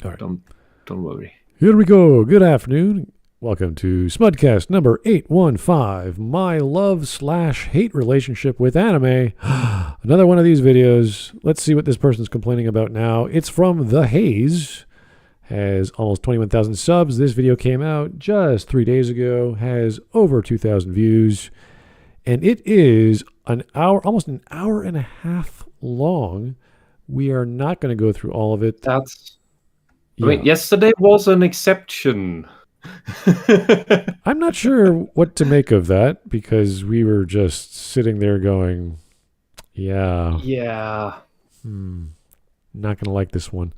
All right. Don't worry. Here we go. Good afternoon. Welcome to Smudcast number 815, my love/hate relationship with anime. Another one of these videos. Let's see what this person's complaining about now. It's from the Hayze. Has almost 21,000 subs. This video came out just 3 days ago. Has over 2,000 views. And it is almost an hour and a half long. We are not going to go through all of it. I mean, yesterday was an exception. I'm not sure what to make of that because we were just sitting there going, yeah. Not going to like this one.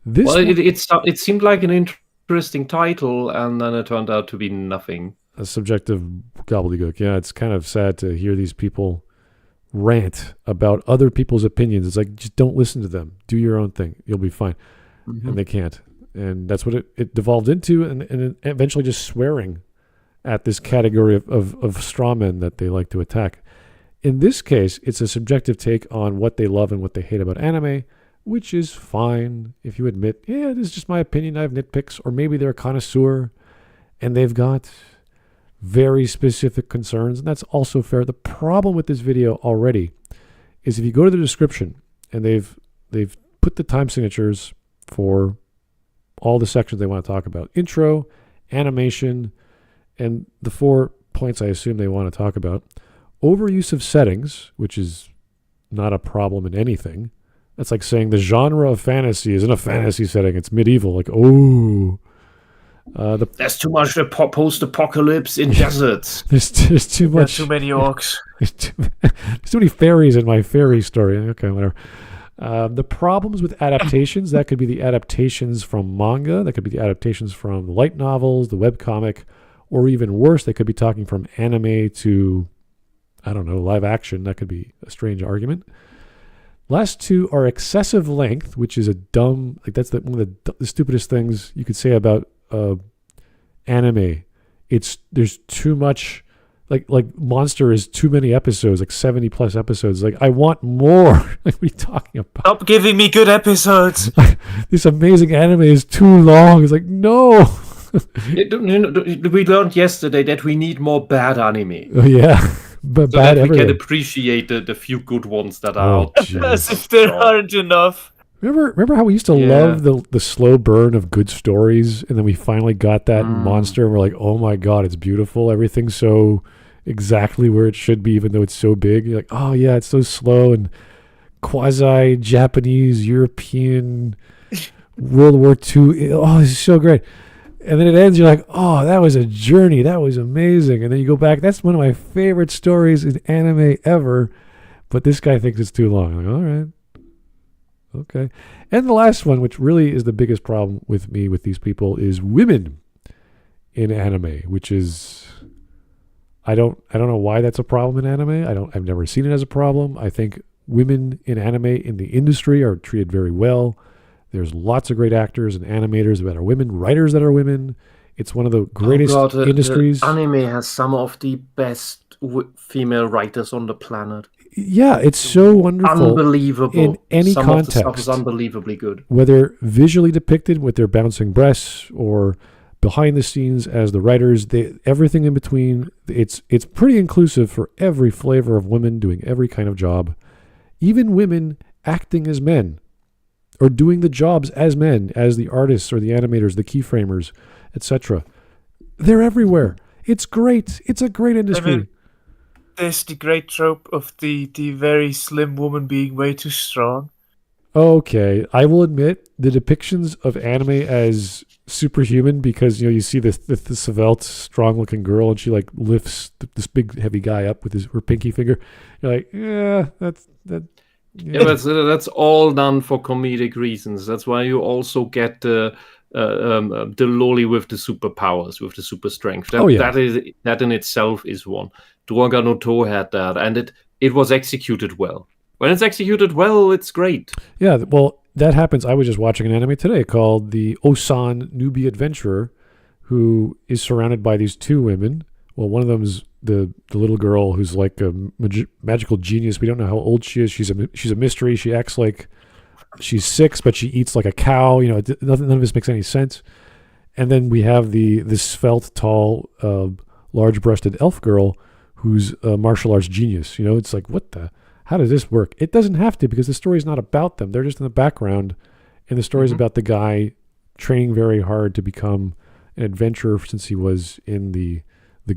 It seemed like an interesting title, and then it turned out to be nothing. A subjective gobbledygook. Yeah, it's kind of sad to hear these people rant about other people's opinions. It's like, just don't listen to them. Do your own thing. You'll be fine. Mm-hmm. And they can't. And that's what it devolved into, and eventually just swearing at this category of straw men that they like to attack. In this case, it's a subjective take on what they love and what they hate about anime, which is fine if you admit, yeah, this is just my opinion, I have nitpicks, or maybe they're a connoisseur and they've got very specific concerns, and that's also fair. The problem with this video already is if you go to the description, and they've put the time signatures for all the sections they want to talk about. Intro, animation, and the 4 points I assume they want to talk about. Overuse of settings, which is not a problem in anything. That's like saying the genre of fantasy isn't a fantasy setting. It's medieval. Like, oh. There's too much post-apocalypse in deserts. There's too much. There's too many orcs. There's too many fairies in my fairy story. Okay, whatever. The problems with adaptations, that could be the adaptations from manga, that could be the adaptations from light novels, the webcomic, or even worse, they could be talking from anime to, I don't know, live action. That could be a strange argument. Last two are excessive length, which is a dumb, like that's one of the stupidest things you could say about anime. There's too much, like Monster is too many episodes, like 70 plus episodes. Like, I want more. Like, what are you talking about? Stop giving me good episodes. This amazing anime is too long. It's like, no. We learned yesterday that we need more bad anime. Oh, yeah. But so bad that we everything. can appreciate the few good ones that are out. As if there aren't enough. Remember how we used to love the slow burn of good stories, and then we finally got that in Monster, and we're like, oh my god, it's beautiful. Everything's so exactly where it should be, even though it's so big. You're like, oh yeah, it's so slow and quasi-Japanese, European, World War II. Oh, this is so great. And then it ends, you're like, oh, that was a journey. That was amazing. And then you go back, that's one of my favorite stories in anime ever, but this guy thinks it's too long. I'm like, all right. Okay. And the last one, which really is the biggest problem with me with these people, is women in anime, which is, I don't know why that's a problem in anime. I've never seen it as a problem. I think women in anime in the industry are treated very well. There's lots of great actors and animators that are women, writers that are women. It's one of the greatest industries. Anime has some of the best female writers on the planet. Yeah, it's so wonderful. Unbelievable. In any some context. Of the stuff is unbelievably good. Whether visually depicted with their bouncing breasts or behind the scenes as the writers, everything in between, it's pretty inclusive for every flavor of women doing every kind of job. Even women acting as men or doing the jobs as men, as the artists or the animators, the keyframers, etc. They're everywhere. It's great. It's a great industry. I mean, there's the great trope of the very slim woman being way too strong. Okay, I will admit the depictions of anime as superhuman, because you see the svelte, strong-looking girl, and she like lifts this big heavy guy up with her pinky finger. You're like, yeah, that's. Yeah, but that's all done for comedic reasons. That's why you also get the loli with the superpowers, with the super strength. That in itself is one. Droga no To had that, and it was executed well. When it's executed well, it's great. Yeah, well, that happens. I was just watching an anime today called the Osan Newbie Adventurer, who is surrounded by these two women. Well, one of them is the little girl who's like a magical genius. We don't know how old she is. She's a mystery. She acts like she's 6, but she eats like a cow. You know, none of this makes any sense. And then we have this svelte, tall, large-breasted elf girl who's a martial arts genius. You know, it's like, how does this work? It doesn't have to, because the story is not about them. They're just in the background, and the story is about the guy training very hard to become an adventurer since he was in the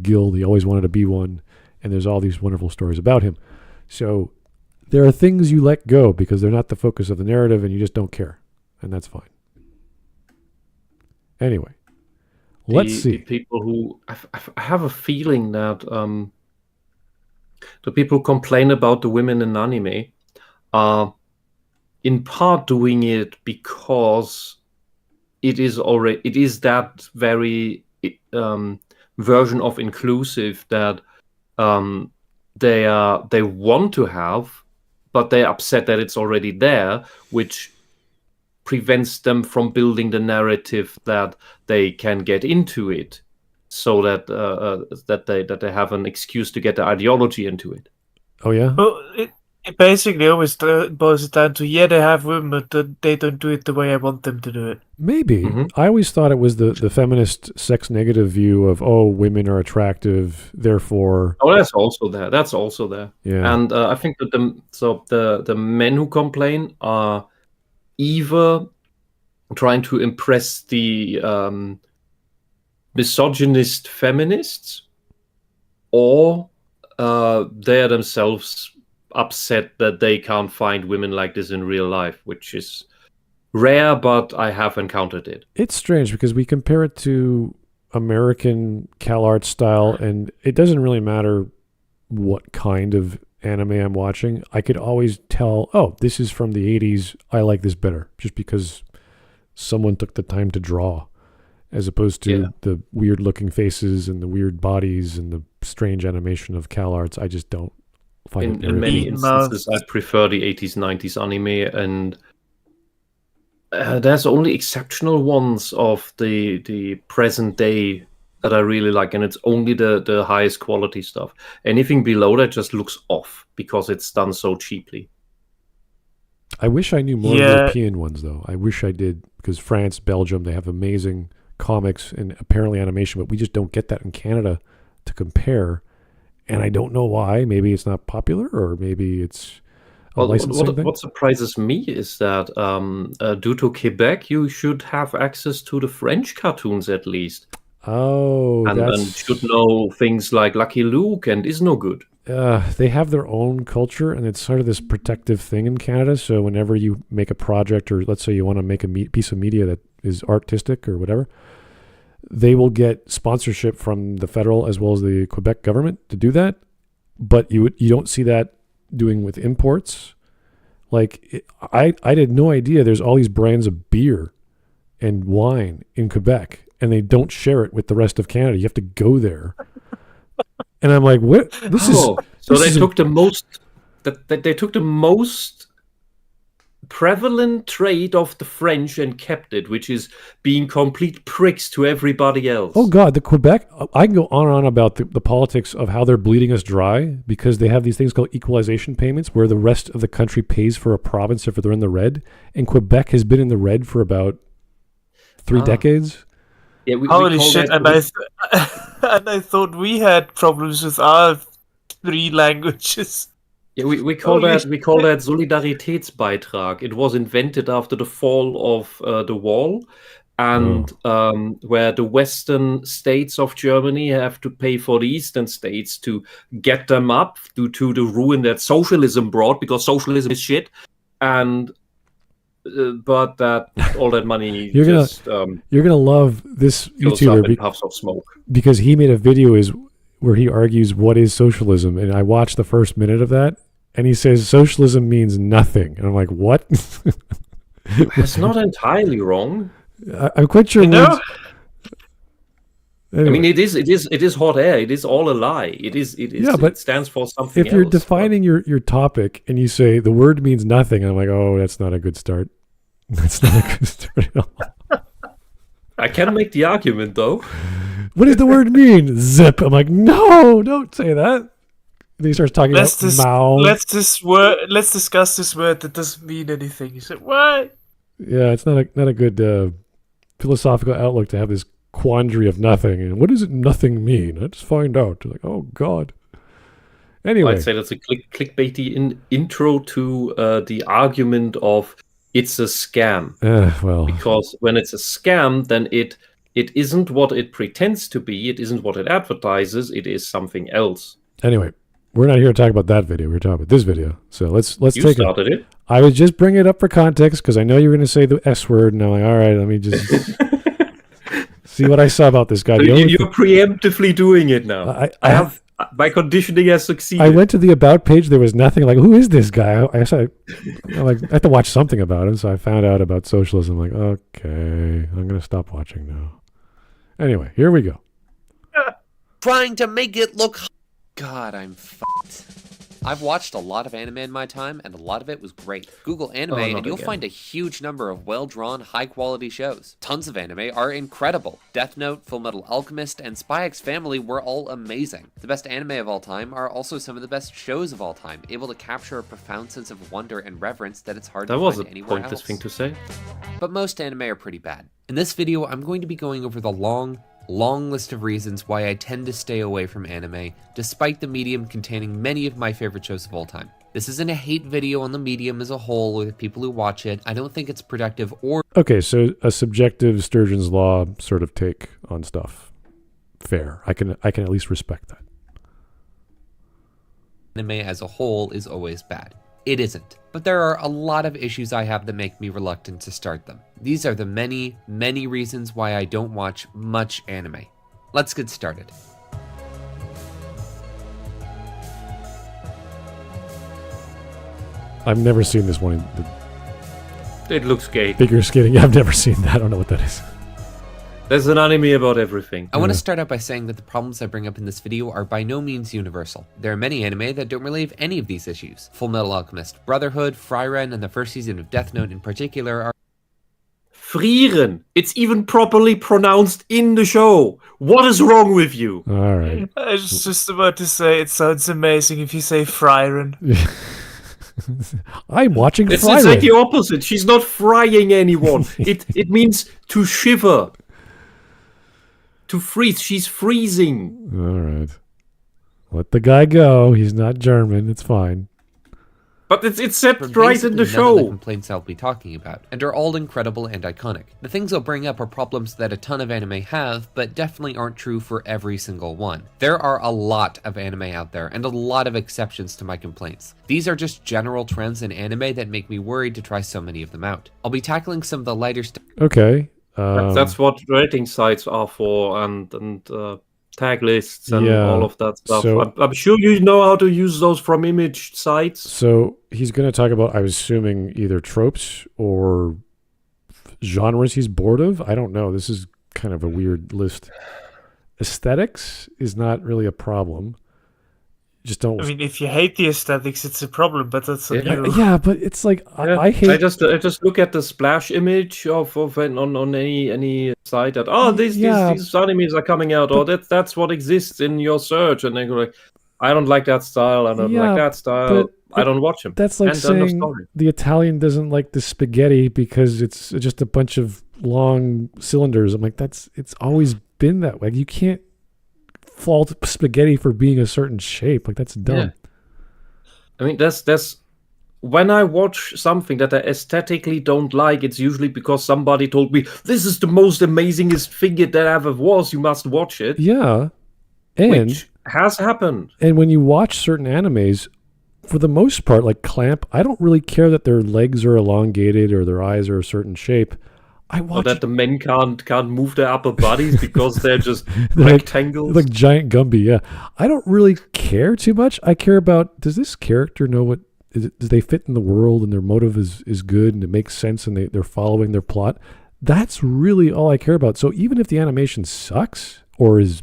guild. He always wanted to be one, and there's all these wonderful stories about him. So there are things you let go because they're not the focus of the narrative, and you just don't care, and that's fine. Anyway, let's see. The people who I have a feeling that the people who complain about the women in anime are in part doing it because it is that very version of inclusive that they want to have, but they're upset that it's already there, which prevents them from building the narrative that they can get into it, so that they have an excuse to get the ideology into it. Oh yeah. Well, it basically always boils down to, they have women, but they don't do it the way I want them to do it. Maybe. I always thought it was the feminist sex negative view of, women are attractive, therefore. Oh, that's also there. Yeah. And I think that the men who complain are either trying to impress the misogynist feminists, or they are themselves upset that they can't find women like this in real life, which is rare, but I have encountered it. It's strange because we compare it to American CalArts style, and it doesn't really matter what kind of anime I'm watching. I could always tell, this is from the 80s. I like this better, just because someone took the time to draw, as opposed to the weird looking faces and the weird bodies and the strange animation of CalArts. I just don't find it. In many instances, I prefer the 80s, 90s anime, and there's only exceptional ones of the present day that I really like, and it's only the highest quality stuff. Anything below that just looks off because it's done so cheaply. I wish I knew more European ones, though. I wish I did, because France, Belgium, they have amazing comics and apparently animation, but we just don't get that in Canada to compare. And I don't know why. Maybe it's not popular, or maybe it's a licensing thing. What surprises me is that due to Quebec, you should have access to the French cartoons at least. Oh, and should know things like Lucky Luke and Is No Good. They have their own culture, and it's sort of this protective thing in Canada. So whenever you make a project, or let's say you want to make a piece of media that is artistic or whatever, they will get sponsorship from the federal as well as the Quebec government to do that. But you don't see that doing with imports. Like, I had no idea there's all these brands of beer and wine in Quebec, and they don't share it with the rest of Canada. You have to go there. And I'm like, what? They took the most prevalent trait of the French and kept it, which is being complete pricks to everybody else. Oh God, the Quebec, I can go on and on about the politics of how they're bleeding us dry, because they have these things called equalization payments where the rest of the country pays for a province if they're in the red. And Quebec has been in the red for about 3 decades. Yeah, holy shit! And I thought we had problems with our 3 languages. Yeah, we call that Solidaritätsbeitrag. It was invented after the fall of the wall, and where the western states of Germany have to pay for the eastern states to get them up due to the ruin that socialism brought, because socialism is shit. And but that all that money you're gonna love this YouTuber in puffs of smoke, because he made a video where he argues what is socialism, and I watched the first minute of that, and he says socialism means nothing, and I'm like, what? That's not entirely wrong. I'm quite sure. Anyway. I mean, it is hot air. It is all a lie. It is. Yeah, but it stands for something. If you're defining your topic and you say the word means nothing, I'm like, oh, that's not a good start. That's not a good start at all. I can make the argument though. What does the word mean? Zip. I'm like, no, don't say that. then he starts talking about Mao. Let's discuss this word that doesn't mean anything. He said, what? Yeah, it's not a good philosophical outlook to have this quandary of nothing. And what does it nothing mean? Let's find out. Like, oh God. Anyway, I'd say that's a clickbaity intro to the argument of it's a scam. Well, because when it's a scam, then it isn't what it pretends to be. It isn't what it advertises. It is something else. Anyway, we're not here to talk about that video. We're talking about this video. So let's You take started it. I was just bringing it up for context because I know you were going to say the S word, and I'm like, all right, let me just see what I saw about this guy. So you're preemptively doing it now. I have. My conditioning has succeeded. I went to the About page. There was nothing. Like, who is this guy? I have to watch something about him. So I found out about socialism. I'm like, okay, I'm going to stop watching now. Anyway, here we go. Trying to make it look... God, I'm fucked. I've watched a lot of anime in my time, and a lot of it was great. Google anime, and you'll find a huge number of well-drawn, high-quality shows. Tons of anime are incredible. Death Note, Fullmetal Alchemist, and Spy X Family were all amazing. The best anime of all time are also some of the best shows of all time, able to capture a profound sense of wonder and reverence that it's hard to find anywhere else. That was a pointless thing to say. But most anime are pretty bad. In this video, I'm going to be going over the long list of reasons why I tend to stay away from anime, despite the medium containing many of my favorite shows of all time. This isn't a hate video on the medium as a whole or the people who watch it. I don't think it's productive or... Okay, so a subjective Sturgeon's Law sort of take on stuff. Fair. I can at least respect that. Anime as a whole is always bad. It isn't. But there are a lot of issues I have that make me reluctant to start them. These are the many, many reasons why I don't watch much anime. Let's get started. I've never seen this one. It looks gay. Figure skating. I've never seen that. I don't know what that is. There's an anime about everything. I want to start out by saying that the problems I bring up in this video are by no means universal. There are many anime that don't relieve any of these issues. Fullmetal Alchemist Brotherhood, Frieren, and the first season of Death Note in particular are... Frieren. It's even properly pronounced in the show. What is wrong with you? All right. I was just about to say, it sounds amazing if you say Frieren. I'm watching It's Frieren. like the opposite. She's not frying anyone. It means to shiver. To freeze. She's freezing. All right. Let the guy go. He's not German. It's fine. But it's set from right in the none of the show. complaints I'll be talking about, and are all incredible and iconic. The things I'll bring up are problems that a ton of anime have, but definitely aren't true for every single one. There are a lot of anime out there, and a lot of exceptions to my complaints. These are just general trends in anime that make me worried to try so many of them out. I'll be tackling some of the lighter stuff. Okay. That's what rating sites are for, and tag lists and all of that stuff. So, I'm sure you know how to use those from image sites. So he's going to talk about, I'm assuming, either tropes or genres he's bored of. I don't know. This is kind of a weird list. Aesthetics is not really a problem. Just don't. I mean, if you hate the aesthetics, it's a problem, but that's on you. Yeah, but it's like I hate. I just look at the splash image of on any site that these animes are coming out, or that's what exists in your search, and they go like, I don't like that style, I don't like that style, I don't watch them. That's like saying the Italian doesn't like the spaghetti because it's just a bunch of long cylinders. I'm like, it's always been that way. You can't fault spaghetti for being a certain shape. Like, that's dumb. Yeah. I mean, that's when I watch something that I aesthetically don't like, it's usually because somebody told me this is the most amazingest thing that ever was. You must watch it. Yeah, and which has happened. And when you watch certain animes, for the most part, like Clamp, I don't really care that their legs are elongated or their eyes are a certain shape. Or that the men can't move their upper bodies because they're just rectangles. Like giant Gumby, yeah. I don't really care too much. I care about, does this character know what, do they fit in the world and their motive is good and it makes sense and they're following their plot? That's really all I care about. So even if the animation sucks or is,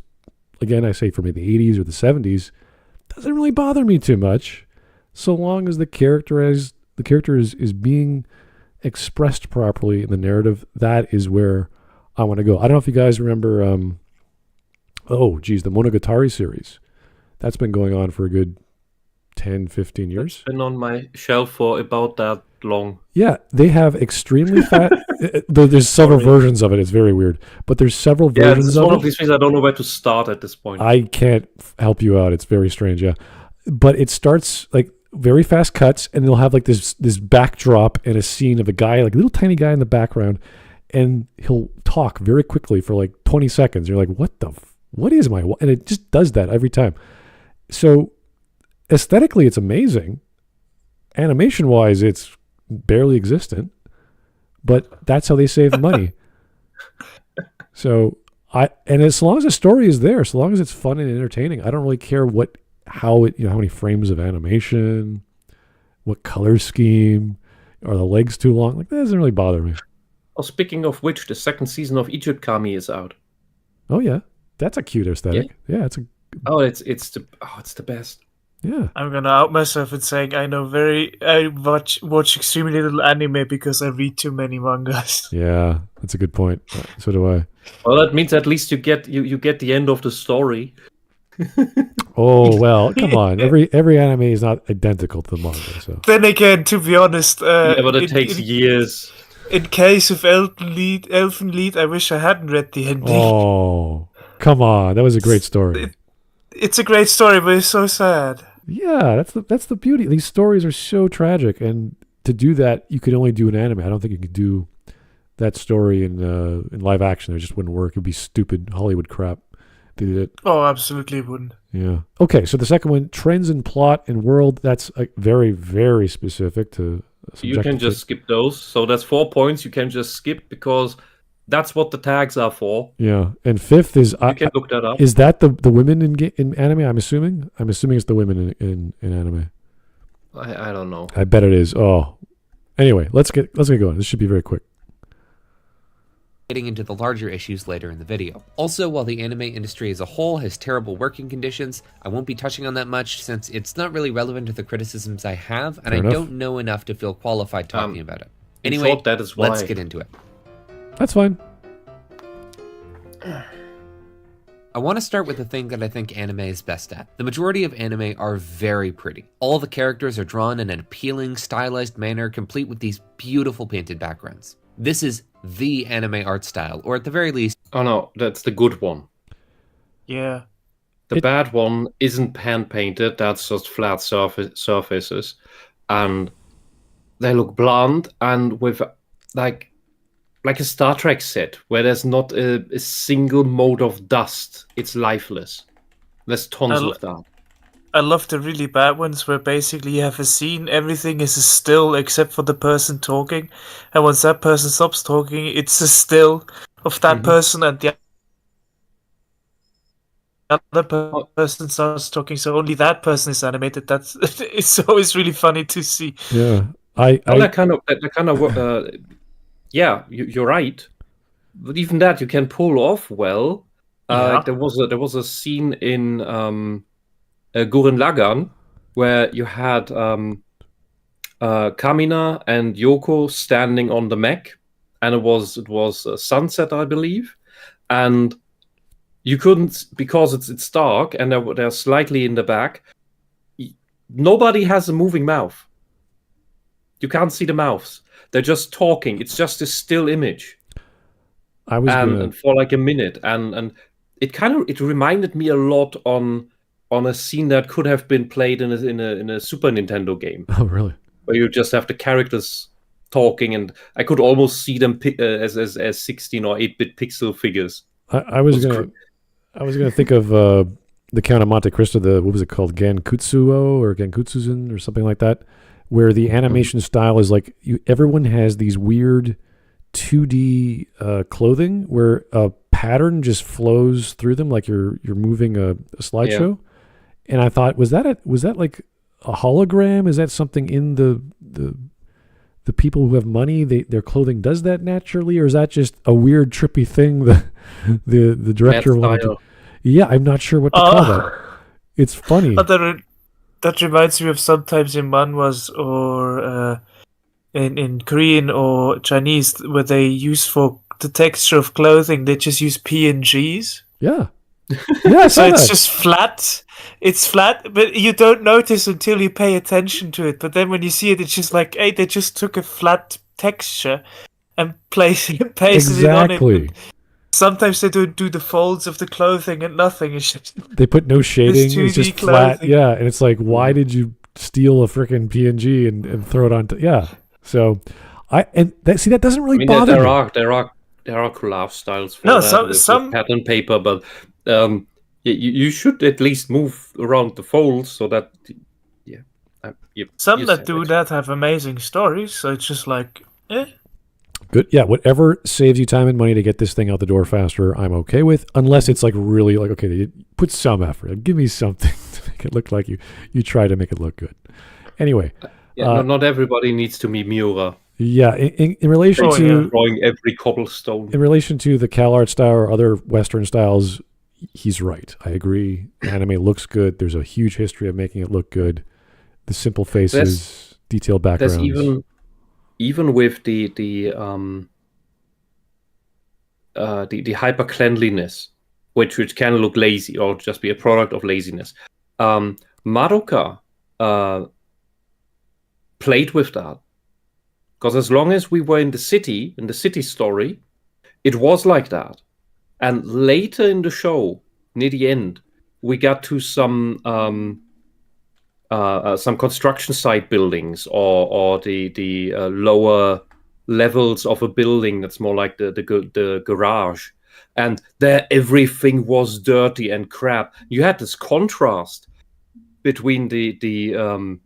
again, I say for me the 80s or the 70s, doesn't really bother me too much so long as the character is being expressed properly in the narrative. That is where I want to go. I don't know if you guys remember the Monogatari series. That's been going on for a good 10, 15 years. It's been on my shelf for about that long. Yeah, they have extremely fast. There's several versions of it. It's very weird, but there's several versions it's of one it. of these things I don't know where to start at this point. I can't help you out. It's very strange, yeah. But it starts like very fast cuts, and they'll have like this backdrop and a scene of a guy, like a little tiny guy in the background, and he'll talk very quickly for like 20 seconds. You're like, what is my? And it just does that every time. So aesthetically, it's amazing. Animation-wise, it's barely existent, but that's how they save money. So and as long as the story is there, so long as it's fun and entertaining, I don't really care how many frames of animation, what color scheme, are the legs too long? Like that doesn't really bother me. Oh, speaking of which, the second season of Egypt Kami is out. Oh yeah, that's a cute aesthetic. Yeah, it's it's the best. Yeah. I'm gonna out myself and saying I watch extremely little anime because I read too many mangas. Yeah, that's a good point. So do I. Well, that means at least you get the end of the story. Oh well, come on. Every anime is not identical to the manga. So Then again, to be honest, but it takes years. In case of Elfen Lied, I wish I hadn't read the ending. Oh, come on. That was a great story. It's a great story, but it's so sad. Yeah, that's the beauty. These stories are so tragic, and to do that, you could only do an anime. I don't think you could do that story in live action. It just wouldn't work. It'd be stupid Hollywood crap. They did it. Oh, absolutely wouldn't. Yeah. Okay, so the second one, trends in plot and world. That's very, very specific to. You can just skip those. So that's 4 points you can just skip because that's what the tags are for. Yeah, and fifth is you can look that up. Is that the women in anime? I'm assuming it's the women in anime. I don't know. I bet it is. Oh, anyway, let's get going. This should be very quick. Getting into the larger issues later in the video. Also, while the anime industry as a whole has terrible working conditions, I won't be touching on that much since it's not really relevant to the criticisms I have, and I don't know enough to feel qualified talking about it. Anyway, that is why. Let's get into it. That's fine. I want to start with the thing that I think anime is best at. The majority of anime are very pretty. All the characters are drawn in an appealing, stylized manner, complete with these beautiful painted backgrounds. This is the anime art style, or at the very least... Oh no, that's the good one. Yeah. The bad one isn't hand-painted, that's just flat surfaces. And they look bland, and with like a Star Trek set, where there's not a single mode of dust. It's lifeless. There's tons of that. I love the really bad ones where basically you have a scene, everything is a still except for the person talking, and once that person stops talking, it's a still of that person, and the other person starts talking, so only that person is animated. It's always really funny to see. Yeah, yeah, you're right. But even that you can pull off well. There was a scene in Gurren Lagann where you had Kamina and Yoko standing on the mech, and it was sunset, I believe, and you couldn't, because it's dark and they're slightly in the back. Nobody has a moving mouth. You can't see the mouths. They're just talking. It's just a still image. And for like a minute, and it reminded me a lot on a scene that could have been played in a Super Nintendo game. Oh, really? Where you just have the characters talking, and I could almost see them as 16 or 8-bit pixel figures. I was gonna think of the Count of Monte Cristo. What was it called? Gankutsuo or Gankutsuzen or something like that, where the animation style is like everyone has these weird 2D clothing where a pattern just flows through them, like you're moving a slideshow. Yeah. And I thought, was that like a hologram? Is that something in the people who have money? Their clothing does that naturally, or is that just a weird trippy thing the director wanted to? Yeah, I'm not sure what to call that. It's funny. That reminds me of sometimes in manhwas or in Korean or Chinese, where they use for the texture of clothing, they just use PNGs. Yeah. Yeah, so it's just flat. It's flat, but you don't notice until you pay attention to it. But then when you see it, it's just like, hey, they just took a flat texture and pasted it on it. But sometimes they don't do the folds of the clothing and nothing. It's just they put no shading. It's just clothing. flat. Yeah, and it's like, why did you steal a freaking PNG and throw it on? Yeah. So that doesn't really bother me. There are collage styles for some pattern paper, but you should at least move around the folds so that some that do that have amazing stories. So it's just like, good. Yeah, whatever saves you time and money to get this thing out the door faster, I'm okay with. Unless it's like really like, okay, put some effort. Like, give me something to make it look like you try to make it look good. Anyway, not everybody needs to be Miura. Yeah, in relation to drawing every cobblestone. In relation to the CalArt style or other Western styles, he's right. I agree. Anime looks good. There's a huge history of making it look good. The simple faces, detailed backgrounds. There's even with the hyper cleanliness, which can look lazy or just be a product of laziness. Madoka played with that. Because as long as we were in the city story, it was like that. And later in the show, near the end, we got to some construction site buildings or the lower levels of a building that's more like the garage. And there everything was dirty and crap. You had this contrast between the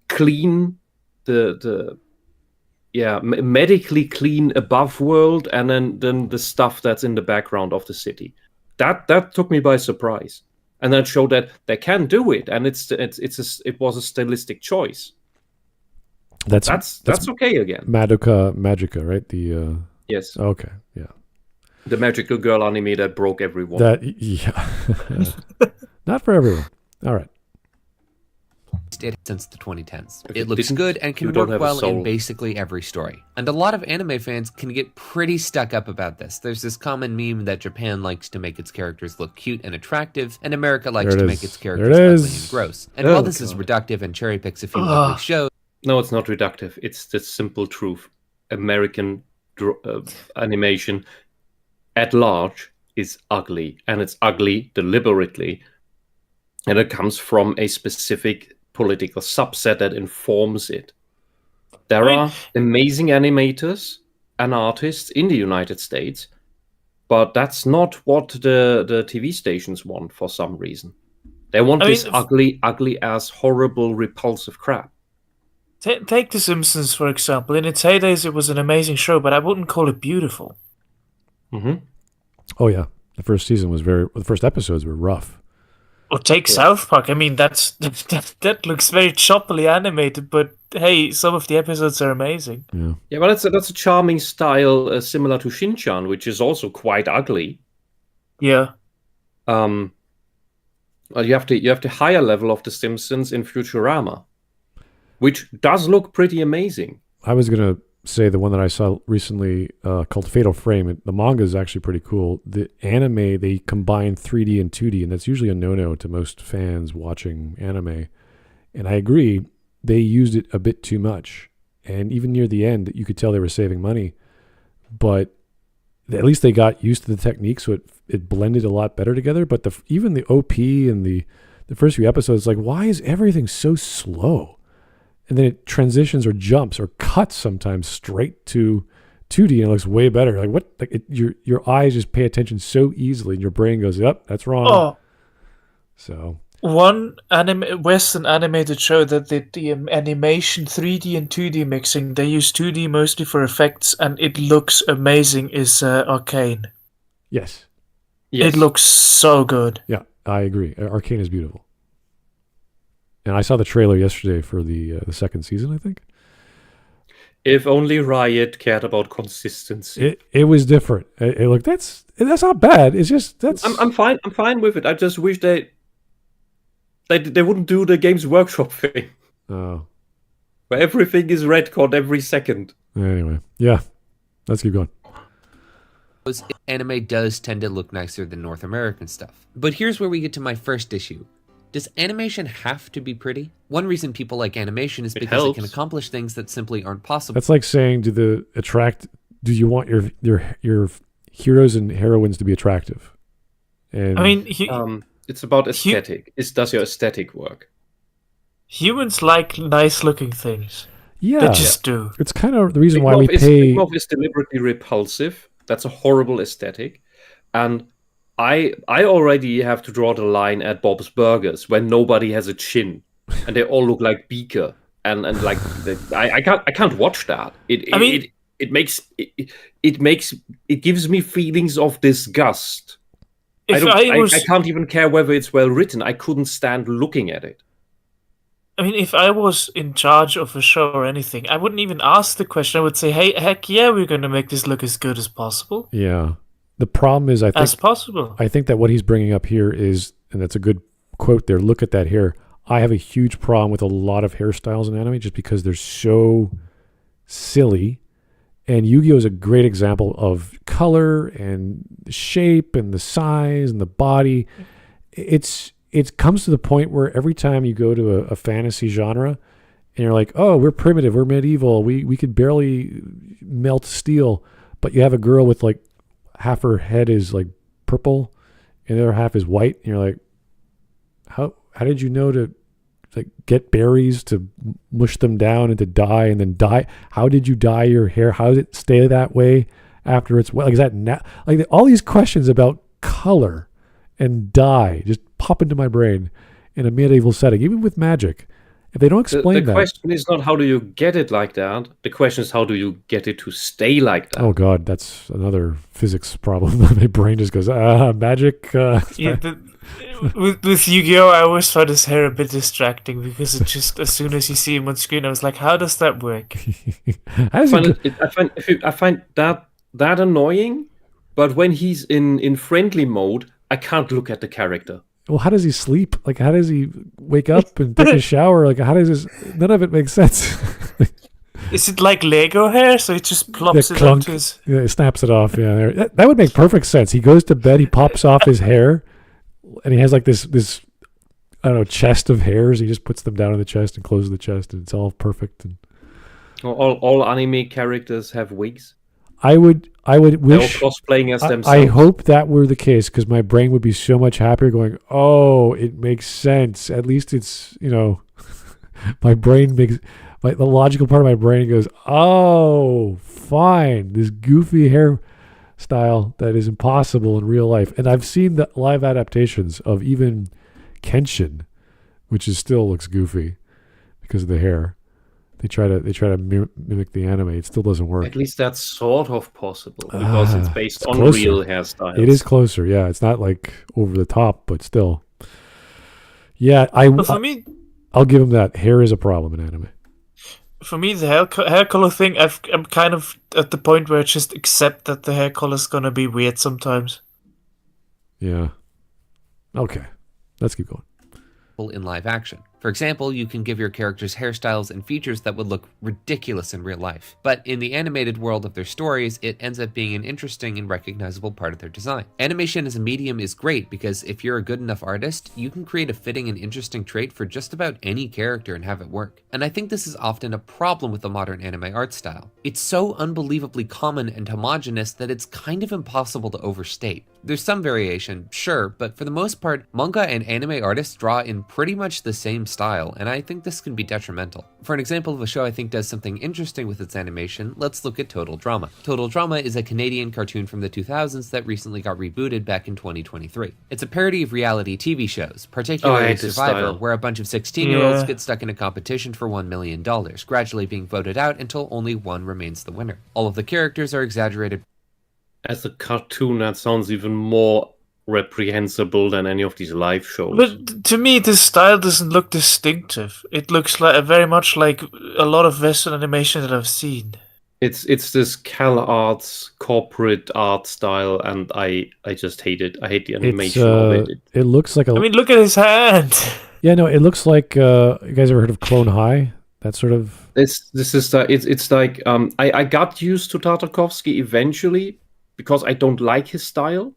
clean, medically clean above world, and then the stuff that's in the background of the city. That took me by surprise, and that showed that they can do it, and it was a stylistic choice. That's okay again. Madoka Magica, right? The yes. Okay, yeah. The magical girl anime that broke everyone. Not for everyone. All right. Since the 2010s. It looks good and can work well in basically every story. And a lot of anime fans can get pretty stuck up about this. There's this common meme that Japan likes to make its characters look cute and attractive, and America likes to make its characters ugly and gross. And while this is reductive and cherry picks a few ugly shows... No, it's not reductive. It's the simple truth. American animation at large is ugly, and it's ugly deliberately. And it comes from a specific political subset that informs it. There are amazing animators and artists in the United States, but that's not what the TV stations want for some reason. They want this ugly ass, horrible, repulsive crap. Take The Simpsons, for example. In its heydays, it was an amazing show, but I wouldn't call it beautiful. Mm-hmm. Oh, yeah. The first episodes were rough. Or take South Park. I mean, that looks very choppily animated, but hey, some of the episodes are amazing. Yeah, but that's a charming style similar to Shin-chan, which is also quite ugly. Yeah. Well, you have the higher level of The Simpsons in Futurama, which does look pretty amazing. I was gonna say the one that I saw recently called Fatal Frame. The manga is actually pretty cool. The anime, they combine 3D and 2D, and that's usually a no-no to most fans watching anime. And I agree, they used it a bit too much. And even near the end, you could tell they were saving money. But at least they got used to the technique, so it blended a lot better together. But even the OP and the first few episodes, like, why is everything so slow? And then it transitions or jumps or cuts sometimes straight to 2D, and it looks way better. Like, what? Like your eyes just pay attention so easily, and your brain goes, "Yep, that's wrong." Oh, so one Western animated show that did the animation 3D and 2D mixing. They use 2D mostly for effects, and it looks amazing. Is Arcane? Yes, it looks so good. Yeah, I agree. Arcane is beautiful. And I saw the trailer yesterday for the second season, I think. If only Riot cared about consistency. It was different. It looked that's not bad. It's just that's. I'm fine. I'm fine with it. I just wish they wouldn't do the Games Workshop thing. Oh. Where everything is retconned every second. Anyway, yeah. Let's keep going. anime does tend to look nicer than North American stuff. But here's where we get to my first issue. Does animation have to be pretty? One reason people like animation is because it can accomplish things that simply aren't possible. That's like saying, do you want your heroes and heroines to be attractive? And I mean, it's about aesthetic. Does your aesthetic work? Humans like nice-looking things. Yeah, they just do. It's kind of the reason why we pay. Big is deliberately repulsive. That's a horrible aesthetic, and I already have to draw the line at Bob's Burgers when nobody has a chin and they all look like Beaker and like I can't watch that. It gives me feelings of disgust. I can't even care whether it's well written. I couldn't stand looking at it. I mean, if I was in charge of a show or anything, I wouldn't even ask the question. I would say, hey, heck yeah, we're going to make this look as good as possible. Yeah. The problem is, I think that what he's bringing up here is, and that's a good quote there, look at that hair. I have a huge problem with a lot of hairstyles in anime just because they're so silly. And Yu-Gi-Oh! Is a great example of color and the shape and the size and the body. It comes to the point where every time you go to a fantasy genre and you're like, oh, we're primitive, we're medieval, we could barely melt steel, but you have a girl with like half her head is like purple and the other half is white, and you're like, how did you know to like get berries to mush them down and to dye and then dye? How did you dye your hair? How does it stay that way after it's wet? Like, is that like all these questions about color and dye just pop into my brain in a medieval setting, even with magic. If they don't explain the question is not how do you get it like that. The question is how do you get it to stay like that. Oh God, that's another physics problem. My brain just goes, magic. Yeah, with Yu-Gi-Oh, I always found his hair a bit distracting because it just, as soon as you see him on screen, I was like, how does that work? I find that annoying, but when he's in friendly mode, I can't look at the character. Well, how does he sleep? Like, how does he wake up and take a shower? Like, how does this? None of it makes sense. Is it like Lego hair? So it just plops it onto his... Yeah, it snaps it off. Yeah, that would make perfect sense. He goes to bed, he pops off his hair, and he has like this I don't know, chest of hairs. He just puts them down in the chest and closes the chest, and it's all perfect. And all anime characters have wigs. I would wish they're all cosplaying as themselves. I hope that were the case, because my brain would be so much happier going, oh, it makes sense. At least it's, my brain makes, the logical part of my brain goes, oh, fine. This goofy hairstyle that is impossible in real life. And I've seen the live adaptations of even Kenshin, which still looks goofy because of the hair. They try to mimic the anime. It still doesn't work. At least that's sort of possible because it's based on closer. Real hairstyles. It is closer, yeah. It's not like over the top, but still. Yeah, for me, I'll give him that. Hair is a problem in anime. For me, the hair color thing, I'm kind of at the point where I just accept that the hair color is gonna be weird sometimes. Yeah. Okay. Let's keep going. In live action. For example, you can give your characters hairstyles and features that would look ridiculous in real life. But in the animated world of their stories, it ends up being an interesting and recognizable part of their design. Animation as a medium is great because if you're a good enough artist, you can create a fitting and interesting trait for just about any character and have it work. And I think this is often a problem with the modern anime art style. It's so unbelievably common and homogenous that it's kind of impossible to overstate. There's some variation, sure, but for the most part, manga and anime artists draw in pretty much the same style, and I think this can be detrimental. For an example of a show I think does something interesting with its animation, let's look at Total Drama. Total Drama is a Canadian cartoon from the 2000s that recently got rebooted back in 2023. It's a parody of reality TV shows, particularly Survivor, where a bunch of 16-year-olds get stuck in a competition for $1 million, gradually being voted out until only one remains the winner. All of the characters are exaggerated. As a cartoon, that sounds even more reprehensible than any of these live shows. But to me, this style doesn't look distinctive. It looks like very much like a lot of Western animation that I've seen. It's this CalArts corporate art style, and I just hate it. I hate the animation of it. It looks like I mean, look at his hand. Yeah, no, it looks like you guys ever heard of Clone High? That sort of. It's like I got used to Tartakovsky eventually, because I don't like his style,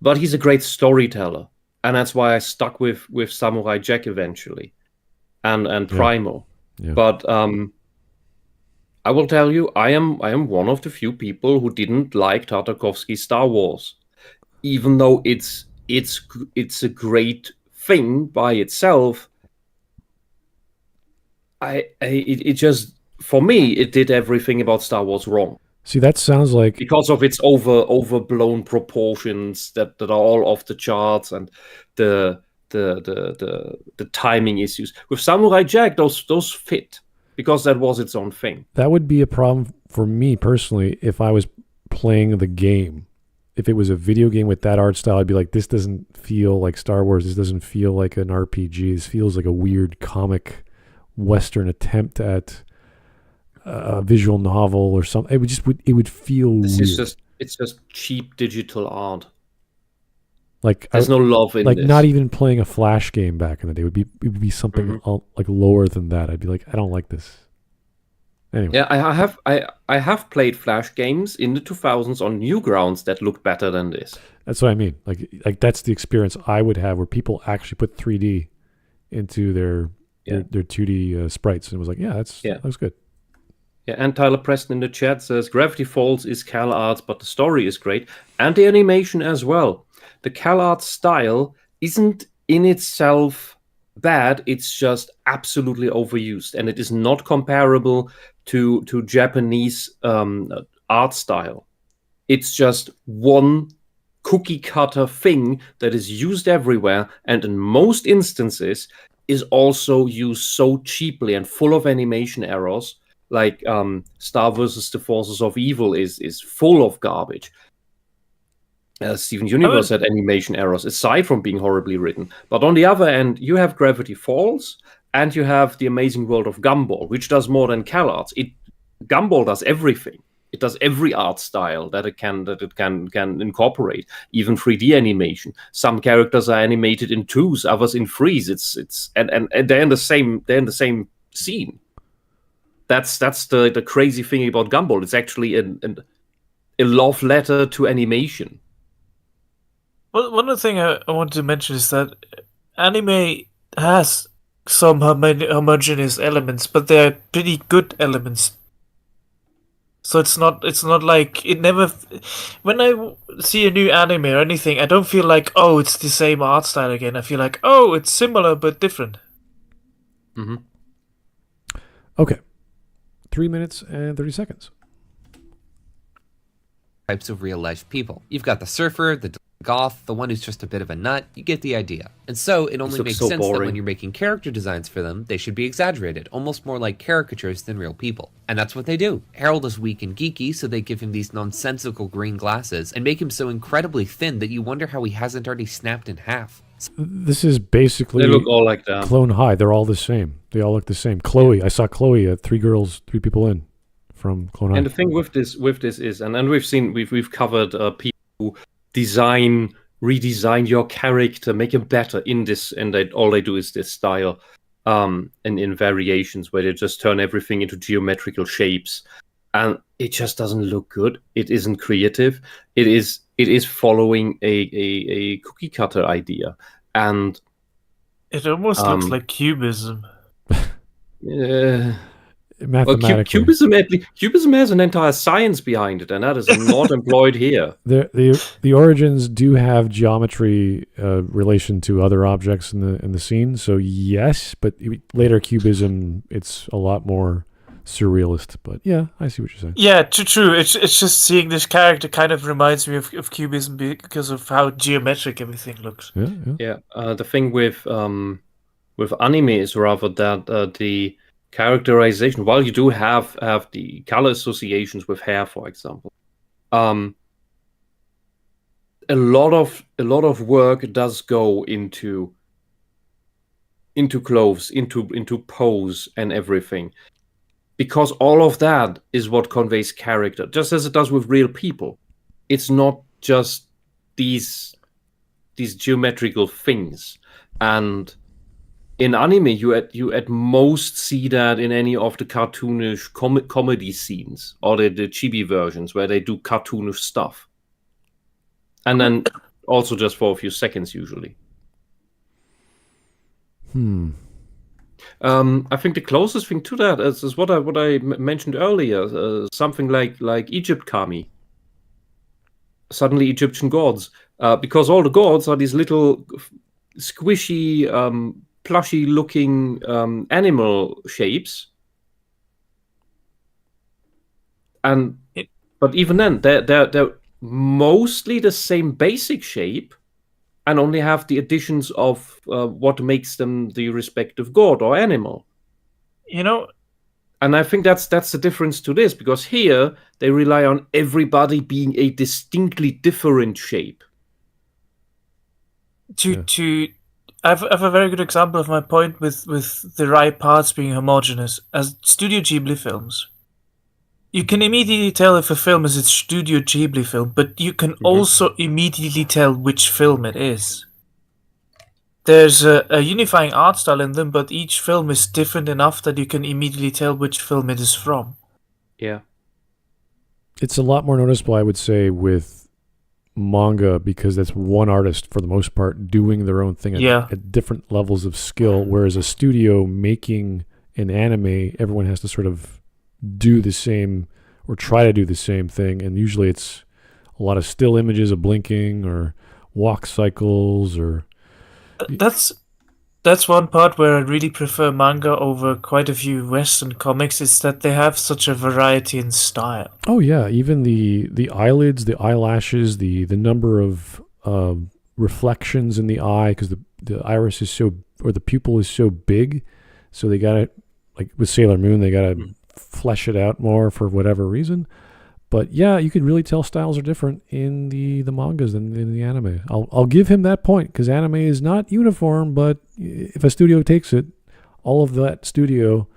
but he's a great storyteller, and that's why I stuck with Samurai Jack eventually, and Primal. Yeah. But I will tell you, I am one of the few people who didn't like Tartakovsky's Star Wars, even though it's a great thing by itself. It just, for me, it did everything about Star Wars wrong. See, that sounds like, because of its overblown proportions that are all off the charts, and the timing issues. With Samurai Jack, those fit, because that was its own thing. That would be a problem for me personally if I was playing the game. If it was a video game with that art style, I'd be like, this doesn't feel like Star Wars. This doesn't feel like an RPG. This feels like a weird comic Western attempt at a visual novel or something. It would feel weird. It's just cheap digital art. Like there's no love in like this. Not even playing a Flash game back in the day. It would be something like lower than that. I'd be like, I don't like this. Anyway. Yeah, I have played Flash games in the 2000s on Newgrounds that look better than this. That's what I mean. Like that's the experience I would have, where people actually put 3D into their 2D sprites, and it was like, that looks good. Yeah, and Tyler Preston in the chat says Gravity Falls is Cal Arts, but the story is great, and the animation as well. The Cal Arts style isn't in itself bad; it's just absolutely overused, and it is not comparable to Japanese art style. It's just one cookie cutter thing that is used everywhere, and in most instances is also used so cheaply and full of animation errors. Like Star vs. the Forces of Evil is full of garbage. Steven Universe had animation errors, aside from being horribly written. But on the other end, you have Gravity Falls, and you have The Amazing World of Gumball, which does more than Cal Arts. Gumball does everything. It does every art style that it can incorporate, even 3D animation. Some characters are animated in 2s, others in 3s. And they're in the same scene. That's the crazy thing about Gumball. It's actually a love letter to animation. Well, one other thing I want to mention is that anime has some homogeneous elements, but they're pretty good elements. So it's not like it never. When I see a new anime or anything, I don't feel like, oh, it's the same art style again. I feel like, oh, it's similar but different. Mm-hmm. Okay. 3 minutes and 30 seconds. Types of real-life people. You've got the surfer, the goth, the one who's just a bit of a nut. You get the idea. And so it only makes sense that when you're making character designs for them, they should be exaggerated, almost more like caricatures than real people. And that's what they do. Harold is weak and geeky, so they give him these nonsensical green glasses and make him so incredibly thin that you wonder how he hasn't already snapped in half. This is basically they look all like that. Clone High. They're all the same. They all look the same. Chloe, I saw Chloe at 3 people in from Clone High. And the thing with this is, and we've covered people who redesign your character, make him better in this, and all they do is this style, and in variations where they just turn everything into geometrical shapes, and it just doesn't look good. It isn't creative. It is following a cookie cutter idea, and it almost looks like cubism. Mathematically, cubism has an entire science behind it, and that is not employed here. The origins do have geometry relation to other objects in the scene, so yes, but later cubism, it's a lot more surrealist. But yeah, I see what you're saying. Yeah, true. It's just seeing this character kind of reminds me of cubism because of how geometric everything looks. Yeah. The thing with anime is rather that the characterization, while you do have the color associations with hair, for example, a lot of work does go into clothes, into pose and everything, because all of that is what conveys character, just as it does with real people. It's not just these geometrical things, and in anime, you at most see that in any of the cartoonish comedy scenes or the chibi versions where they do cartoonish stuff. And then also just for a few seconds usually. I think the closest thing to that is what I mentioned earlier, something like Egypt Kami. Suddenly Egyptian gods, because all the gods are these little squishy, plushy-looking animal shapes, but even then they're mostly the same basic shape, and only have the additions of what makes them the respective god or animal. And I think that's the difference to this, because here they rely on everybody being a distinctly different shape. I have a very good example of my point with the right parts being homogeneous. As Studio Ghibli films, you can immediately tell if a film is a Studio Ghibli film, but you can also immediately tell which film it is. There's a unifying art style in them, but each film is different enough that you can immediately tell which film it is from. Yeah. It's a lot more noticeable, I would say, with manga, because that's one artist, for the most part, doing their own thing at different levels of skill, whereas a studio making an anime, everyone has to sort of do the same or try to do the same thing, and usually it's a lot of still images of blinking or walk cycles or... That's one part where I really prefer manga over quite a few Western comics, is that they have such a variety in style. Oh yeah, even the eyelids, the eyelashes, the number of reflections in the eye, because the iris is the pupil is so big, so they got to, like with Sailor Moon, they got to flesh it out more for whatever reason. But yeah, you can really tell styles are different in the mangas than in the anime. I'll give him that point, because anime is not uniform, but if a studio takes it, all of that studio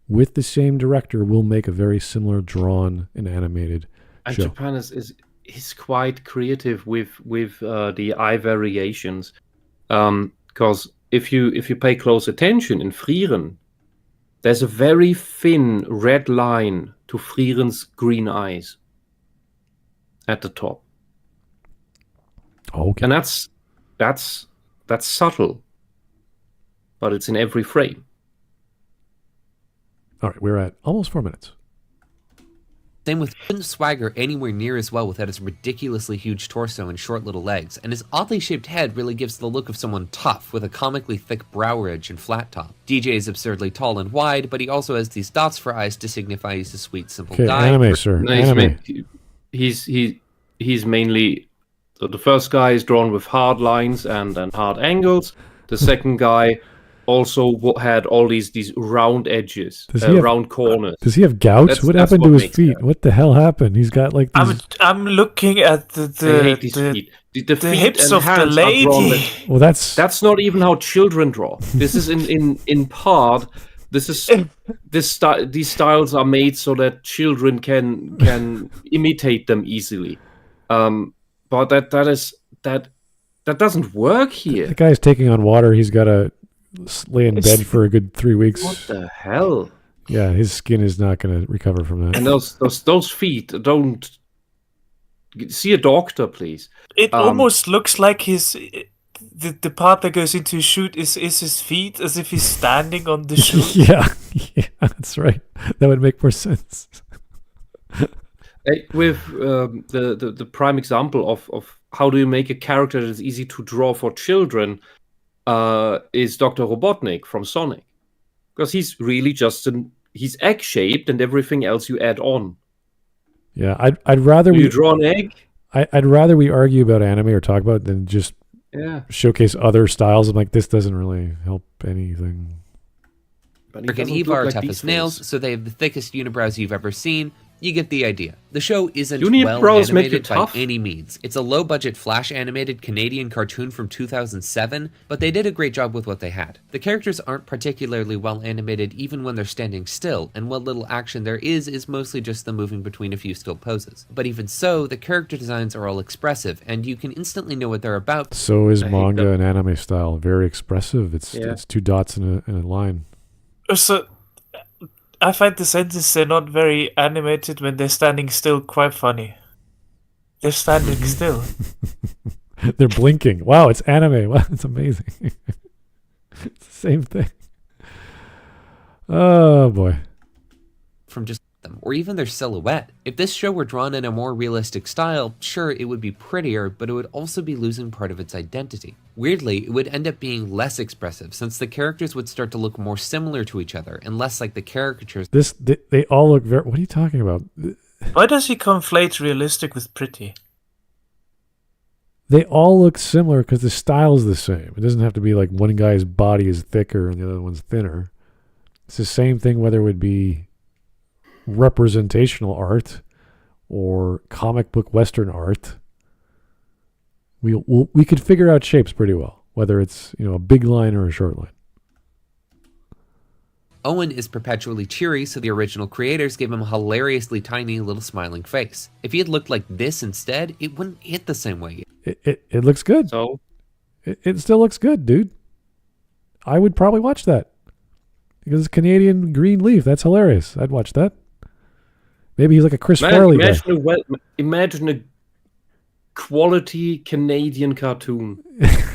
with the same director will make a very similar drawn and animated show. And Japan is quite creative with the eye variations, because if you pay close attention in Frieren, there's a very thin red line to Frieren's green eyes at the top. Okay. And that's subtle, but it's in every frame. All right, we're at almost 4 minutes. Same with couldn't swagger anywhere near as well without his ridiculously huge torso and short little legs, and his oddly shaped head really gives the look of someone tough with a comically thick brow ridge and flat top. DJ is absurdly tall and wide, but he also has these dots for eyes to signify he's a sweet, simple guy. Anime, sir. No, anime. He's mainly, so the first guy is drawn with hard lines and hard angles. The second guy also had all these round edges, round corners. Does he have gout? What happened to his feet? That. What the hell happened? He's got like these... I'm looking at the hips of the lady. Well, that's not even how children draw. This is in part. These styles are made so that children can imitate them easily. But that doesn't work here. The guy's taking on water. He's got to lay in bed for a good 3 weeks. What the hell? Yeah, his skin is not going to recover from that. And those feet, don't see a doctor, please. It almost looks like the part that goes into his shoot is his feet, as if he's standing on the shoot. yeah, that's right. That would make more sense. With the prime example of how do you make a character that's easy to draw for children is Dr. Robotnik from Sonic, because he's really just he's egg-shaped, and everything else you add on. Yeah, I'd rather you draw an egg. I'd rather we argue about anime or talk about it than just showcase other styles. I'm like, this doesn't really help anything. Rick and Eva are tough as nails, so they have the thickest unibrows you've ever seen. You get the idea. The show isn't Unibrows well make you animated by tough. any means. It's a low-budget Flash-animated Canadian cartoon from 2007, but they did a great job with what they had. The characters aren't particularly well animated even when they're standing still, and what little action there is mostly just them moving between a few still poses. But even so, the character designs are all expressive, and you can instantly know what they're about. So is manga and anime style. Very expressive. It's 2 dots in a line. So I find the sentences they're not very animated when they're standing still quite funny. They're standing still. They're blinking. Wow, it's anime. Wow, it's amazing. It's the same thing. Oh boy. From just them, or even their silhouette. If this show were drawn in a more realistic style, sure, it would be prettier, but it would also be losing part of its identity. Weirdly, it would end up being less expressive, since the characters would start to look more similar to each other, and less like the caricatures. They all look very... What are you talking about? Why does he conflate realistic with pretty? They all look similar because the style's the same. It doesn't have to be like one guy's body is thicker and the other one's thinner. It's the same thing whether it would be representational art or comic book Western art. We could figure out shapes pretty well, whether it's a big line or a short line. Owen is perpetually cheery, so the original creators gave him a hilariously tiny little smiling face. If he had looked like this instead, it wouldn't hit the same way. It looks good. So it still looks good, dude. I would probably watch that because it's Canadian green leaf. That's hilarious. I'd watch that. Maybe he's like a Chris Farley guy. Imagine a quality Canadian cartoon.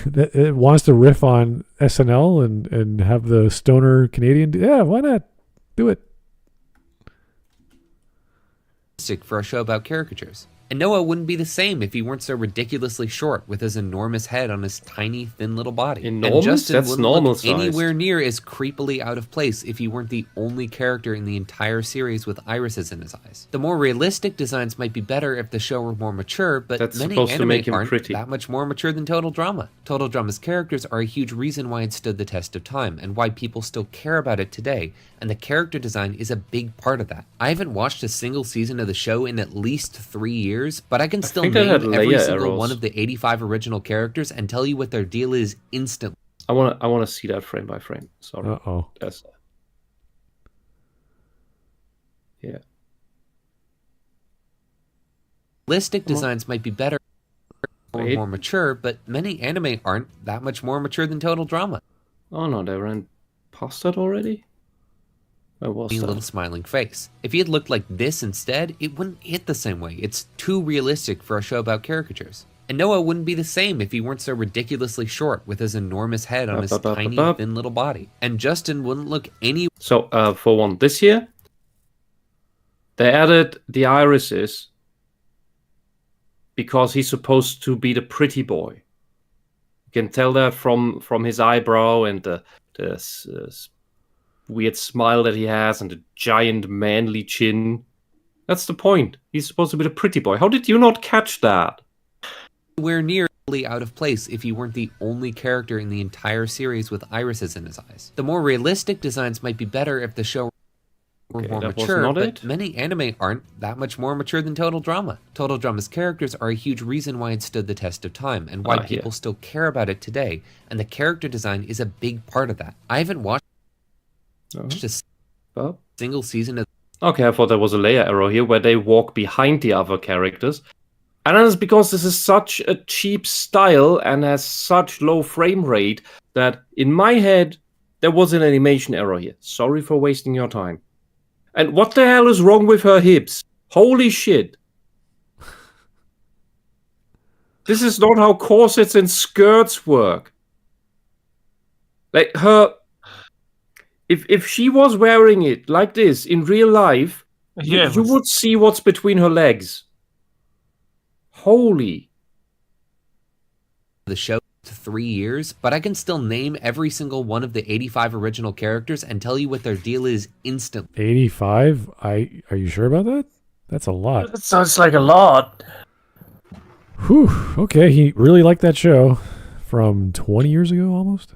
It wants to riff on SNL and have the stoner Canadian. Yeah, why not? Do it. For a show about caricatures. And Noah wouldn't be the same if he weren't so ridiculously short with his enormous head on his tiny, thin little body. Enormous? And Justin That's wouldn't normal look sized. anywhere near as creepily out of place if he weren't the only character in the entire series with irises in his eyes. The more realistic designs might be better if the show were more mature, but That's many supposed to anime make him aren't pretty. that much more mature than Total Drama. Total Drama's characters are a huge reason why it stood the test of time, and why people still care about it today, and the character design is a big part of that. I haven't watched a single season of the show in at least 3 years, but I can still think I had name every layer single arrows. one of the 85 original characters and tell you what their deal is instantly. I want to see that frame by frame. Sorry. Uh-oh. That's yeah. Realistic designs might be better or Wait. more mature, but many anime aren't that much more mature than Total Drama. Oh no, they ran past that already? Where was A that? little smiling face. If he had looked like this instead, it wouldn't hit the same way. It's too realistic for a show about caricatures. And Noah wouldn't be the same if he weren't so ridiculously short with his enormous head on his tiny, thin little body. And Justin wouldn't look any... So, for one, this year, they added the irises because he's supposed to be the pretty boy. You can tell that from his eyebrow and the weird smile that he has and the giant manly chin. That's the point. He's supposed to be the pretty boy. How did you not catch that? Anywhere nearly out of place if he weren't the only character in the entire series with irises in his eyes. The more realistic designs might be better if the show were more that was mature, not but it. many anime aren't that much more mature than Total Drama. Total Drama's characters are a huge reason why it stood the test of time, and why people still care about it today, and the character design is a big part of that. I haven't watched a single season of... Okay, I thought there was a layer error here where they walk behind the other characters. And that is because this is such a cheap style and has such low frame rate that in my head, there was an animation error here. Sorry for wasting your time. And what the hell is wrong with her hips? Holy shit. This is not how corsets and skirts work. Like her... If she was wearing it like this in real life, you would see what's between her legs. Holy. The show 3 years, but I can still name every single one of the 85 original characters and tell you what their deal is instantly. 85? Are you sure about that? That's a lot. That sounds like a lot. Whew. Okay, he really liked that show from 20 years ago almost.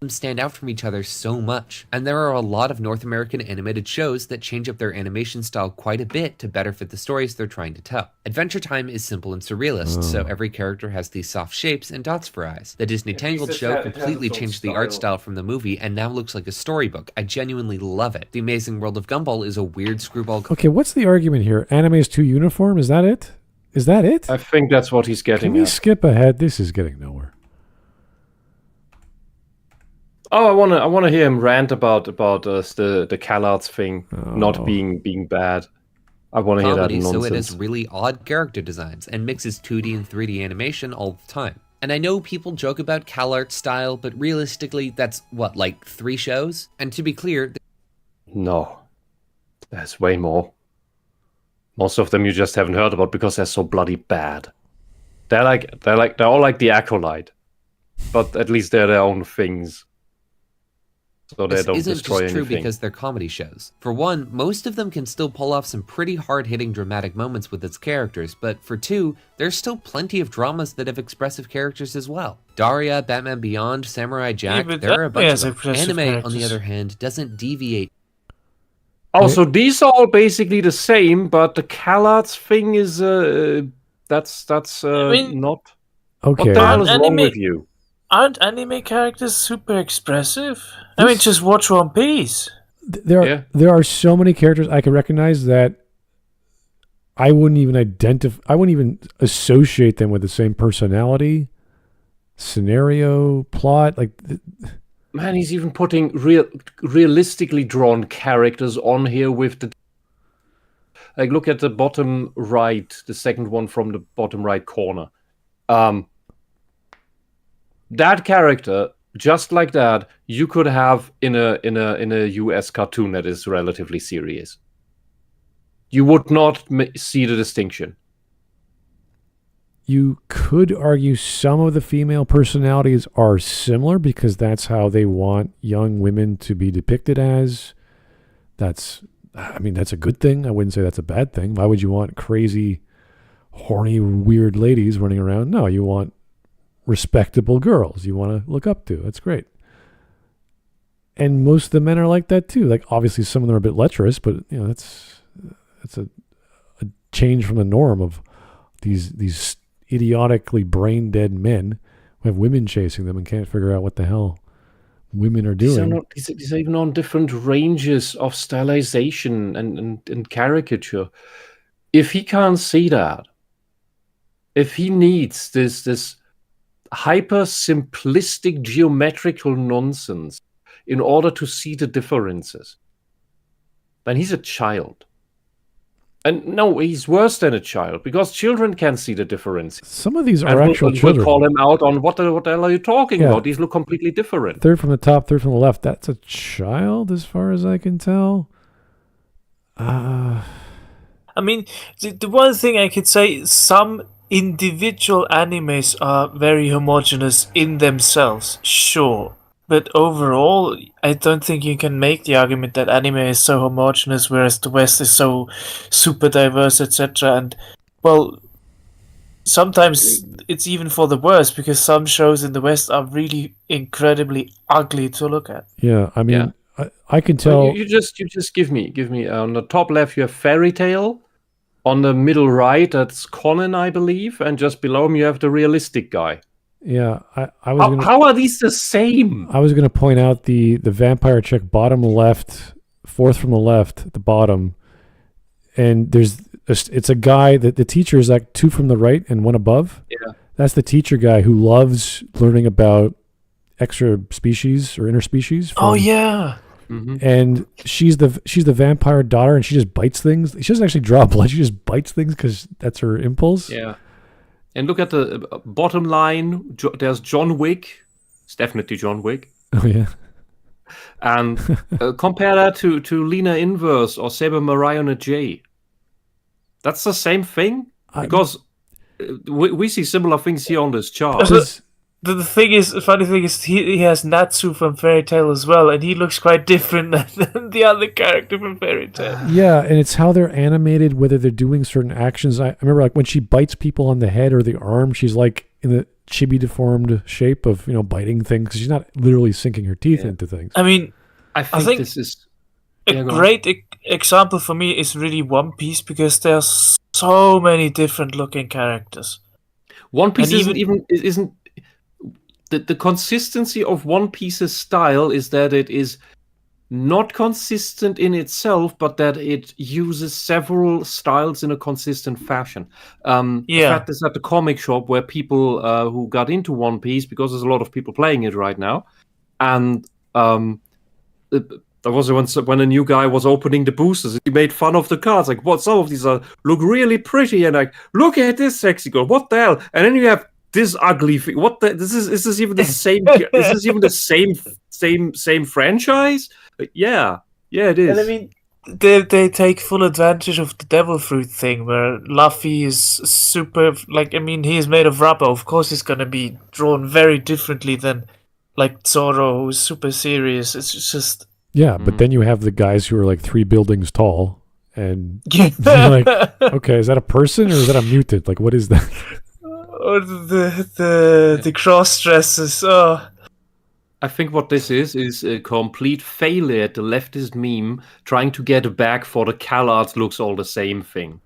stand out from each other so much, and there are a lot of North American animated shows that change up their animation style quite a bit to better fit the stories they're trying to tell. Adventure Time is simple and surrealist, so every character has these soft shapes and dots for eyes. The Disney Tangled show completely changed the art style from the movie and now looks like a storybook. I genuinely love it. The Amazing World of Gumball is a weird screwball. Okay, what's the argument here? Anime is too uniform? Is that it? Is that it? I think that's what he's getting Can we at. skip ahead? This is getting nowhere. Oh, I want to hear him rant about the CalArts thing not being bad. I want to hear that nonsense. So it has really odd character designs and mixes 2D and 3D animation all the time. And I know people joke about CalArts style, but realistically, that's what, like 3 shows? And to be clear, no, there's way more. Most of them you just haven't heard about because they're so bloody bad. They're all like the Acolyte, but at least they're their own things. So they don't destroy anything. This isn't just true because they're comedy shows. For one, most of them can still pull off some pretty hard-hitting dramatic moments with its characters, but for 2, there's still plenty of dramas that have expressive characters as well. Daria, Batman Beyond, Samurai Jack, there are a bunch of them. Anime, characters. On the other hand, doesn't deviate. Oh, so these are all basically the same, but the CalArts thing is that's not. Okay. What the hell is wrong with you? Aren't anime characters super expressive? I mean, just watch One Piece. There are so many characters I can recognize that I wouldn't even associate them with the same personality, scenario, plot. Like, man, he's even putting realistically drawn characters on here with the. Like, look at the bottom right, the second one from the bottom right corner. That character, just like that, you could have in a US cartoon that is relatively serious. You would not see the distinction. You could argue some of the female personalities are similar because that's how they want young women to be depicted as. That's a good thing. I wouldn't say that's a bad thing. Why would you want crazy, horny, weird ladies running around? No, you want respectable girls you want to look up to. That's great. And most of the men are like that too. Like, obviously some of them are a bit lecherous, but that's a change from the norm of these idiotically brain dead men who have women chasing them and can't figure out what the hell women are doing. These are even on different ranges of stylization and caricature. If he can't see that, if he needs this hyper simplistic geometrical nonsense in order to see the differences, then he's a child. And no, he's worse than a child because children can see the difference. Some of these are actual children. We'll call him out on what the hell are you talking about? These look completely different. Third from the top, third from the left. That's a child, as far as I can tell. I mean, the one thing I could say, some individual animes are very homogeneous in themselves, sure. But overall, I don't think you can make the argument that anime is so homogeneous, whereas the West is so super diverse, etc. And, well, sometimes it's even for the worse, because some shows in the West are really incredibly ugly to look at. Yeah, I mean, I can tell... Well, you just give me on the top left you have Fairy Tail. On the middle right, that's Conan, I believe, and just below him you have the realistic guy. Yeah, I was. How are these the same? I was going to point out the vampire chick bottom left, fourth from the left at the bottom, and it's a guy that the teacher is like 2 from the right and 1 above. Yeah, that's the teacher guy who loves learning about extra species or interspecies. Oh yeah. Mm-hmm. And she's the vampire daughter, and she just bites things. She doesn't actually draw blood; she just bites things because that's her impulse. Yeah. And look at the bottom line. There's John Wick. It's definitely John Wick. Oh yeah. And compare that to Lena Inverse or Saber Mariona J. That's the same thing because we see similar things here on this chart. The funny thing is, he has Natsu from Fairy Tail as well, and he looks quite different than the other character from Fairy Tail. Yeah, and it's how they're animated, whether they're doing certain actions. I remember, like, when she bites people on the head or the arm, she's chibi deformed shape of, biting things, because she's not literally sinking her teeth into things. I mean, I think this is a great example for me is really One Piece, because there's so many different looking characters. One Piece isn't the consistency of One Piece's style is that it is not consistent in itself, but that it uses several styles in a consistent fashion. I've had this at the comic shop where people who got into One Piece, because there's a lot of people playing it right now, and there was once when a new guy was opening the boosters, he made fun of the cards, like, "What? Some of these look really pretty," and like, "Look at this sexy girl. What the hell?" And then you have this ugly thing. What the? Is this even the same? Is this even the same franchise? Yeah, it is. And I mean, they take full advantage of the devil fruit thing, where Luffy is super. Like, I mean, he is made of rubber. Of course, he's gonna be drawn very differently than like Zoro, who's super serious. It's just. Yeah, but then you have the guys who are like 3 buildings tall, and you're like, okay, is that a person or is that a mutant? Like, what is that? Or the cross dresses. Oh. I think what this is a complete failure at the leftist meme trying to get back for the CalArts looks all the same thing.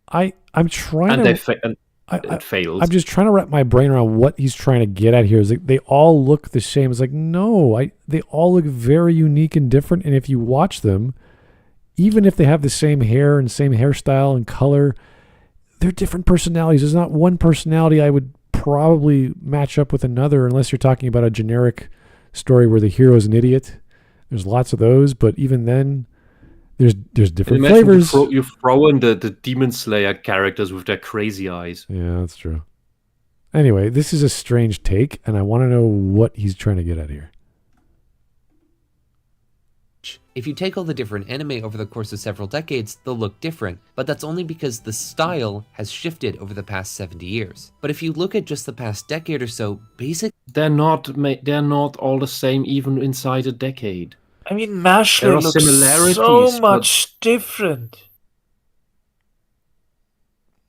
I'm trying and to. It fails. I'm just trying to wrap my brain around what he's trying to get at here. Is like they all look the same. It's like, no, they all look very unique and different. And if you watch them, even if they have the same hair and same hairstyle and color, they're different personalities. There's not one personality I would probably match up with another, unless you're talking about a generic story where the hero is an idiot. There's lots of those, but even then, there's different flavors. You throw in the Demon Slayer characters with their crazy eyes. Yeah, that's true. Anyway, this is a strange take, and I want to know what he's trying to get at here. If you take all the different anime over the course of several decades, they'll look different, but that's only because the style has shifted over the past 70 years. But if you look at just the past decade or so, they're not all the same even inside a decade. I mean, Mashle looks so much different.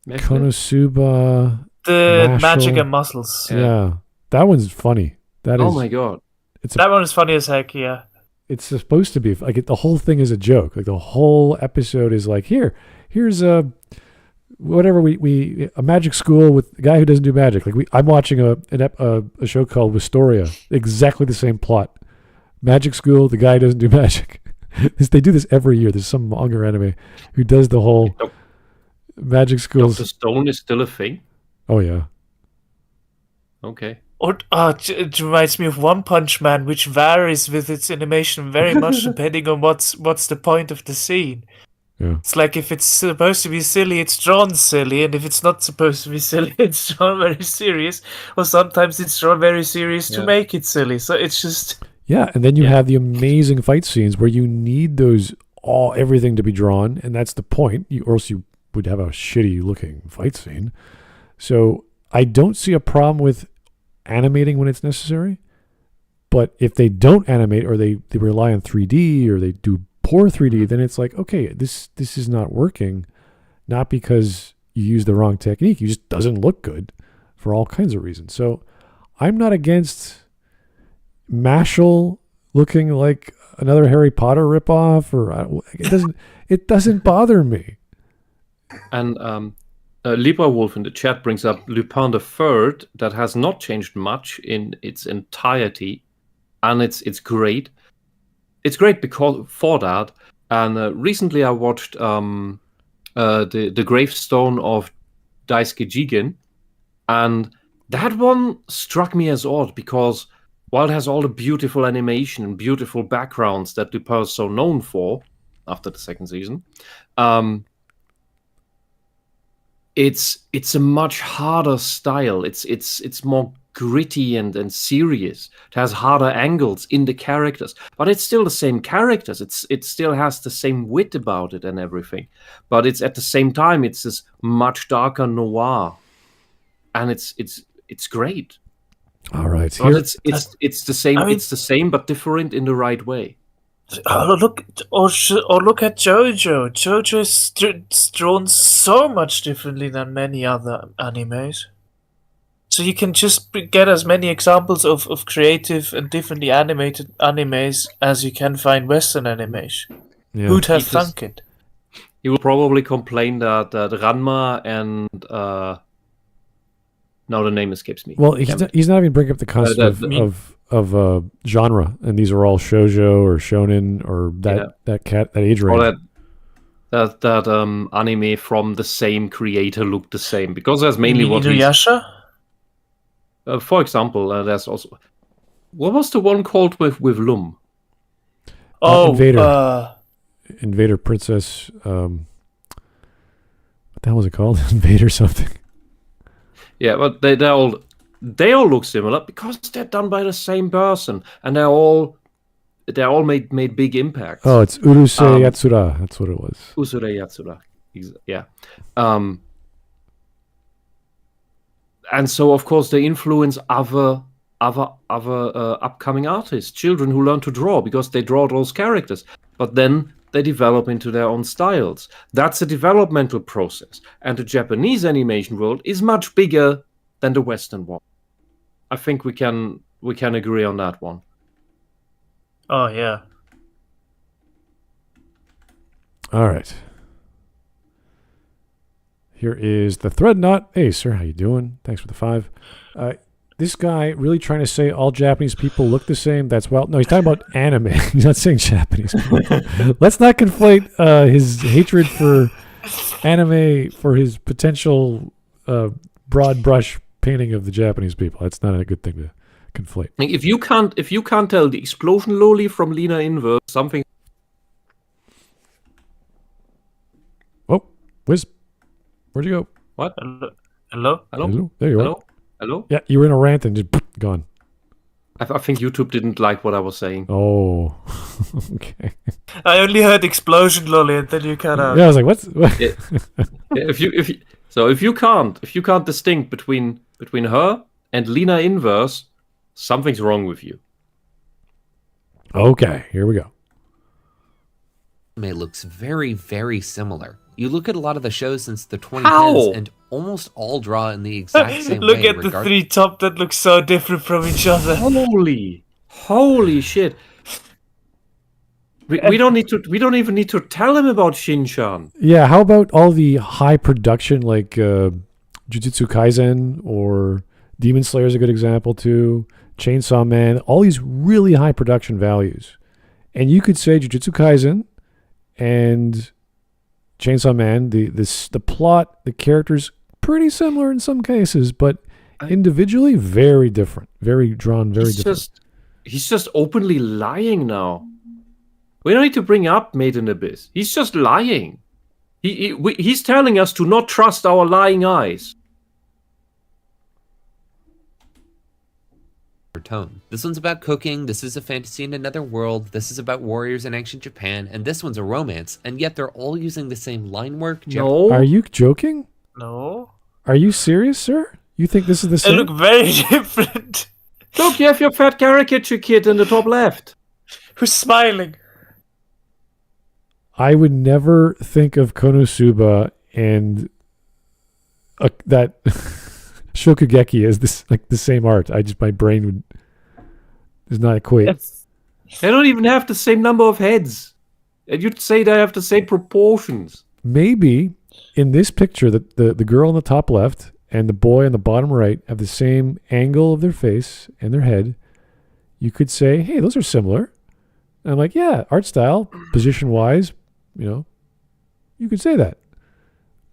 Konosuba, the Magic and Muscles. Yeah, that one's funny. Oh my god, that one is funny as heck. Yeah, it's supposed to be like the whole thing is a joke. Like the whole episode is like, here's a whatever we a magic school with a guy who doesn't do magic. Like I'm watching a show called Wistoria. Exactly the same plot. Magic school, the guy doesn't do magic. They do this every year. There's some manga anime who does the whole magic schools. Dr. Stone is still a thing? Oh, yeah. Okay. Or it reminds me of One Punch Man, which varies with its animation very much depending on what's the point of the scene. Yeah. It's like if it's supposed to be silly, it's drawn silly, and if it's not supposed to be silly, it's drawn very serious. Or sometimes it's drawn very serious to make it silly. So it's just... Yeah, and then you have the amazing fight scenes where you need everything to be drawn, and that's the point, or else you would have a shitty looking fight scene. So I don't see a problem with animating when it's necessary, but if they don't animate or they rely on 3D or they do poor 3D, then it's like, okay, this is not working, not because you use the wrong technique, it just doesn't look good for all kinds of reasons. So I'm not against Mashle looking like another Harry Potter ripoff, or it doesn't bother me. And Libra Wolf in the chat brings up Lupin III, that has not changed much in its entirety, and it's great. It's great because for that. And recently I watched the Gravestone of Daisuke Jigen, and that one struck me as odd because while it has all the beautiful animation and beautiful backgrounds that Lupin is so known for after the second season, it's a much harder style. It's more gritty and serious. It has harder angles in the characters, but it's still the same characters. It still has the same wit about it and everything. But it's at the same time it's this much darker noir, and it's great. All right, but it's the same. I mean, it's the same but different in the right way. Look at JoJo. JoJo is drawn so much differently than many other animes. So you can just get as many examples of creative and differently animated animes as you can find Western animation. Yeah. Who'd have thunk it? He will probably complain that Ranma and now the name escapes me. Well, he's not even bringing up the concept of genre, and these are all shoujo or shonen or that age range. Or that anime from the same creator look the same, because that's mainly what Inuyasha? For example, there's also, what was the one called with Lum? Invader Princess. What the hell was it called? Invader something. Yeah, but they all look similar because they're done by the same person, and they're all made big impacts. Oh, it's Urusei Yatsura. That's what it was. Urusei Yatsura. Yeah. And so, of course, they influence other upcoming artists, children who learn to draw because they draw those characters. But then they develop into their own styles. That's a developmental process. And the Japanese animation world is much bigger than the Western one. I think we can agree on that one. Oh, yeah. All right. Here is the thread knot. Hey, sir, how you doing? Thanks for the 5. This guy really trying to say all Japanese people look the same. That's no, he's talking about anime. He's not saying Japanese people. Let's not conflate his hatred for anime for his potential broad brush painting of the Japanese people. That's not a good thing to conflate. If you can't tell the explosion loli from Lina Inverse, something. Oh, Whisp. Where'd you go? What? Hello? There you are. Hello? Yeah, you were in a rant and just gone. I think YouTube didn't like what I was saying. Oh, okay. I only heard explosion lolly, and then you kind of. Yeah, I was like, what? If you can't distinct between her and Lina Inverse, something's wrong with you. Okay, here we go. It looks very, very similar. You look at a lot of the shows since the 2010s, and almost all draw in the exact same way. Look at the 3 top that look so different from each other. Holy shit! We don't even need to tell him about Shin-chan. Yeah, how about all the high production like Jujutsu Kaisen or Demon Slayer is a good example too. Chainsaw Man, all these really high production values, and you could say Jujutsu Kaisen and Chainsaw Man, the plot, the characters, pretty similar in some cases, but individually very different, very different. He's just openly lying now. We don't need to bring up Made in Abyss. He's just lying. He's telling us to not trust our lying eyes. Tone. This one's about cooking, this is a fantasy in another world, this is about warriors in ancient Japan, and this one's a romance, and yet they're all using the same line work. No. Are you joking? No. Are you serious, sir? You think this is the same? They look very different. Look, you have your fat caricature kid in the top left. Who's smiling? I would never think of Konosuba and that Shokugeki as this like the same art. My brain does not equate. They don't even have the same number of heads, and you'd say they have the same proportions. Maybe in this picture, the girl on the top left and the boy on the bottom right have the same angle of their face and their head. You could say, hey, those are similar. And I'm like, yeah, art style, position-wise, you could say that.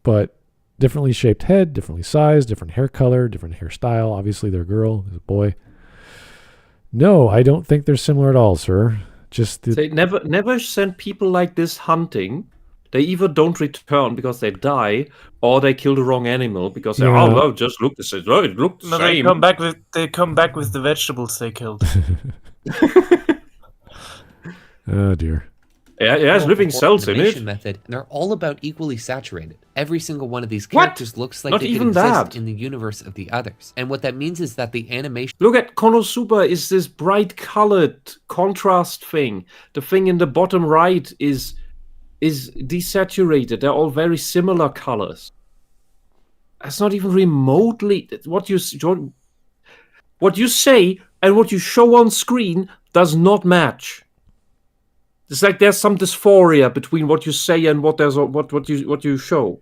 But differently shaped head, differently sized, different hair color, different hairstyle. Obviously, they're a girl, they're a boy. No, I don't think they're similar at all, sir. They never send people like this hunting. They either don't return because they die, or they kill the wrong animal because they just look the same. It looked the same. They come back with the vegetables they killed. Oh dear. Yeah, it has living cells in it. Method, and they're all about equally saturated. Every single one of these characters looks like Not they even could exist that. in the universe of the others. And what that means is that the animation... Look at Konosuba is this bright colored contrast thing. The thing in the bottom right is desaturated. They're all very similar colors. That's not even remotely what you say and what you show on screen does not match. It's like there's some dysphoria between what you say and what you show.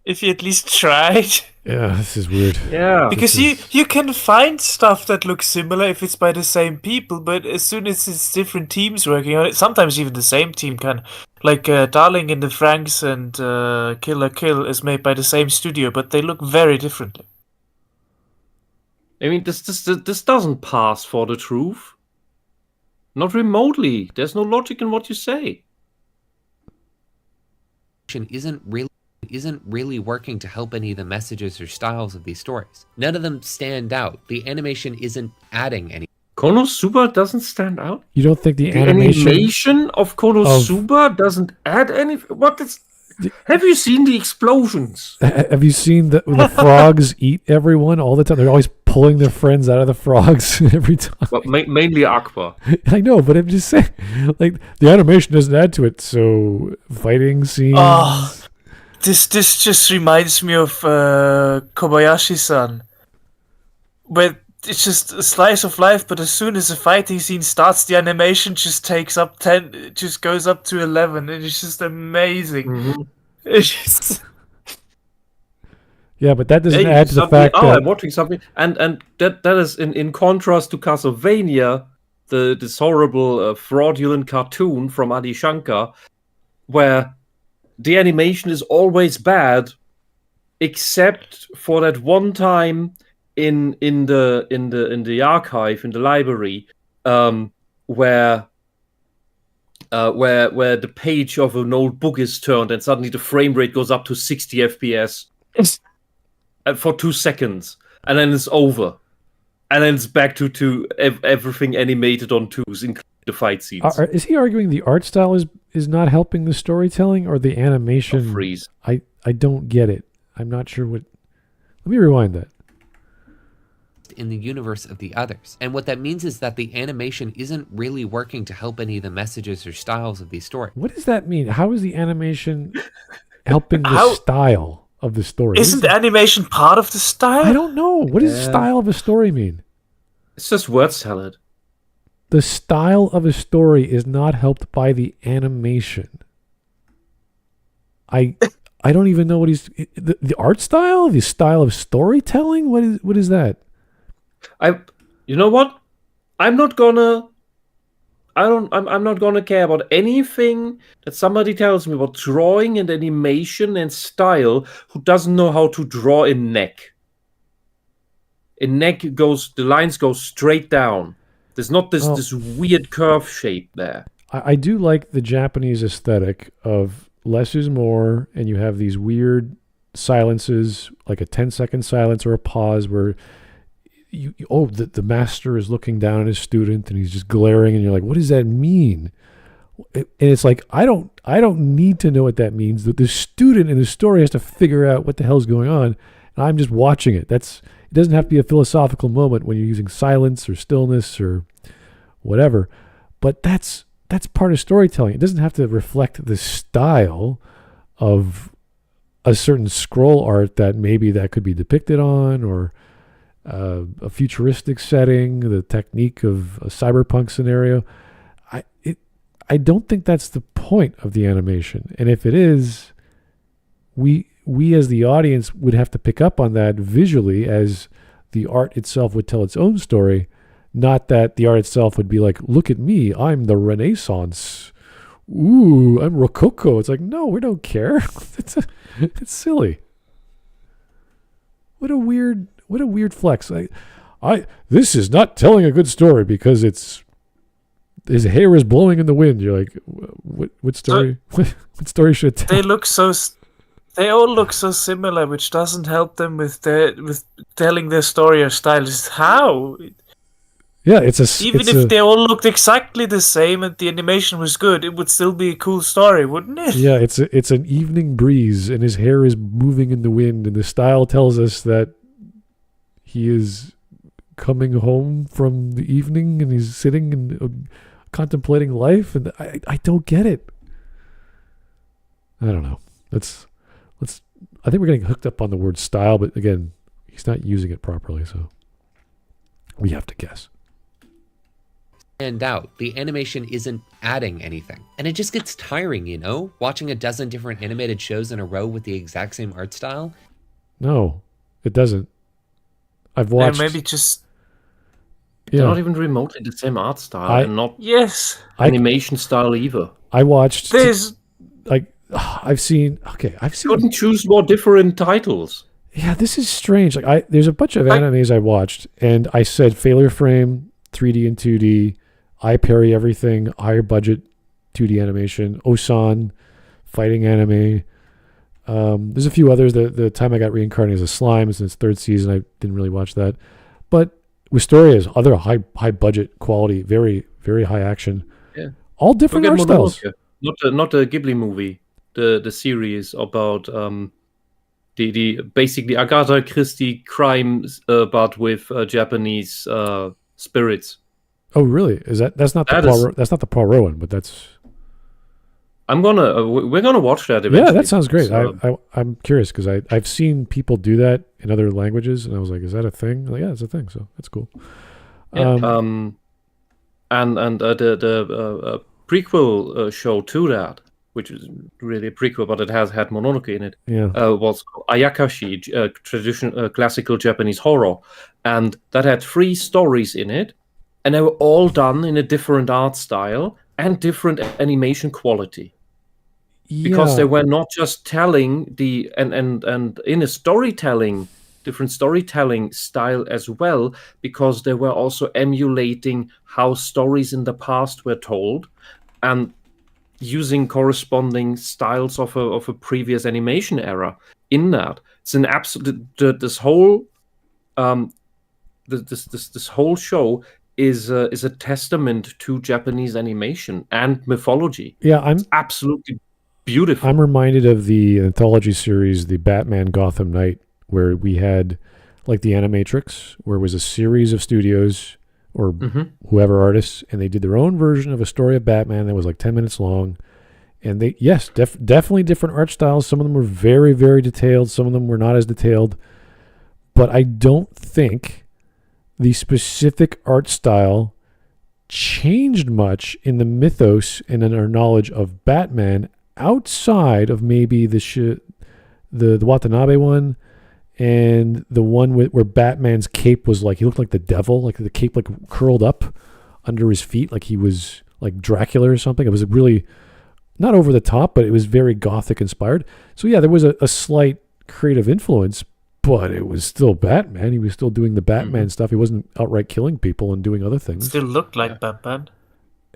If you at least tried. Yeah, this is weird. Yeah. Because you can find stuff that looks similar if it's by the same people, but as soon as it's different teams working on it, sometimes even the same team can. Like Darling in the Franxx and Killer Kill is made by the same studio, but they look very differently. I mean, this doesn't pass for the truth. Not remotely. There's no logic in what you say. Isn't really working to help any of the messages or styles of these stories. None of them stand out. The animation isn't adding any. Konosuba doesn't stand out? You don't think the animation of Konosuba doesn't add anything? Have you seen the explosions? Have you seen the frogs eat everyone all the time? They're always pulling their friends out of the frogs every time. Well, mainly Aqua. I know, but I'm just saying, like, the animation doesn't add to it. So fighting scenes. Oh, this just reminds me of Kobayashi-san, where it's just a slice of life. But as soon as the fighting scene starts, the animation just takes up 10. It just goes up to 11, and it's just amazing. Mm-hmm. It's just... Yeah, but that doesn't add to the fact that I'm watching something, and that is in contrast to Castlevania, this horrible fraudulent cartoon from Adi Shankar, where the animation is always bad, except for that one time in the archive, in the library, where the page of an old book is turned and suddenly the frame rate goes up to 60 FPS for 2 seconds, and then it's over, and then it's back to everything animated on 2s, including the fight scenes. Is he arguing the art style is not helping the storytelling, or the animation? Freeze. I don't get it. I'm not sure what. Let me rewind that. In the universe of the others. And what that means is that the animation isn't really working to help any of the messages or styles of these stories. What does that mean? How is the animation helping the style of the story? Isn't the animation part of the style? I don't know. What does style of a story mean? It's just word salad. The style of a story is not helped by the animation. I don't even know what the art style, the style of storytelling. What is that? You know what? I'm not gonna care about anything that somebody tells me about drawing and animation and style who doesn't know how to draw in neck. In neck the lines go straight down. There's not this weird curve shape there. I do like the Japanese aesthetic of less is more, and you have these weird silences, like a 10-second silence or a pause where the master is looking down at his student and he's just glaring, and you're like, what does that mean? And it's like, I don't need to know what that means. The student in the story has to figure out what the hell's going on, and I'm just watching it. It doesn't have to be a philosophical moment when you're using silence or stillness or whatever, but that's part of storytelling. It doesn't have to reflect the style of a certain scroll art that maybe that could be depicted on, or a futuristic setting, the technique of a cyberpunk scenario. I don't think that's the point of the animation. And if it is, we as the audience would have to pick up on that visually, as the art itself would tell its own story, not that the art itself would be like, look at me, I'm the Renaissance. Ooh, I'm Rococo. It's like, no, we don't care. It's silly. What a weird flex. This is not telling a good story because his hair is blowing in the wind. You're like, what story? What story should it tell? They all look so similar, which doesn't help them with telling their story or style. Just how? Yeah, if they all looked exactly the same and the animation was good, it would still be a cool story, wouldn't it? Yeah, it's an evening breeze, and his hair is moving in the wind, and the style tells us that he is coming home from the evening, and he's sitting and contemplating life, and I don't get it. I don't know. I think we're getting hooked up on the word style, but again, he's not using it properly, so we have to guess. And out, the animation isn't adding anything. And it just gets tiring, you know? Watching a dozen different animated shows in a row with the exact same art style. No, it doesn't. I've watched... maybe just... They're not even remotely the same art style, and not animation style either. I watched... There's... I've seen... Couldn't choose more different titles. Yeah, this is strange. There's a bunch of animes I watched, and I said Failure Frame, 3D and 2D, I Parry Everything, higher budget 2D animation, Osan, fighting anime. There's a few others. The Time I Got Reincarnated as a Slime is in its third season. I didn't really watch that. But Wisteria is other high budget quality, very, very high action. Yeah. All different art styles. Not a Ghibli movie. The series about the basically Agatha Christie crimes, but with Japanese spirits. Oh, really? That's not the Poirot one, but that's. We're gonna watch that eventually. Yeah, that sounds great. So, I'm curious because I've seen people do that in other languages, and I was like, is that a thing? Like, yeah, it's a thing. So that's cool. Yeah. And the prequel show to that, which is really a prequel, but it has had Mononoke in it. Yeah. Was Ayakashi, traditional classical Japanese horror, and that had 3 stories in it, and they were all done in a different art style and different animation quality. Because they were not just telling and in a storytelling, different storytelling style as well, because they were also emulating how stories in the past were told, and using corresponding styles of a previous animation era in that. It's an absolute this whole show is a testament to Japanese animation and mythology. Yeah, it's absolutely beautiful. I'm reminded of the anthology series, the Batman Gotham Knight, where we had like the Animatrix, where it was a series of studios or whoever artists, and they did their own version of a story of Batman that was like 10 minutes long. And they, definitely different art styles. Some of them were very, very detailed. Some of them were not as detailed. But I don't think the specific art style changed much in the mythos and in our knowledge of Batman outside of maybe the Watanabe one and the one where Batman's cape was like, he looked like the devil, like the cape like curled up under his feet like he was like Dracula or something. It was really not over the top, but it was very Gothic inspired. So yeah, there was a slight creative influence, but it was still Batman. He was still doing the Batman stuff. He wasn't outright killing people and doing other things. Still looked like Batman.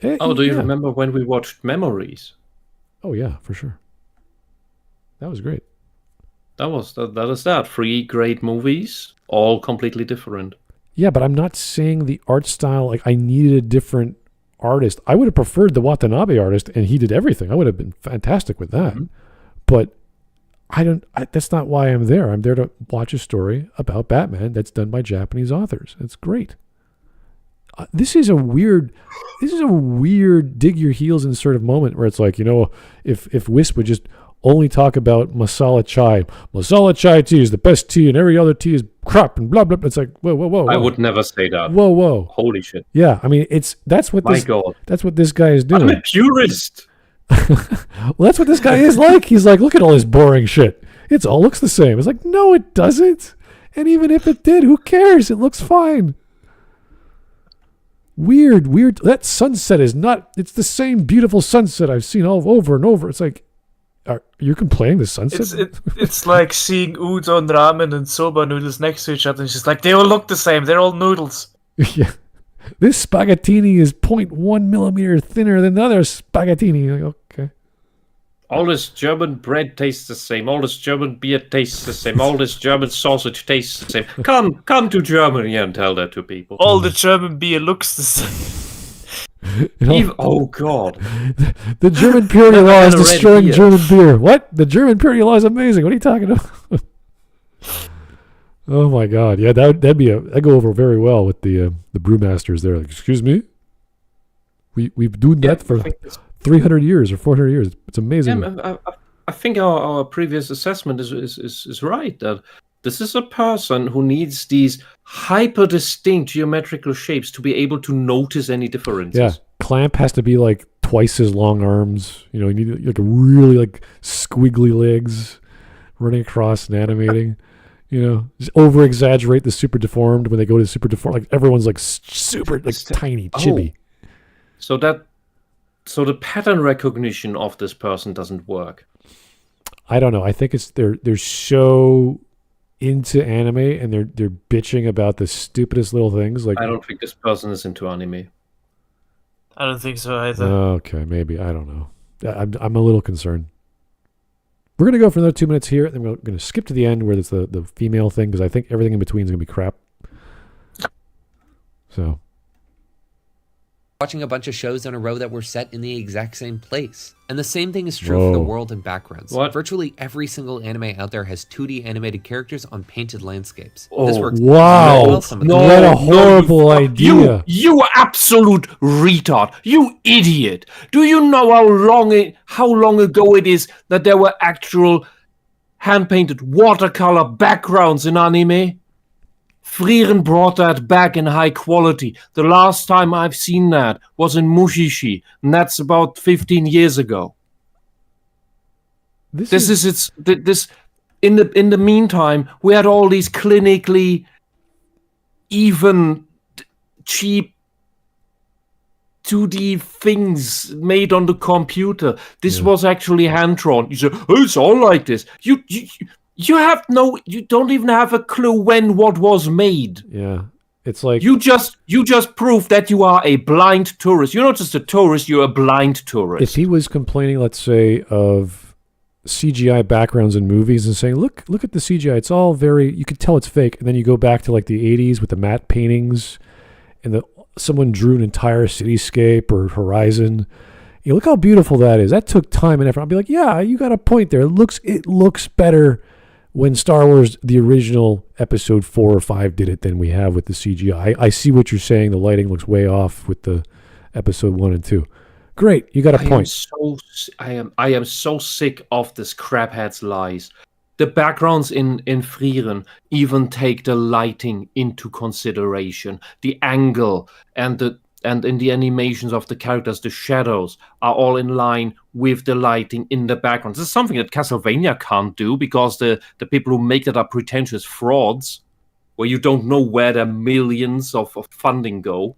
Do you remember when we watched Memories? Oh yeah, for sure. That was great. That is that. 3 great movies, all completely different. Yeah, but I'm not saying the art style, like I needed a different artist. I would have preferred the Watanabe artist, and he did everything. I would have been fantastic with that. But that's not why I'm there. I'm there to watch a story about Batman that's done by Japanese authors. It's great. This is a weird dig your heels in sort of moment where it's like, you know, if Wisp would just only talk about masala chai tea is the best tea and every other tea is crap and blah blah blah. It's like whoa. I would never say that. Whoa. Holy shit. Yeah, I mean that's what this guy is doing. I'm a purist. Well, that's what this guy is like. He's like, look at all this boring shit. It all looks the same. It's like, no, it doesn't. And even if it did, who cares? It looks fine. Weird. That sunset is not, it's the same beautiful sunset I've seen all over and over. It's like, you're complaining the sunset? It's like seeing udon, ramen, and soba noodles next to each other. It's just like, they all look the same. They're all noodles. Yeah. This spaghettini is 0.1 millimeter thinner than the other spaghettini. Like, okay. All this German bread tastes the same. All this German beer tastes the same. All this German sausage tastes the same. Come to Germany and tell that to people. All the German beer looks the same. Oh God! The German purity law is destroying German beer. What? The German purity law is amazing. What are you talking about? Oh my God! Yeah, that'd go over very well with the brewmasters there. Like, excuse me, we've doing that for 300 years or 400 years. It's amazing. Yeah, I think our previous assessment is right, that this is a person who needs these hyper distinct geometrical shapes to be able to notice any differences. Yeah, Clamp has to be like twice as long arms. You know, you need like a really like squiggly legs running across and animating. You know, just over exaggerate the super deformed when they go to super deformed. Like everyone's like super like tiny, chibi. So the pattern recognition of this person doesn't work. I don't know. I think it's they're so into anime and they're bitching about the stupidest little things. Like I don't think this person is into anime. I don't think so either. Okay, maybe. I don't know. I'm a little concerned. We're going to go for another 2 minutes here, and then we're going to skip to the end where there's the female thing, because I think everything in between is going to be crap. So. Watching a bunch of shows in a row that were set in the exact same place. And the same thing is true for the world and backgrounds. What? Virtually every single anime out there has 2D animated characters on painted landscapes. Oh, this works wow. well some of the What a horrible idea. You absolute retard. You idiot. Do you know how long ago it is that there were actual hand-painted watercolor backgrounds in anime? Frieren brought that back in high quality. The last time I've seen that was in Mushishi, and that's about 15 years ago. This in the meantime, we had all these clinically even cheap 2D things made on the computer. This was actually hand drawn. You say, oh, it's all like this. You don't even have a clue when what was made. Yeah. It's like you just proved that you are a blind tourist. You're not just a tourist, you're a blind tourist. if he was complaining, let's say, of CGI backgrounds in movies and saying, look at the CGI, it's all very, you could tell it's fake, and then you go back to like the 80s with the matte paintings and someone drew an entire cityscape or horizon. You look how beautiful that is. That took time and effort. I'll be like, yeah, you got a point there. It looks better when Star Wars, the original episode 4 or 5 did it than we have with the CGI. I see what you're saying. The lighting looks way off with the episode 1 and 2. Great, you got a point. I am so sick of this craphead's lies. The backgrounds in Frieren even take the lighting into consideration. The angle and in the animations of the characters, the shadows are all in line with the lighting in the background. This is something that Castlevania can't do because the people who make that are pretentious frauds, where you don't know where the millions of funding go.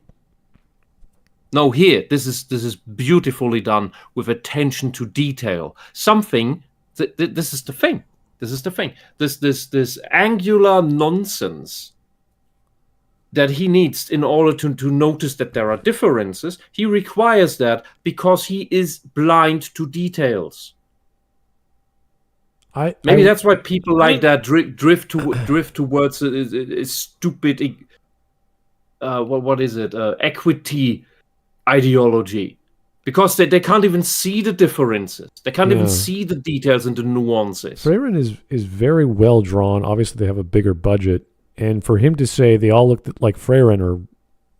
No, here, this is beautifully done with attention to detail. This is the thing. This angular nonsense that he needs in order to notice that there are differences. He requires that because he is blind to details. Maybe that's why people like that drift towards a stupid what is it? Equity ideology. Because they can't even see the differences. They can't even see the details and the nuances. Frieren is very well drawn. Obviously, they have a bigger budget. And for him to say they all look like Frieren, or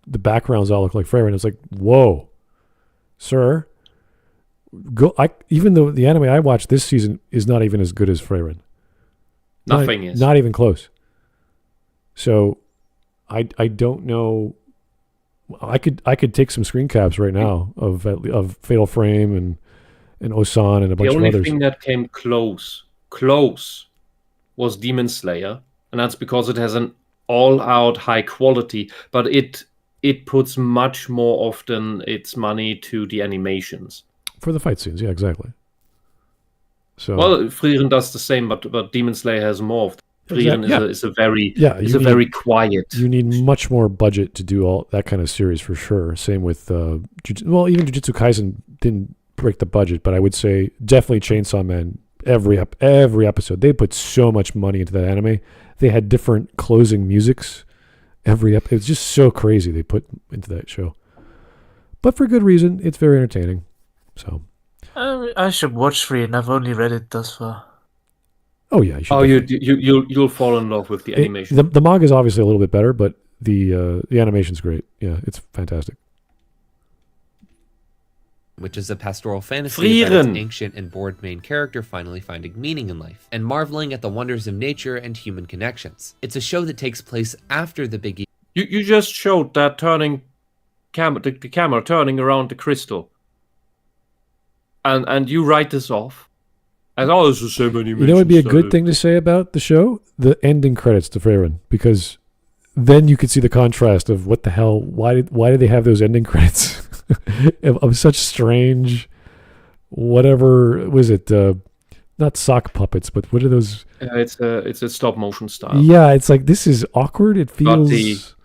the backgrounds all look like Frieren, it's like, whoa, sir. Even though the anime I watched this season is not even as good as Frieren. Nothing is. Not even close. So I don't know. I could take some screen caps right now of Fatal Frame and Osan and a bunch of others. The only thing that came close was Demon Slayer, and that's because it has an all-out high quality, but it puts much more often its money to the animations. For the fight scenes, yeah, exactly. So Frieren does the same, but Demon Slayer has more of them. Frieren is a very quiet. You need much more budget to do all that kind of series for sure. Same with even Jujutsu Kaisen didn't break the budget, but I would say definitely Chainsaw Man. Every episode, they put so much money into that anime. They had different closing musics. It was just so crazy they put into that show, but for good reason. It's very entertaining. So I should watch Frieren. I've only read it thus far. Oh yeah, you'll fall in love with the animation. The manga is obviously a little bit better, but the animation's great. Yeah, it's fantastic. which is a pastoral fantasy about its ancient and bored main character finally finding meaning in life, and marveling at the wonders of nature and human connections. It's a show that takes place after the big... You just showed that the camera turning around the crystal. And you write this off. As always, the same animation. You know what would be a good thing to say about the show? The ending credits to Freyren, because then you could see the contrast of what the hell, why did they have those ending credits? of such strange, whatever was it? Not sock puppets, but what are those? It's a stop motion style. Yeah, it's like this is awkward. It feels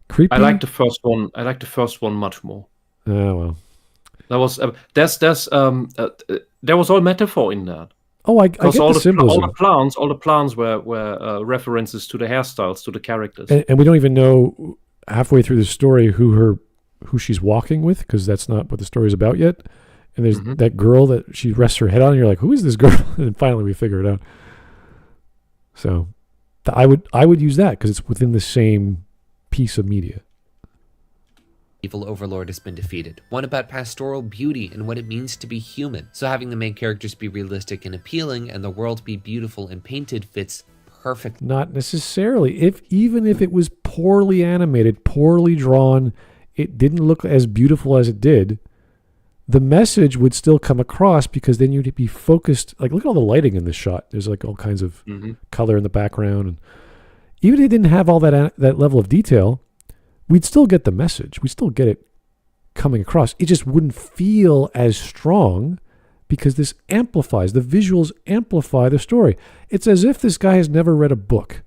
creepy. I like the first one. I like the first one much more. Oh well, that was there was all metaphor in that. Oh, I get the symbolism. All the plants were references to the hairstyles, to the characters. And we don't even know halfway through the story who she's walking with, because that's not what the story is about yet. And there's that girl that she rests her head on, and you're like, who is this girl? And then finally we figure it out. So I would use that because it's within the same piece of media. Evil overlord has been defeated. One about pastoral beauty and what it means to be human. So having the main characters be realistic and appealing and the world be beautiful and painted fits perfect. Not necessarily. Even if it was poorly animated, poorly drawn, it didn't look as beautiful as it did, the message would still come across, because then you'd be focused. Like, look at all the lighting in this shot. There's like all kinds of color in the background. And even if it didn't have all that level of detail, we'd still get the message. We still get it coming across. It just wouldn't feel as strong because this amplifies. The visuals amplify the story. It's as if this guy has never read a book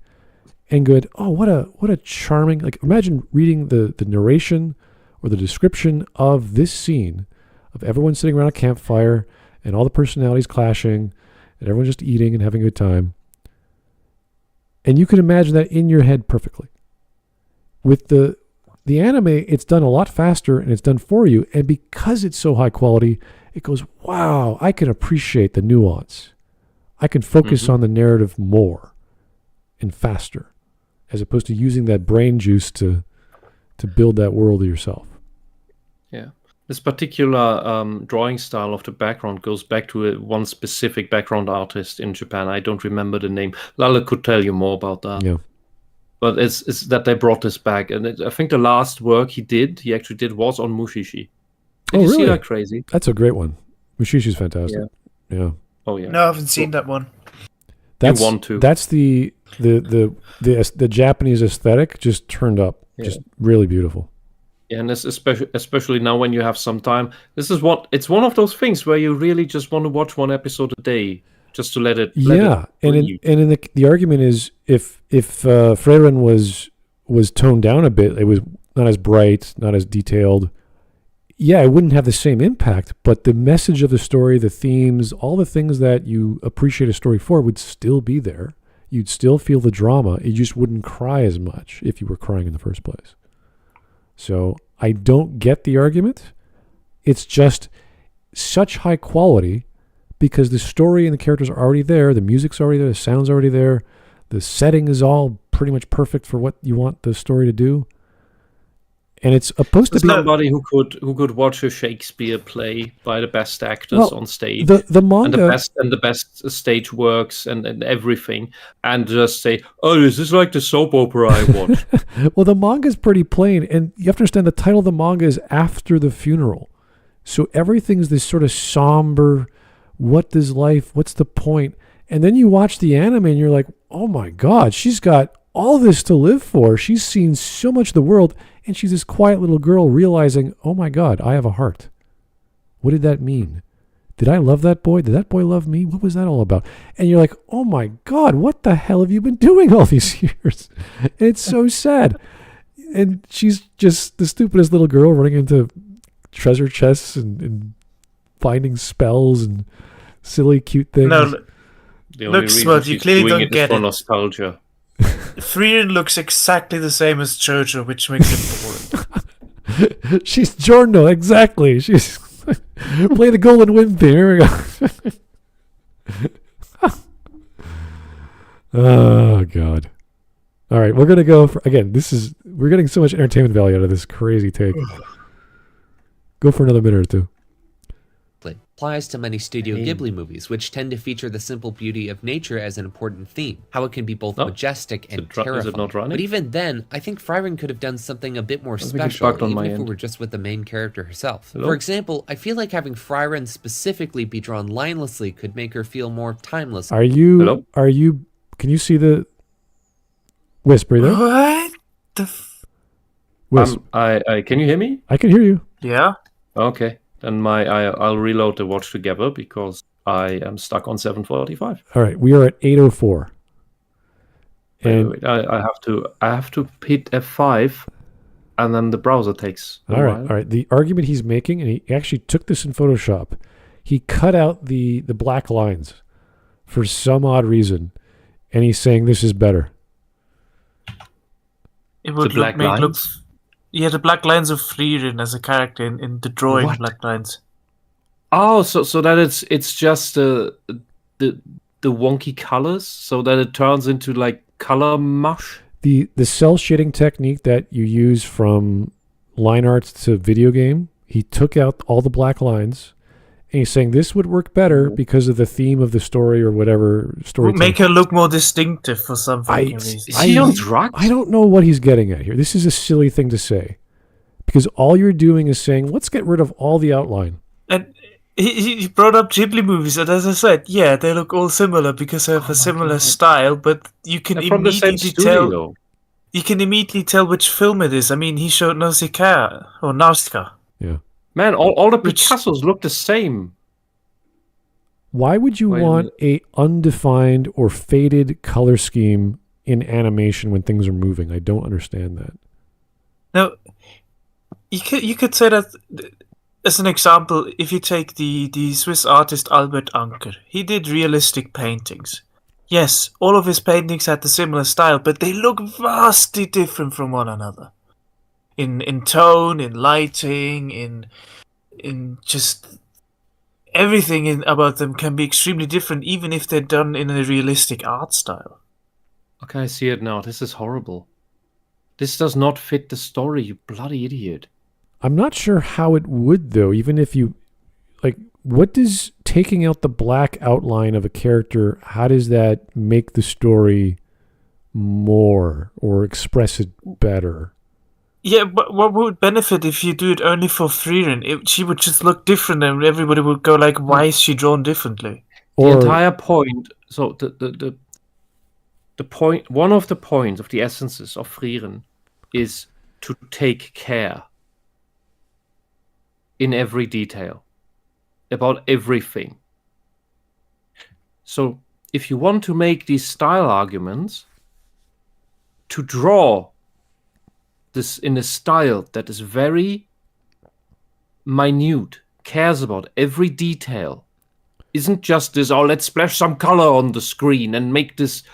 and good, oh, what a charming, like imagine reading the narration or the description of this scene of everyone sitting around a campfire and all the personalities clashing and everyone just eating and having a good time. And you can imagine that in your head perfectly. With the anime, it's done a lot faster and it's done for you. And because it's so high quality, it goes, wow, I can appreciate the nuance. I can focus on the narrative more and faster, as opposed to using that brain juice to build that world yourself. Yeah. This particular drawing style of the background goes back to one specific background artist in Japan. I don't remember the name. Lala could tell you more about that. Yeah. But it's that they brought this back. And I think the last work he actually did, was on Mushishi. Did you see that crazy? That's a great one. Mushishi's fantastic. Yeah. Oh, yeah. No, I haven't seen that one. That's, you want to. That's the Japanese aesthetic just turned up. Yeah. Just really beautiful. Yeah, and especially now when you have some time. It's one of those things where you really just want to watch one episode a day. Just to let it. The argument is if Freyren was toned down a bit, it was not as bright, not as detailed. Yeah, it wouldn't have the same impact, but the message of the story, the themes, all the things that you appreciate a story for would still be there. You'd still feel the drama. You just wouldn't cry as much if you were crying in the first place. So I don't get the argument. It's just such high quality. Because the story and the characters are already there, the music's already there, the sound's already there, the setting is all pretty much perfect for what you want the story to do, and it's supposed to be somebody who could watch a Shakespeare play by the best actors on stage, the manga, and the best stage works and everything, and just say, "Oh, this is like the soap opera I watched." Well, the manga is pretty plain, and you have to understand the title of the manga is after the funeral, so everything's this sort of somber. What is life? What's the point? And then you watch the anime and you're like, oh my God, she's got all this to live for. She's seen so much of the world, and she's this quiet little girl realizing, oh my God, I have a heart. What did that mean? Did I love that boy? Did that boy love me? What was that all about? And you're like, oh my God, what the hell have you been doing all these years? And it's so sad. And she's just the stupidest little girl running into treasure chests and finding spells and silly, cute things. No, look, Smud, you clearly don't get it. Nostalgia. Freyren looks exactly the same as Jojo, which makes it boring. She's Giorno, exactly. She's play the golden wind thing. Here we go. Oh God. All right, we're gonna go for again. We're getting so much entertainment value out of this crazy take. Go for another minute or two. applies to many Studio Ghibli movies, which tend to feature the simple beauty of nature as an important theme, how it can be both majestic and terrifying. Is it not running? But even then, I think Frieren could have done something a bit more special, even if it were just with the main character herself. Hello? For example, I feel like having Frieren specifically be drawn linelessly could make her feel more timeless. Can you see the Whisp? Are you there? What the Whisp. Can you hear me? I can hear you. Yeah. Okay. Then I'll reload the watch together because I am stuck on 7:45. All right, we are at 8:04. And wait, I have to hit F5, and then the browser takes a while. All right. The argument he's making, and he actually took this in Photoshop. He cut out the black lines for some odd reason, and he's saying this is better. It would look the black lines of Frieren as a character in the drawing. What? Black lines. Oh, so that it's just the wonky colors, so that it turns into like color mush. The cell shading technique that you use from line art to video game, he took out all the black lines, and he's saying this would work better because of the theme of the story or whatever story. Make her look more distinctive for something. Is he on drugs? I don't know what he's getting at here. This is a silly thing to say, because all you're doing is saying, let's get rid of all the outline. And he brought up Ghibli movies, and as I said, yeah, they look all similar because they have a similar style, but you can immediately tell. You can immediately tell which film it is. I mean, he showed Nausicaa or Nausicaa. Yeah. Man, all the Picassos look the same. Why would you want a undefined or faded color scheme in animation when things are moving? I don't understand that. Now, you could say that as an example, if you take the Swiss artist Albert Anker, he did realistic paintings. Yes, all of his paintings had the similar style, but they look vastly different from one another. In tone, in lighting, in just everything about them can be extremely different, even if they're done in a realistic art style. Okay, I see it now. This is horrible. This does not fit the story, you bloody idiot. I'm not sure how it would, though, even if you... Like, what does taking out the black outline of a character, how does that make the story more or express it better? Yeah, but what would benefit if you do it only for Frieren? She would just look different, and everybody would go like, "Why is she drawn differently?" The entire point. So the point. One of the points of the essences of Frieren is to take care in every detail about everything. So if you want to make these style arguments, to draw this in a style that is very minute, cares about every detail, isn't just this, oh, let's splash some color on the screen and make these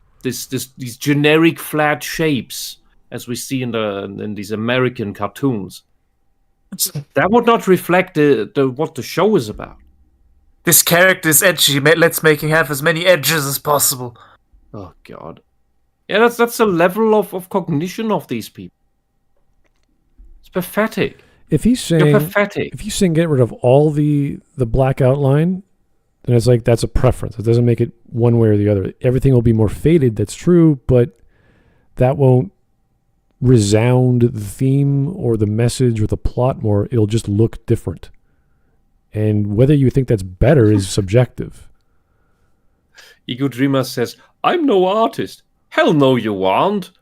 generic flat shapes as we see in these American cartoons. That would not reflect what the show is about. This character is edgy. Let's make him have as many edges as possible. Oh God, yeah, that's the level of cognition of these people. It's pathetic. If he's saying get rid of all the black outline, then it's like that's a preference. It doesn't make it one way or the other. Everything will be more faded. That's true, but that won't resound the theme or the message or the plot more. It'll just look different. And whether you think that's better is subjective. Ego Dreamer says, I'm no artist. Hell no, you aren't.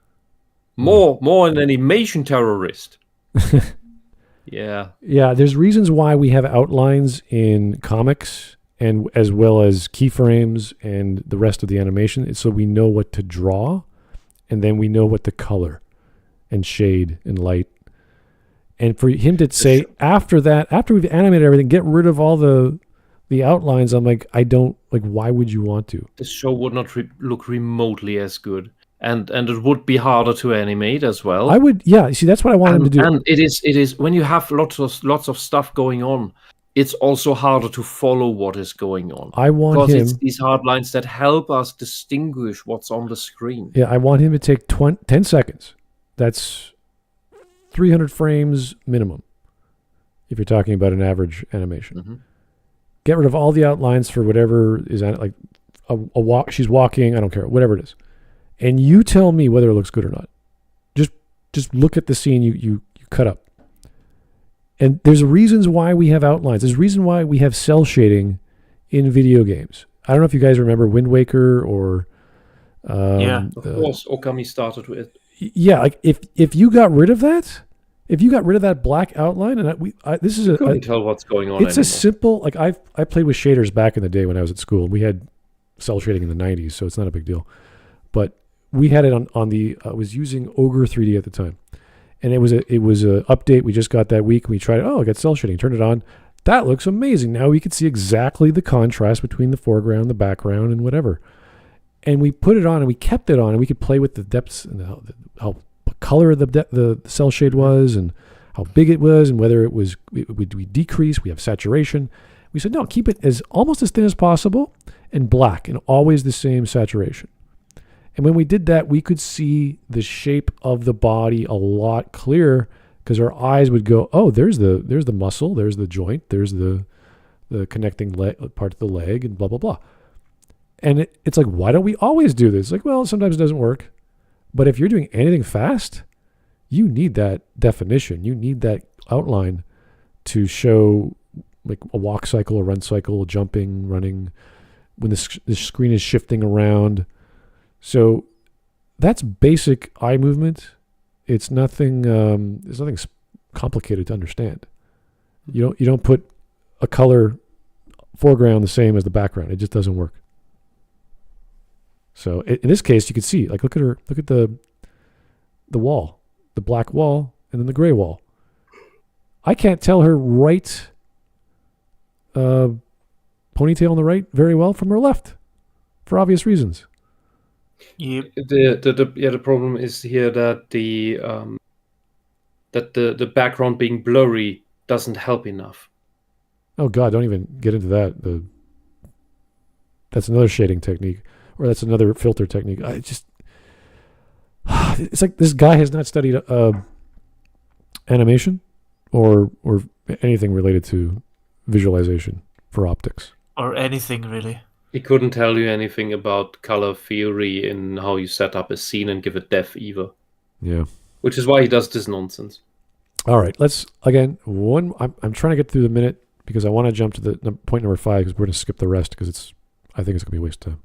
More an animation terrorist. Yeah. Yeah, there's reasons why we have outlines in comics and as well as keyframes and the rest of the animation. It's so we know what to draw and then we know what to color and shade and light. And for him to say after we've animated everything, get rid of all the outlines, I'm like, why would you want to? This show would not look remotely as good. And it would be harder to animate as well. I would, yeah. See, that's what I want him to do. And it is when you have lots of stuff going on, it's also harder to follow what is going on. I want because him, it's these hard lines that help us distinguish what's on the screen. Yeah, I want him to take 10 seconds. That's 300 frames minimum. If you're talking about an average animation, get rid of all the outlines for whatever is on it, like a walk. She's walking. I don't care, whatever it is, and you tell me whether it looks good or not. Just look at the scene you cut up. And there's reasons why we have outlines. There's a reason why we have cell shading in video games. I don't know if you guys remember Wind Waker or of course Okami started with. Yeah, like if you got rid of that, black outline, and this is couldn't tell what's going on. It's anymore. A simple, like I played with shaders back in the day when I was at school. We had cell shading in the 90s, so it's not a big deal. But we had it on the. I was using Ogre 3D at the time, and it was a update we just got that week. We tried it. Oh, I got cell shading. Turned it on. That looks amazing. Now we could see exactly the contrast between the foreground, the background, and whatever. And we put it on, and we kept it on, and we could play with the depths and how color the cell shade was, and how big it was, and whether we decrease. We have saturation. We said no, keep it as almost as thin as possible and black, and always the same saturation. And when we did that, we could see the shape of the body a lot clearer because our eyes would go, oh, there's the muscle, there's the joint, there's the connecting part of the leg, and blah, blah, blah. And it's like, why don't we always do this? Like, well, sometimes it doesn't work. But if you're doing anything fast, you need that definition. You need that outline to show like a walk cycle, a run cycle, jumping, running, when the screen is shifting around. So that's basic eye movement. It's nothing. There's nothing complicated to understand. You don't put a color foreground the same as the background. It just doesn't work. So in this case, you can see, like, look at the wall, the black wall, and then the gray wall. I can't tell her right ponytail on the right very well from her left, for obvious reasons. Yep. The problem is here that the background being blurry doesn't help enough. Oh God, don't even get into that. That's another shading technique, or that's another filter technique. It's like this guy has not studied animation or anything related to visualization for optics. Or anything really. He couldn't tell you anything about color theory in how you set up a scene and give it depth either. Yeah. Which is why he does this nonsense. All right, let's, again, I'm trying to get through the minute because I want to jump to the point number 5 because we're going to skip the rest because I think it's going to be a waste of time.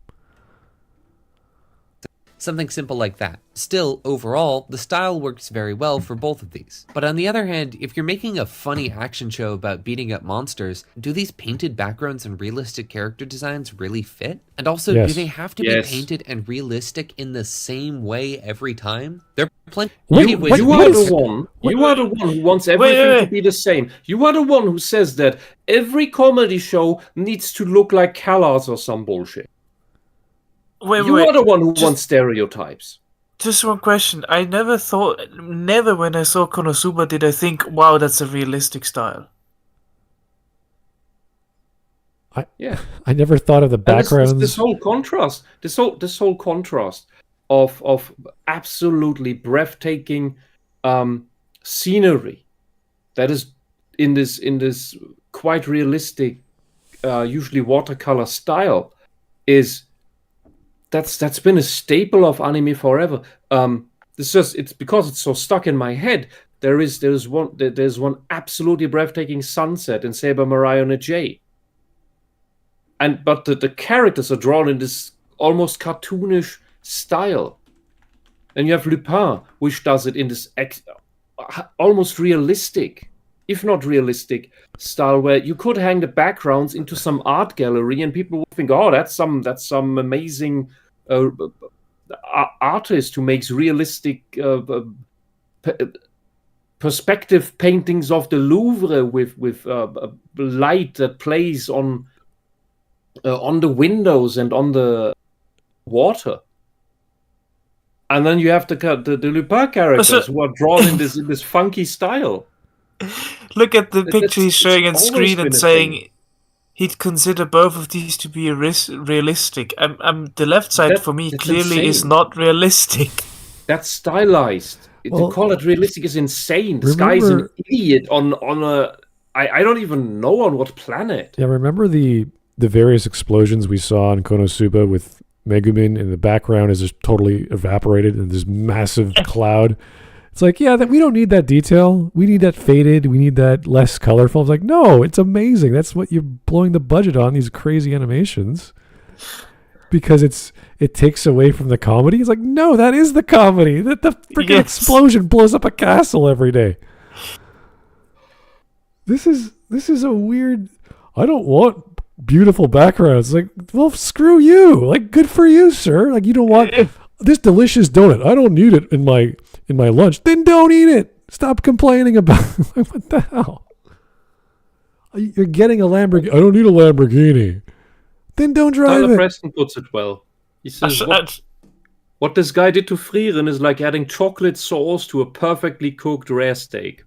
Something simple like that. Still, overall, the style works very well for both of these. But on the other hand, if you're making a funny action show about beating up monsters, do these painted backgrounds and realistic character designs really fit? And also, yes. Do they have to be painted and realistic in the same way every time? There are plenty of ways. You are the one who wants everything to be the same. You are the one who says that every comedy show needs to look like CalArts or some bullshit. You are the one who wants stereotypes. Just one question. I never when I saw Konosuba did I think, wow, that's a realistic style. I never thought of the backgrounds. This whole contrast, this whole contrast of absolutely breathtaking scenery that is in this quite realistic, usually watercolor style, that's been a staple of anime forever. It's because it's so stuck in my head. There's one absolutely breathtaking sunset in Saber Marai on a J. But the characters are drawn in this almost cartoonish style. And you have Lupin, which does it in this almost realistic, if not realistic, style where you could hang the backgrounds into some art gallery and people would think, oh, that's some amazing artist who makes realistic perspective paintings of the Louvre with light that plays on the windows and on the water. And then you have the Lupin characters who are drawn in this funky style. Look at the picture he's showing on screen and saying he'd consider both of these to be realistic. The left side for me clearly is not realistic. That's stylized. To call it realistic is insane. This guy is an idiot on I don't even know on what planet. Yeah, remember the various explosions we saw in Konosuba with Megumin in the background is just totally evaporated in this massive cloud. It's like, yeah, that we don't need that detail. We need that faded. We need that less colorful. It's like, no, it's amazing. That's what you're blowing the budget on, these crazy animations. Because it takes away from the comedy. It's like, no, that is the comedy. That the freaking explosion blows up a castle every day. This is a weird. I don't want beautiful backgrounds. Like, well, screw you. Like, good for you, sir. Like, you don't want this delicious donut. I don't need it in my lunch. Then don't eat it. Stop complaining about it. Like, what the hell? You're getting a Lamborghini. I don't need a Lamborghini. Then don't drive Tyler it. Preston puts it well. He says, what this guy did to Frieren is like adding chocolate sauce to a perfectly cooked rare steak.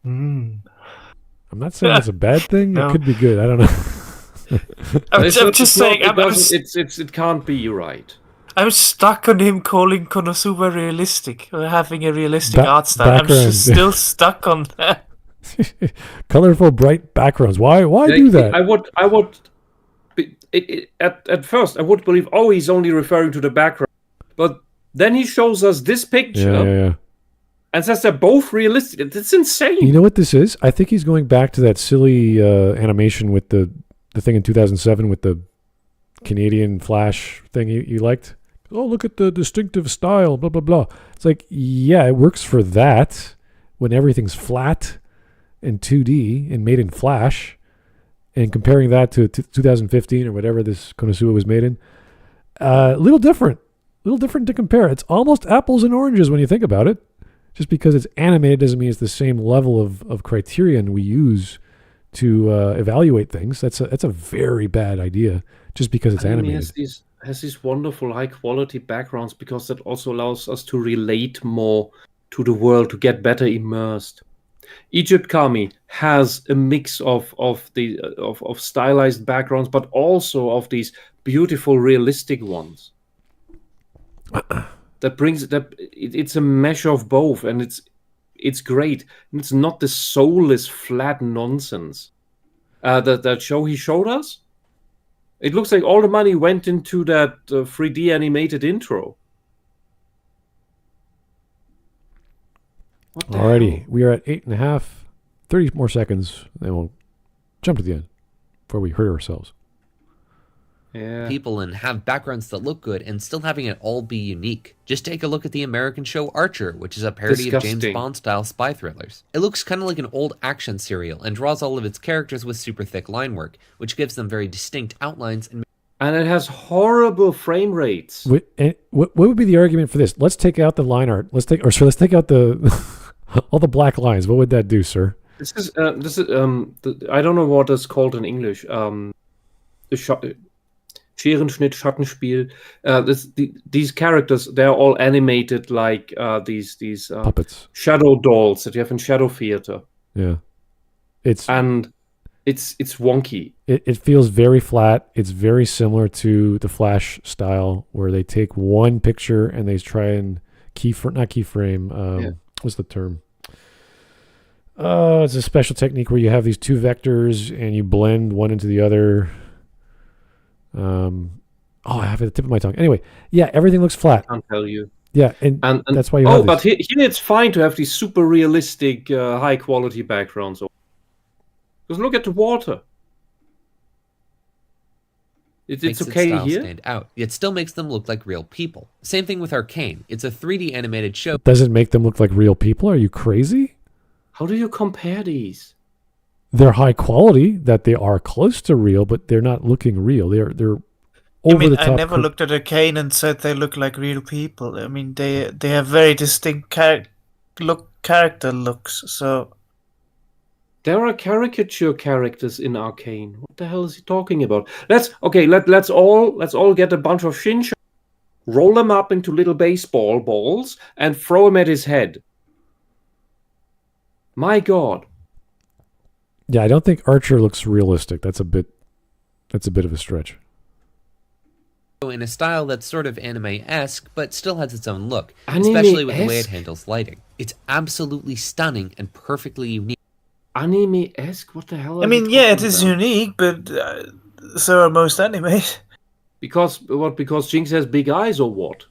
I'm not saying it's a bad thing. No. It could be good. I don't know. I'm just saying. It can't be right. I'm stuck on him calling Konosuba realistic, or having a realistic art style. I'm just still stuck on that. Colorful, bright backgrounds. Why do that? I would. At first, I would believe, he's only referring to the background. But then he shows us this picture Yeah. and says they're both realistic. It's insane. You know what this is? I think he's going back to that silly animation with the thing in 2007 with the Canadian Flash thing you liked. Oh, look at the distinctive style, blah, blah, blah. It's like, yeah, it works for that when everything's flat and 2D and made in Flash. And comparing that to 2015 or whatever this Konosuba was made in, a little different to compare. It's almost apples and oranges when you think about it. Just because it's animated doesn't mean it's the same level of criterion we use to evaluate things. That's a very bad idea. Just because it's animated. It has these wonderful high quality backgrounds because that also allows us to relate more to the world, to get better immersed. Egypt Kami has a mix of stylized backgrounds, but also of these beautiful, realistic ones. It's a mesh of both, and it's great. And it's not this soulless, flat nonsense. That show he showed us, it looks like all the money went into that 3D animated intro. Alrighty, we are at 8.5, 30 more seconds, then we'll jump to the end before we hurt ourselves. Yeah. People and have backgrounds that look good and still having it all be unique. Just take a look at the American show Archer, which is a parody of James Bond-style spy thrillers. It looks kind of like an old action serial and draws all of its characters with super thick line work, which gives them very distinct outlines. And it has horrible frame rates. What would be the argument for this? Let's take out the line art. Let's take out the all the black lines. What would that do, sir? This is I don't know what it's called in English. Scherenschnitt, Schattenspiel. These characters, they're all animated like these puppets, shadow dolls that you have in Shadow Theater. Yeah, it's wonky. It feels very flat. It's very similar to the Flash style, where they take one picture and they try and keyframe. What's the term? It's a special technique where you have these two vectors and you blend one into the other. I have it at the tip of my tongue. Anyway, yeah, everything looks flat. I can't tell you. Yeah, and that's why you have but here it's fine to have these super realistic, high quality backgrounds. Because look at the water. It's okay here. Stand out. It still makes them look like real people. Same thing with Arcane. It's a 3D animated show. Does it make them look like real people? Are you crazy? How do you compare these? They're high quality, that they are close to real, but they're not looking real. They're over the top. I never looked at Arcane and said they look like real people. I mean, they have very distinct character looks. So there are caricature characters in Arcane. What the hell is he talking about? Let's all get a bunch of Shinsha, roll them up into little baseball balls, and throw them at his head. My God. Yeah, I don't think Archer looks realistic. That's a bit of a stretch. In a style that's sort of anime-esque, but still has its own look, especially with the way it handles lighting. It's absolutely stunning and perfectly unique. anime-esque? What the hell? I mean, yeah, it is unique, but so are most anime. Because what? Because Jinx has big eyes, or what?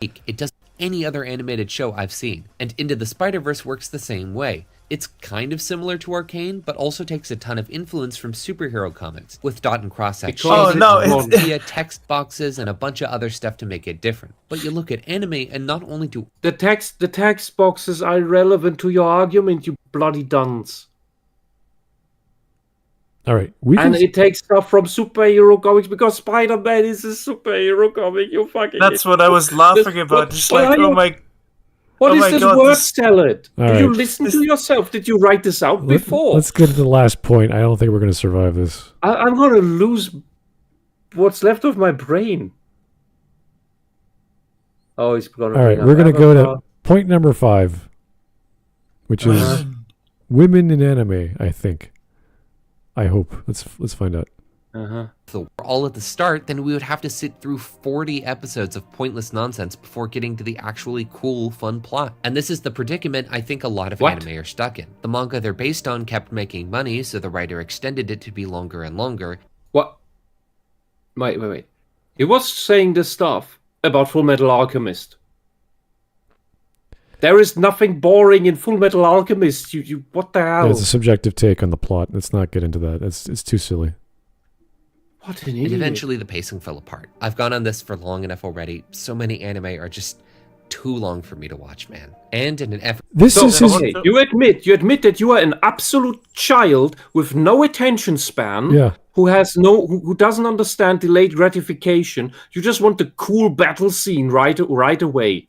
It does any other animated show I've seen, and Into the Spider-Verse works the same way. It's kind of similar to Arcane, but also takes a ton of influence from superhero comics, with dot and cross sections, text boxes, and a bunch of other stuff to make it different. But you look at anime, and not only do the text boxes are irrelevant to your argument, you bloody dunce. All right, it takes stuff from superhero comics because Spider-Man is a superhero comic. You fucking. That's what I was laughing about. Just like, oh my. What is this word salad? Did you listen to yourself? Did you write this out before? Let's get to the last point. I don't think we're going to survive this. I'm going to lose what's left of my brain. Oh, he's going to. All right, we're going to go to point number 5, which is women in anime. I think. I hope. Let's find out. If we're all at the start, then we would have to sit through 40 episodes of pointless nonsense before getting to the actually cool, fun plot. And this is the predicament I think a lot of anime are stuck in. The manga they're based on kept making money, so the writer extended it to be longer and longer. What? Wait. He was saying this stuff about Full Metal Alchemist. There is nothing boring in Full Metal Alchemist. You what the hell? Yeah, it's a subjective take on the plot. Let's not get into that. It's too silly. What an idiot. And eventually the pacing fell apart. I've gone on this for long enough already. So many anime are just too long for me to watch, man. And in an effort... You admit that you are an absolute child with no attention span, who doesn't understand delayed gratification. You just want the cool battle scene right away.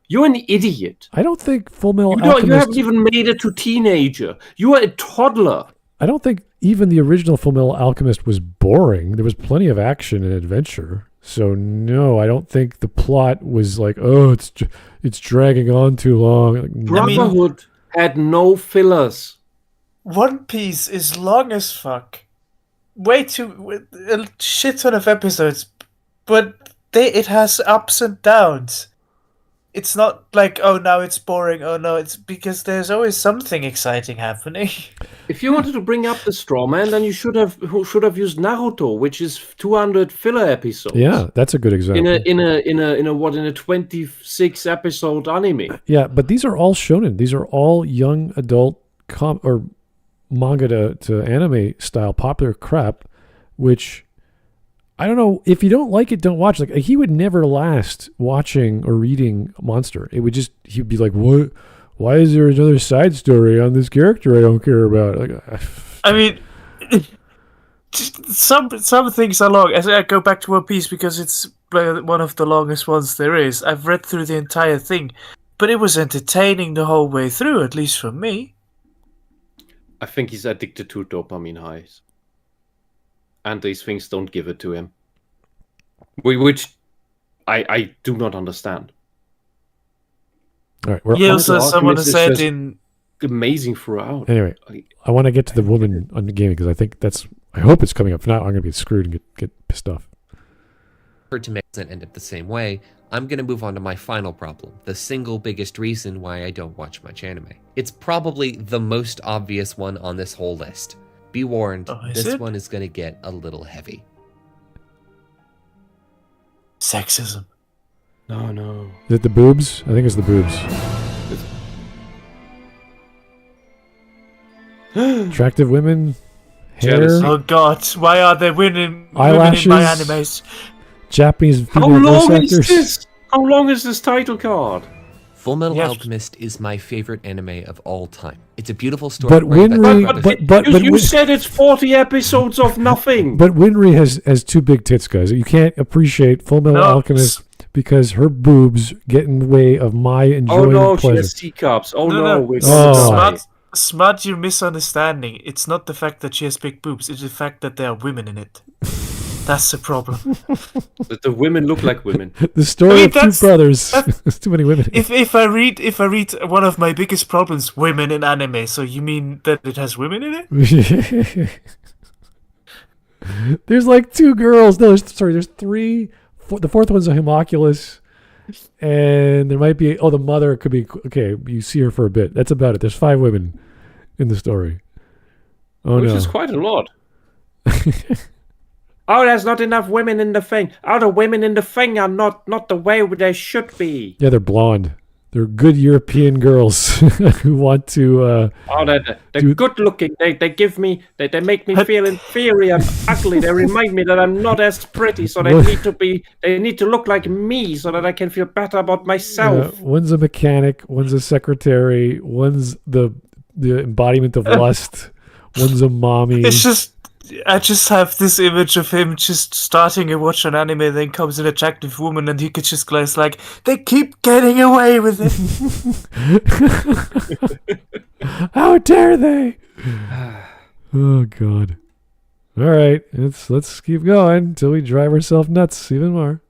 You're an idiot. I don't think Full Metal Alchemist... You haven't even made it to teenager. You are a toddler. I don't think even the original Full Metal Alchemist was boring. There was plenty of action and adventure. So no, I don't think the plot was like, oh, it's dragging on too long. Brotherhood had no fillers. One Piece is long as fuck. A shit ton of episodes, but it has ups and downs. It's not like, oh, now it's boring. Oh, no, it's because there's always something exciting happening. If you wanted to bring up the straw man, then you should have used Naruto, which is 200 filler episodes. Yeah, that's a good example. In a 26 episode anime. Yeah, but these are all shonen. These are all young adult or manga to anime style popular crap, which I don't know, if you don't like it, don't watch. Like, he would never last watching or reading Monster. He'd be like, what? Why is there another side story on this character I don't care about? Like, I mean, some things are long. I go back to One Piece because it's one of the longest ones there is. I've read through the entire thing, but it was entertaining the whole way through, at least for me. I think he's addicted to dopamine highs. And these things don't give it to him. Which I do not understand. All right, someone said in... Amazing throughout. Anyway, I want to get to the woman on the gaming because I hope it's coming up. If not, I'm going to be screwed and get pissed off. To make it end up the same way, I'm going to move on to my final problem, the single biggest reason why I don't watch much anime. It's probably the most obvious one on this whole list. Be warned, this one is going to get a little heavy. Sexism. No. Is it the boobs? I think it's the boobs. Attractive women, hair. Jealousy. Oh God! Why are there women eyelashes, in my animes? Japanese female voice actors. How long is this title card? Full Metal Alchemist is my favorite anime of all time. It's a beautiful story. But you said it's 40 episodes of nothing. But Winry has two big tits, guys. You can't appreciate Full Metal Alchemist because her boobs get in the way of my enjoying pleasure. She has teacups. Smud, you're misunderstanding. It's not the fact that she has big boobs. It's the fact that there are women in it. That's the problem. That the women look like women. The story of two brothers. There's too many women. If I read one of my biggest problems, women in anime. So you mean that it has women in it? There's like two girls. No, there's three. The fourth one's a homunculus, and there might be the mother could be okay. You see her for a bit. That's about it. There's 5 women in the story. Oh Which no, is quite a lot. Oh, there's not enough women in the thing. Oh, the women in the thing are not the way they should be. yeah, they're blonde. They're good European girls who want to. They're good looking. They give me. They make me feel inferior, and ugly. They remind me that I'm not as pretty. So they need to be. They need to look like me, so that I can feel better about myself. One's a mechanic. One's a secretary. One's the embodiment of lust. One's a mommy. It's just. I just have this image of him just starting to watch an anime, then comes an attractive woman, and he could just glance like, they keep getting away with it. How dare they? Oh God! All right, let's keep going until we drive ourselves nuts even more.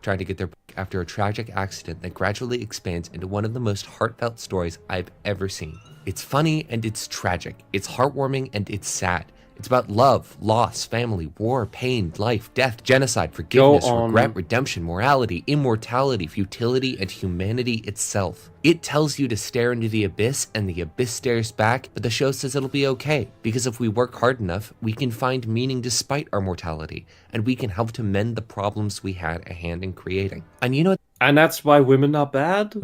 Trying to get their break after a tragic accident that gradually expands into one of the most heartfelt stories I've ever seen. It's funny and it's tragic. It's heartwarming and it's sad. It's about love, loss, family, war, pain, life, death, genocide, forgiveness, regret, redemption, morality, immortality, futility, and humanity itself. It tells you to stare into the abyss, and the abyss stares back, but the show says it'll be okay, because if we work hard enough, we can find meaning despite our mortality, and we can help to mend the problems we had a hand in creating. And you know, and that's why women are bad? Oh,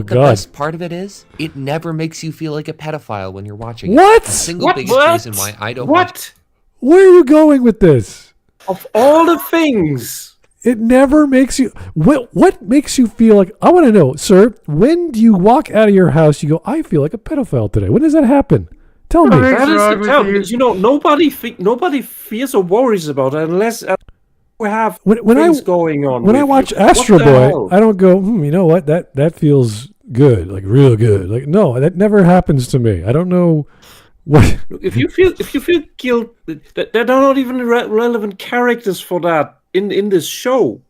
God. The best part of it is, it never makes you feel like a pedophile when you're watching what? it. The single biggest reason why I don't watch. Where are you going with this? Of all the things. It never makes you... What makes you feel like... I want to know, sir, when do you walk out of your house, you go, I feel like a pedophile today? When does that happen? Tell me. Nobody fears or worries about it unless... we have things going on. When I watch Astro Boy, I don't go, you know what? That feels good, like real good. Like no, that never happens to me. I don't know what. If you feel guilt, there are not even relevant characters for that in this show.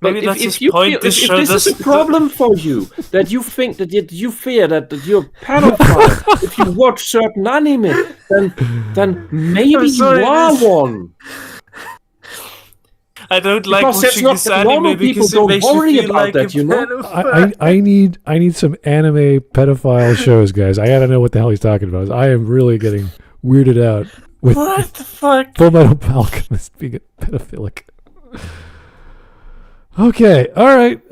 Maybe that's his point. If this is a problem for you, that you think that you fear that you're pedophile, if you watch certain anime, then maybe you are one. I don't like watching this anime because it makes me feel like a pedophile. I need some anime pedophile shows, guys. I gotta know what the hell he's talking about. I am really getting weirded out with what the fuck? Full Metal Alchemist being pedophilic. Okay, all right.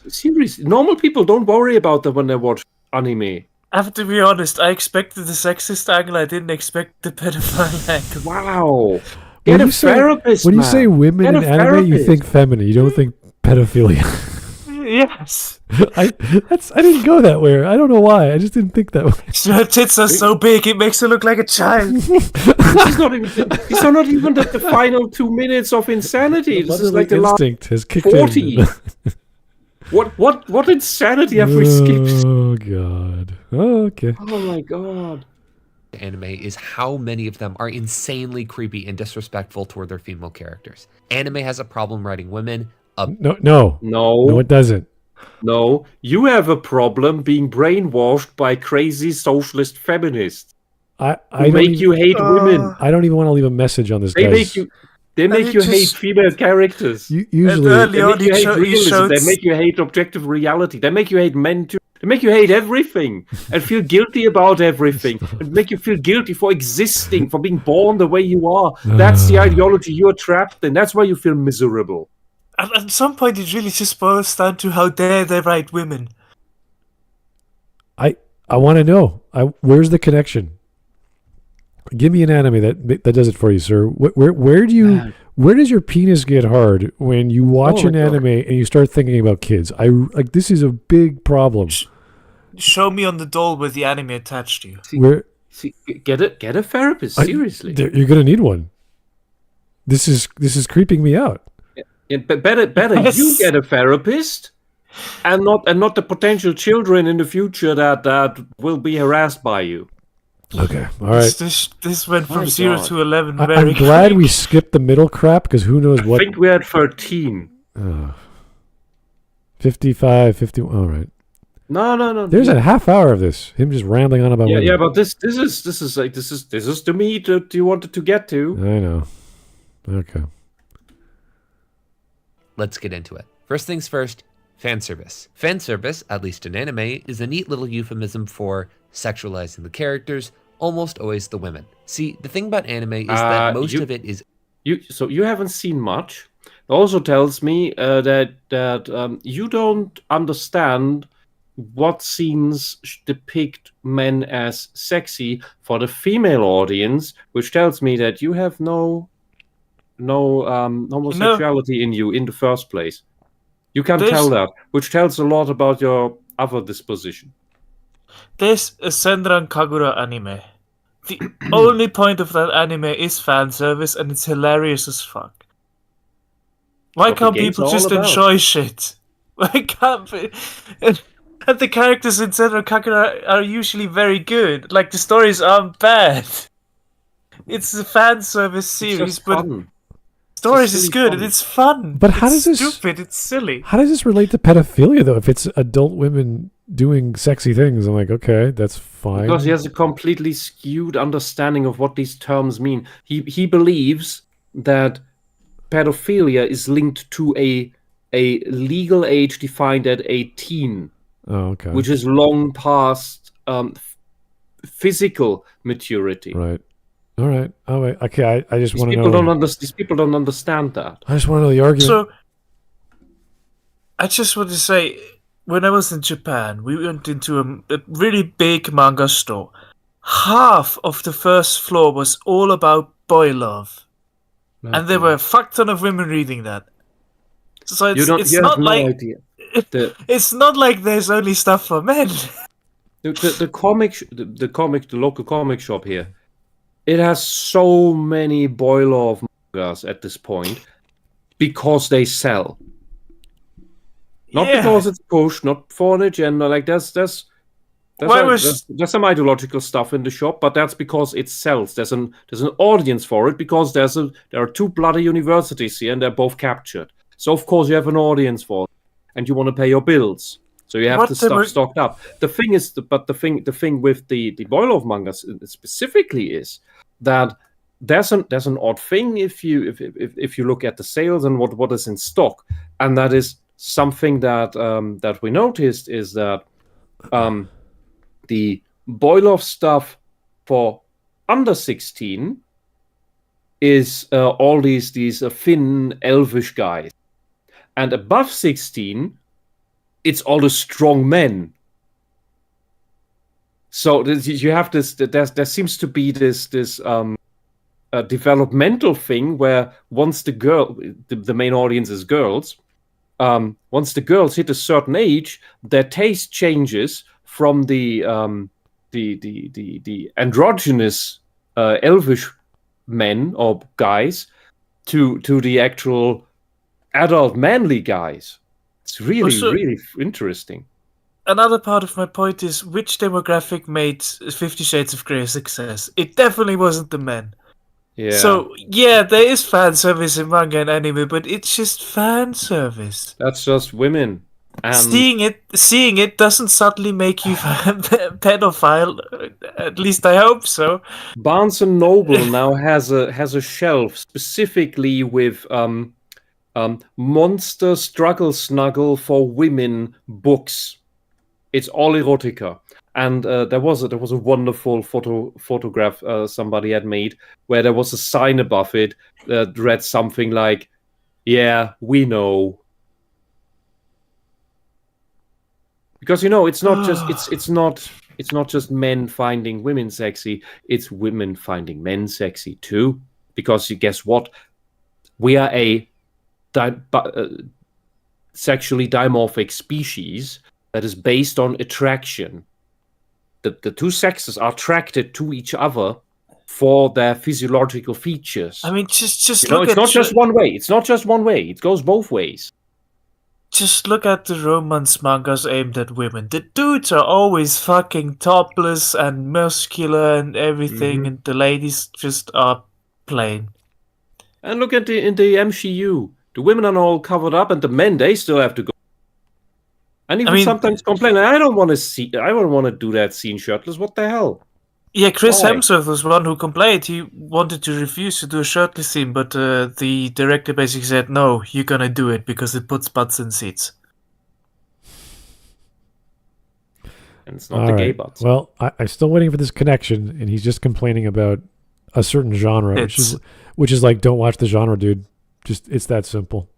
Seriously, normal people don't worry about that when they watch anime. I have to be honest, I expected the sexist angle, I didn't expect the pedophile angle. Wow. Get a therapist, when you say women in anime, you think feminine. You don't think pedophilia. Yes. I didn't go that way. I don't know why. I just didn't think that way. Her tits are so big, it makes her look like a child. These are not even the final 2 minutes of insanity. This is like the instinct has kicked 40. in. What insanity have we skipped? Oh God. Oh, okay. Oh my God. Anime is how many of them are insanely creepy and disrespectful toward their female characters. Anime has a problem writing women. No, it doesn't. No, you have a problem being brainwashed by crazy socialist feminists. I make you hate women. I don't even want to leave a message on this. They make you hate female characters. Usually, they make you hate realism. They make you hate objective reality. They make you hate men too. They make you hate everything and feel guilty about everything and make you feel guilty for existing, for being born the way you are. That's the ideology you're trapped in. That's why you feel miserable. And at some point, it really just boils down to how dare they write women. I want to know. Where's the connection? Give me an anime that does it for you, sir. Where does your penis get hard when you watch an anime and you start thinking about kids? This is a big problem. Show me on the doll with the anime attached to you. Get a therapist. Seriously, you're gonna need one. This is creeping me out. Yeah, better yes. You get a therapist, and not the potential children in the future that will be harassed by you. Okay, all right. This went from 0 to 11 I'm glad we skipped the middle crap because who knows what. I think we're at 13. 55, 51. All right. No. There's a half hour of this. Him just rambling on about women. Yeah, but this is the meat that you wanted to get to. I know. Okay. let's get into it. First things first, fan service. Fan service, at least in anime, is a neat little euphemism for sexualizing the characters, almost always the women. See, the thing about anime is that most of it is... So you haven't seen much. It also tells me that you don't understand what scenes depict men as sexy for the female audience, which tells me that you have no homosexuality in you in the first place. You can't tell that, which tells a lot about your other disposition. There's a Senran Kagura anime. The only point of that anime is fan service, and it's hilarious as fuck. Why can't people just enjoy shit? Why can't be? And the characters in Senran Kagura are usually very good. Like, the stories aren't bad. It's a fan service series, but stories is good and it's fun. But how does this stupid? It's silly. How does this relate to pedophilia though? If it's adult women doing sexy things, I'm like, okay, that's fine. Because he has a completely skewed understanding of what these terms mean. He believes that pedophilia is linked to a legal age defined at 18. Oh, okay. Which is long past physical maturity. Right. All right. Oh, wait. Okay. I just want to know. These people don't understand that. I just want to know the argument. So, I just want to say, when I was in Japan, we went into a really big manga store. Half of the first floor was all about boy love. Okay. And there were a fuck ton of women reading that. So it's not like... idea. It's not like there's only stuff for men. The local comic shop here, it has so many boy love mangas at this point because they sell. Not because it's pushed, not for an agenda. Like there's some ideological stuff in the shop, but that's because it sells. There's an audience for it because there are two bloody universities here and they're both captured. So of course you have an audience for it. And you want to pay your bills, so you have the stuff stocked up. The thing is, the thing with the boy love mangas specifically is that there's an odd thing if you look at the sales and what is in stock, and that is something that we noticed is that the boy love stuff for under 16 is all these thin elvish guys. And above 16, it's all the strong men. So you have this. There seems to be this developmental thing where once the main audience is girls, once the girls hit a certain age, their taste changes from the androgynous elvish men or guys to the actual adult manly guys. It's really interesting. Another part of my point is which demographic made 50 Shades of Grey a success. It definitely wasn't the men. Yeah. So there is fan service in manga and anime, but it's just fan service. That's just women. And seeing it doesn't suddenly make you pedophile. At least I hope so. Barnes and Noble now has a shelf specifically with monster struggle snuggle for women books. It's all erotica, and there was a wonderful photograph somebody had made where there was a sign above it that read something like, "Yeah, we know." Because it's not just it's not just men finding women sexy; it's women finding men sexy too. Because guess what? We are a sexually dimorphic species that is based on attraction. The two sexes are attracted to each other for their physiological features. I mean, just look. It's not just one way. It's not just one way. It goes both ways. Just look at the romance mangas aimed at women. The dudes are always fucking topless and muscular and everything, and the ladies just are plain. And look at in the MCU. The women are all covered up, and the men, they still have to go. And even sometimes complain, I don't want to do that scene shirtless. What the hell? Yeah, Chris Why? Hemsworth was one who complained. He wanted to refuse to do a shirtless scene, but the director basically said, "No, you're gonna do it because it puts butts in seats." And it's not the gay butts. Well, I'm still waiting for this connection, and he's just complaining about a certain genre, which is like, don't watch the genre, dude. Just it's that simple.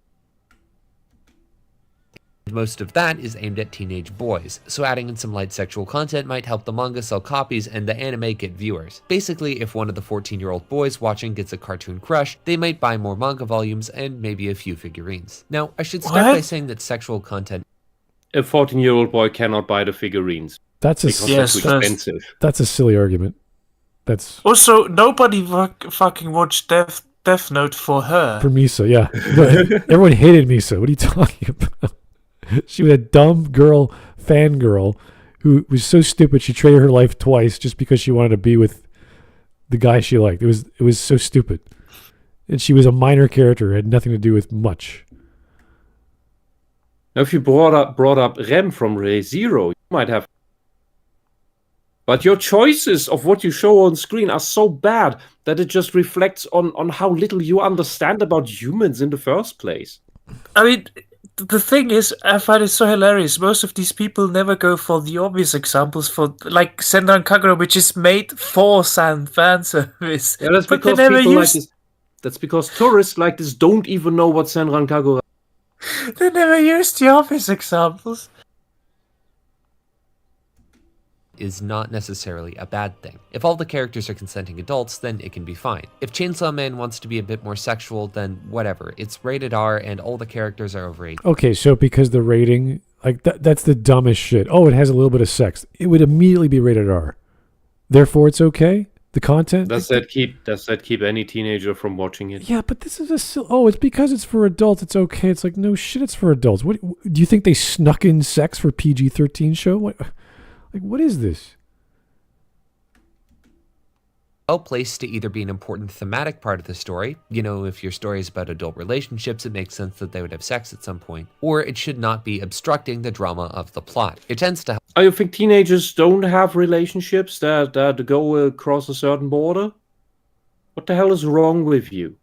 Most of that is aimed at teenage boys, so adding in some light sexual content might help the manga sell copies and the anime get viewers. Basically, if one of the 14-year-old boys watching gets a cartoon crush, they might buy more manga volumes and maybe a few figurines. Now, I should start by saying that sexual content... A 14-year-old boy cannot buy the figurines. That's too expensive. That's a silly argument. That's also nobody fucking watched Death Note for her. For Misa, yeah. Everyone hated Misa. What are you talking about? She was a dumb girl, fangirl, who was so stupid she traded her life twice just because she wanted to be with the guy she liked. It was so stupid. And she was a minor character, had nothing to do with much. Now, if you brought up Rem from Re:Zero, you might have. But your choices of what you show on screen are so bad that it just reflects on how little you understand about humans in the first place. I mean, the thing is, I find it so hilarious. Most of these people never go for the obvious examples, for like Senran Kagura, which is made for fan service. Yeah, that's because people like this. That's because tourists like this don't even know what Senran Kagura. They never use the obvious examples. Is not necessarily a bad thing. If all the characters are consenting adults, then it can be fine. If Chainsaw Man wants to be a bit more sexual, then whatever. It's rated R and all the characters are over 18. Okay, so because the rating, like that's the dumbest shit. Oh, it has a little bit of sex. It would immediately be rated R. Therefore, it's okay. The content. Does that keep any teenager from watching it? Yeah, but this is it's because it's for adults. It's okay. It's like, no shit. It's for adults. What do you think they snuck in sex for PG-13 show? What is this? Well placed to either be an important thematic part of the story, if your story is about adult relationships, it makes sense that they would have sex at some point, or it should not be obstructing the drama of the plot. It tends to help. Oh, you think teenagers don't have relationships that go across a certain border? What the hell is wrong with you?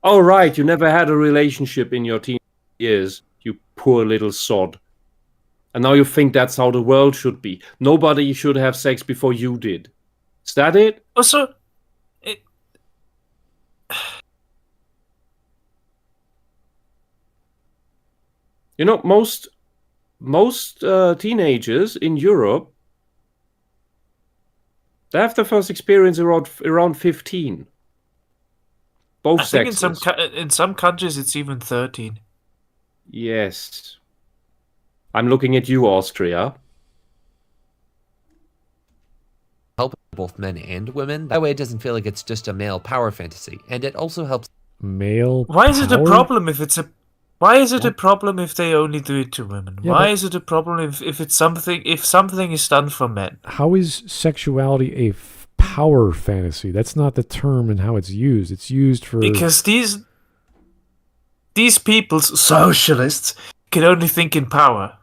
Oh, right, you never had a relationship in your teen years, you poor little sod. And now you think that's how the world should be. Nobody should have sex before you did. Is that it? Also, most teenagers in Europe, they have their first experience around 15. Both sexes. I think in some countries it's even 13. Yes. I'm looking at you, Austria. Help both men and women. That way it doesn't feel like it's just a male power fantasy. And it also helps male Why is it a power? problem if it's a Why is it a problem if they only do it to women? Yeah, Why is it a problem if something is done for men? How is sexuality a power fantasy? That's not the term and how it's used. It's used for Because these people's socialists can only think in power.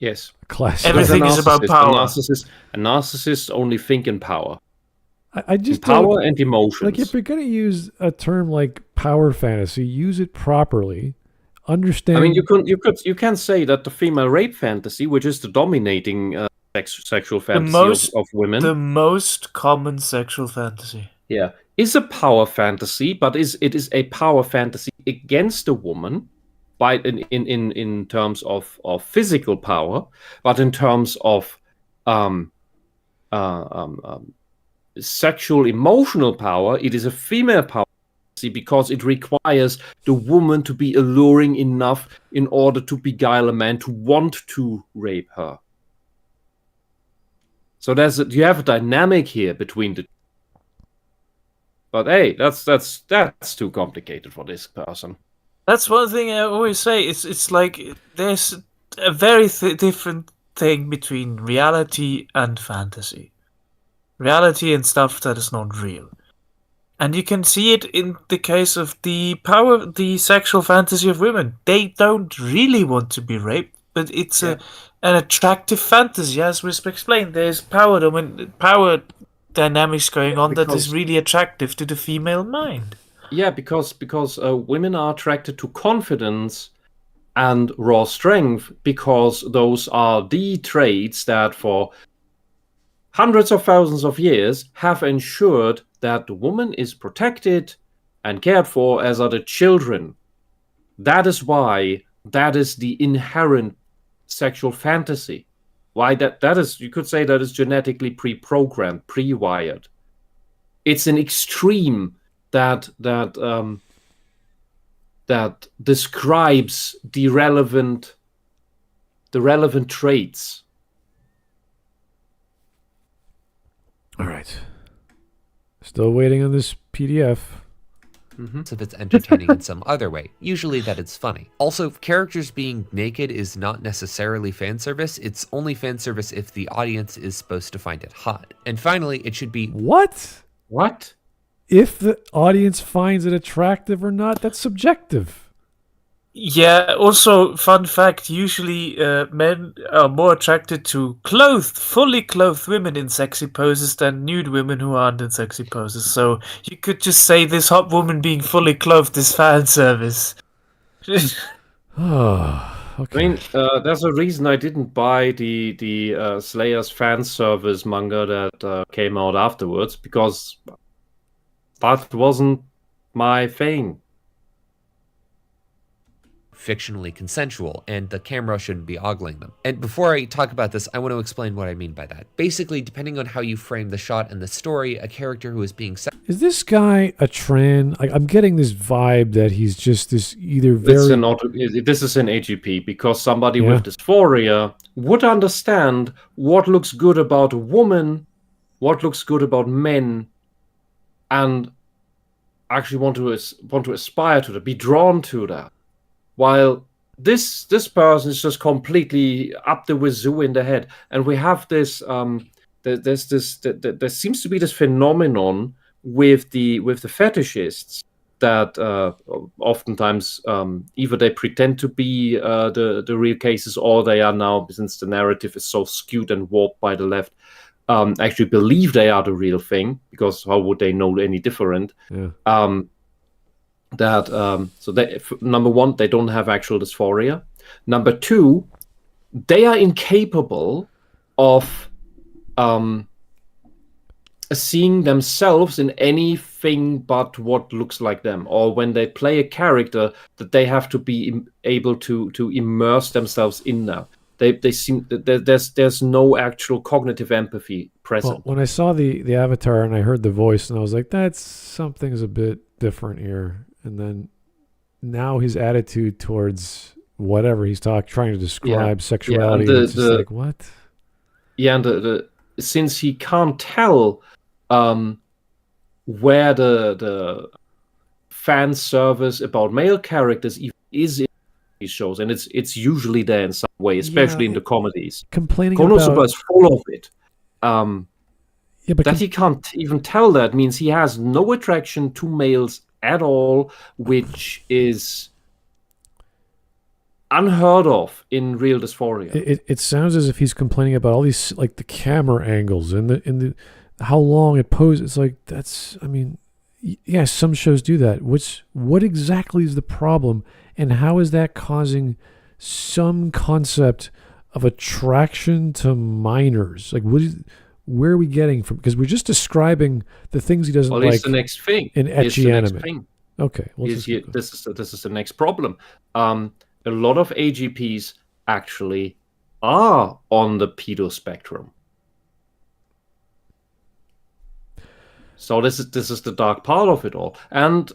Yes. class. Everything is about power. A narcissist only think in power. I just power and emotions. Like if you're gonna use a term like power fantasy, use it properly. Understand. I mean, you can say that the female rape fantasy, which is the dominating sexual fantasy of women, the most common sexual fantasy. Yeah, is a power fantasy, but it is a power fantasy against a woman, by in terms of physical power, but in terms of sexual emotional power, it is a female power fantasy because it requires the woman to be alluring enough in order to beguile a man to want to rape her. So you have a dynamic here between the. But hey, that's too complicated for this person. That's one thing I always say. It's like there's a very different thing between reality and fantasy. Reality and stuff that is not real. And you can see it in the case of the sexual fantasy of women. They don't really want to be raped, but it's an attractive fantasy, as Whisp explained. There's power dynamics going on that is really attractive to the female mind. Yeah, because women are attracted to confidence and raw strength, because those are the traits that for hundreds of thousands of years have ensured that the woman is protected and cared for, as are the children. That is why that is the inherent sexual fantasy. Why that is, you could say that is genetically pre-programmed, pre-wired. It's an extreme that describes the relevant traits. All right. Still waiting on this PDF. If it's entertaining in some other way, usually that it's funny. Also, characters being naked is not necessarily fan service. It's only fan service if the audience is supposed to find it hot. And finally, it should be... What? What? If the audience finds it attractive or not, that's subjective. Yeah, also, fun fact, usually men are more attracted to fully clothed women in sexy poses than nude women who aren't in sexy poses. So you could just say this hot woman being fully clothed is fan service. Oh, okay. I mean, there's a reason I didn't buy the Slayer's fan service manga that came out afterwards, because that wasn't my thing. Fictionally consensual, and the camera shouldn't be ogling them. And before I talk about this, I want to explain what I mean by that. Basically, depending on how you frame the shot and the story, a character who is being Is this guy a tran? I'm getting this vibe that he's just this either very... This is an AGP, because somebody with dysphoria would understand what looks good about a woman, what looks good about men, and actually want to aspire to that, be drawn to that. While this person is just completely up the wazoo in the head, and we have this there seems to be this phenomenon with the fetishists that oftentimes either they pretend to be the real cases, or they are now, since the narrative is so skewed and warped by the left, actually believe they are the real thing, because how would they know any different? Yeah. So they, number one, they don't have actual dysphoria. Number two, they are incapable of seeing themselves in anything but what looks like them, or when they play a character, that they have to be able to immerse themselves in now. They seem there's no actual cognitive empathy present. Well, when I saw the avatar and I heard the voice, and I was like, that's something's a bit different here. And then now his attitude towards whatever he's trying to describe sexuality, it's just like, what? Yeah, and since he can't tell where the fan service about male characters even is in these shows, and it's usually there in some way, especially in the comedies. Complaining Konosuba about... is full of it. But that he can't even tell that means he has no attraction to males at all, which is unheard of in real dysphoria. It sounds as if he's complaining about all these, like, the camera angles and the how long it poses. It's like, that's, I mean, yes, some shows do that. What exactly is the problem, and how is that causing some concept of attraction to minors? Like, where are we getting from? Because we're just describing the things he doesn't like. It's the next thing in ecchi anime. Okay, this is the next problem. A lot of AGPs actually are on the pedo spectrum. So this is the dark part of it all, and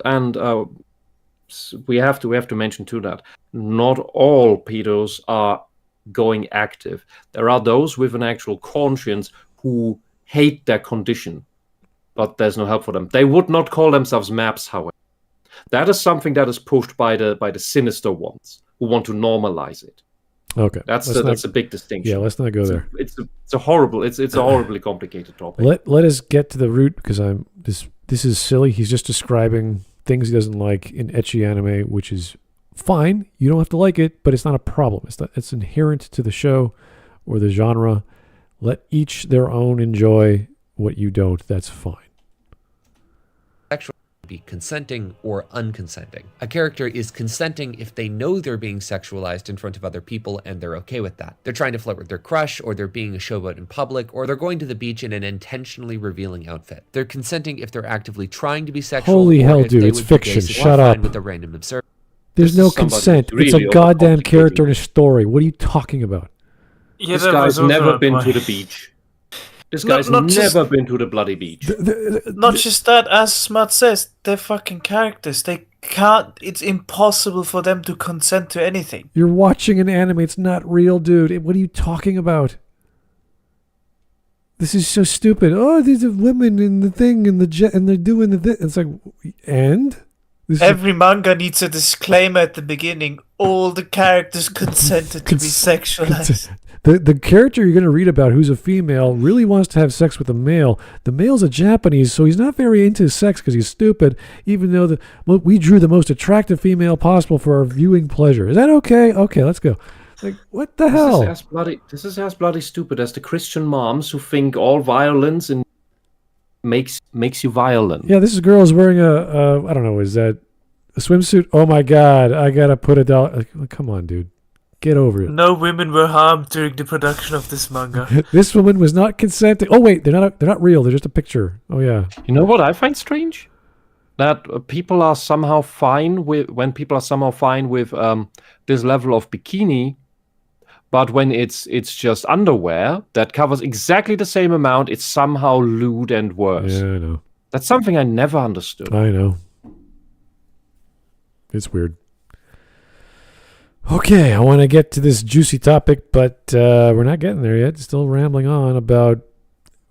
we have to mention too that not all pedos are going active. There are those with an actual conscience who hate their condition, but there's no help for them. They would not call themselves maps, however. That is something that is pushed by the sinister ones who want to normalize it. Okay, that's a big distinction. Yeah, let's not go there. It's a horribly complicated topic. Let us get to the root, because this is silly. He's just describing things he doesn't like in ecchi anime, which is fine. You don't have to like it, but it's not a problem. It's inherent to the show or the genre. Let each their own enjoy what you don't, that's fine. Sexual be consenting or unconsenting. A character is consenting if they know they're being sexualized in front of other people and they're okay with that. They're trying to flirt with their crush, or they're being a showboat in public, or they're going to the beach in an intentionally revealing outfit. They're consenting if they're actively trying to be sexual. Holy hell, dude, it's fiction. Shut up. With a random observer. There's no consent. Really it's a goddamn character in a story. What are you talking about? Yeah, this guy's never been to the beach. This guy's never been to the bloody beach. Not just that, as Smut says, they're fucking characters. They can't. It's impossible for them to consent to anything. You're watching an anime. It's not real, dude. What are you talking about? This is so stupid. Oh, these are women in the thing and the jet, and they're doing the thing. It's like, and every manga needs a disclaimer at the beginning. All the characters consented to be sexualized. The character you're going to read about, who's a female, really wants to have sex with a male. The male's a Japanese, so he's not very into sex because he's stupid, even though we drew the most attractive female possible for our viewing pleasure. Is that okay? Okay, let's go. Like, what the hell? This is as bloody stupid as the Christian moms who think all violence and makes you violent. Yeah, this girl's wearing a I don't know, is that a swimsuit? Oh my God, I got to put it down. Like, come on, dude. Get over it. No women were harmed during the production of this manga. This woman was not consenting. Oh wait, they're not real. They're just a picture. Oh yeah. You know what I find strange? That people are somehow fine with this level of bikini, but when it's just underwear that covers exactly the same amount, it's somehow lewd and worse. Yeah, I know. That's something I never understood. I know. It's weird. Okay, I want to get to this juicy topic, but we're not getting there yet. Still rambling on about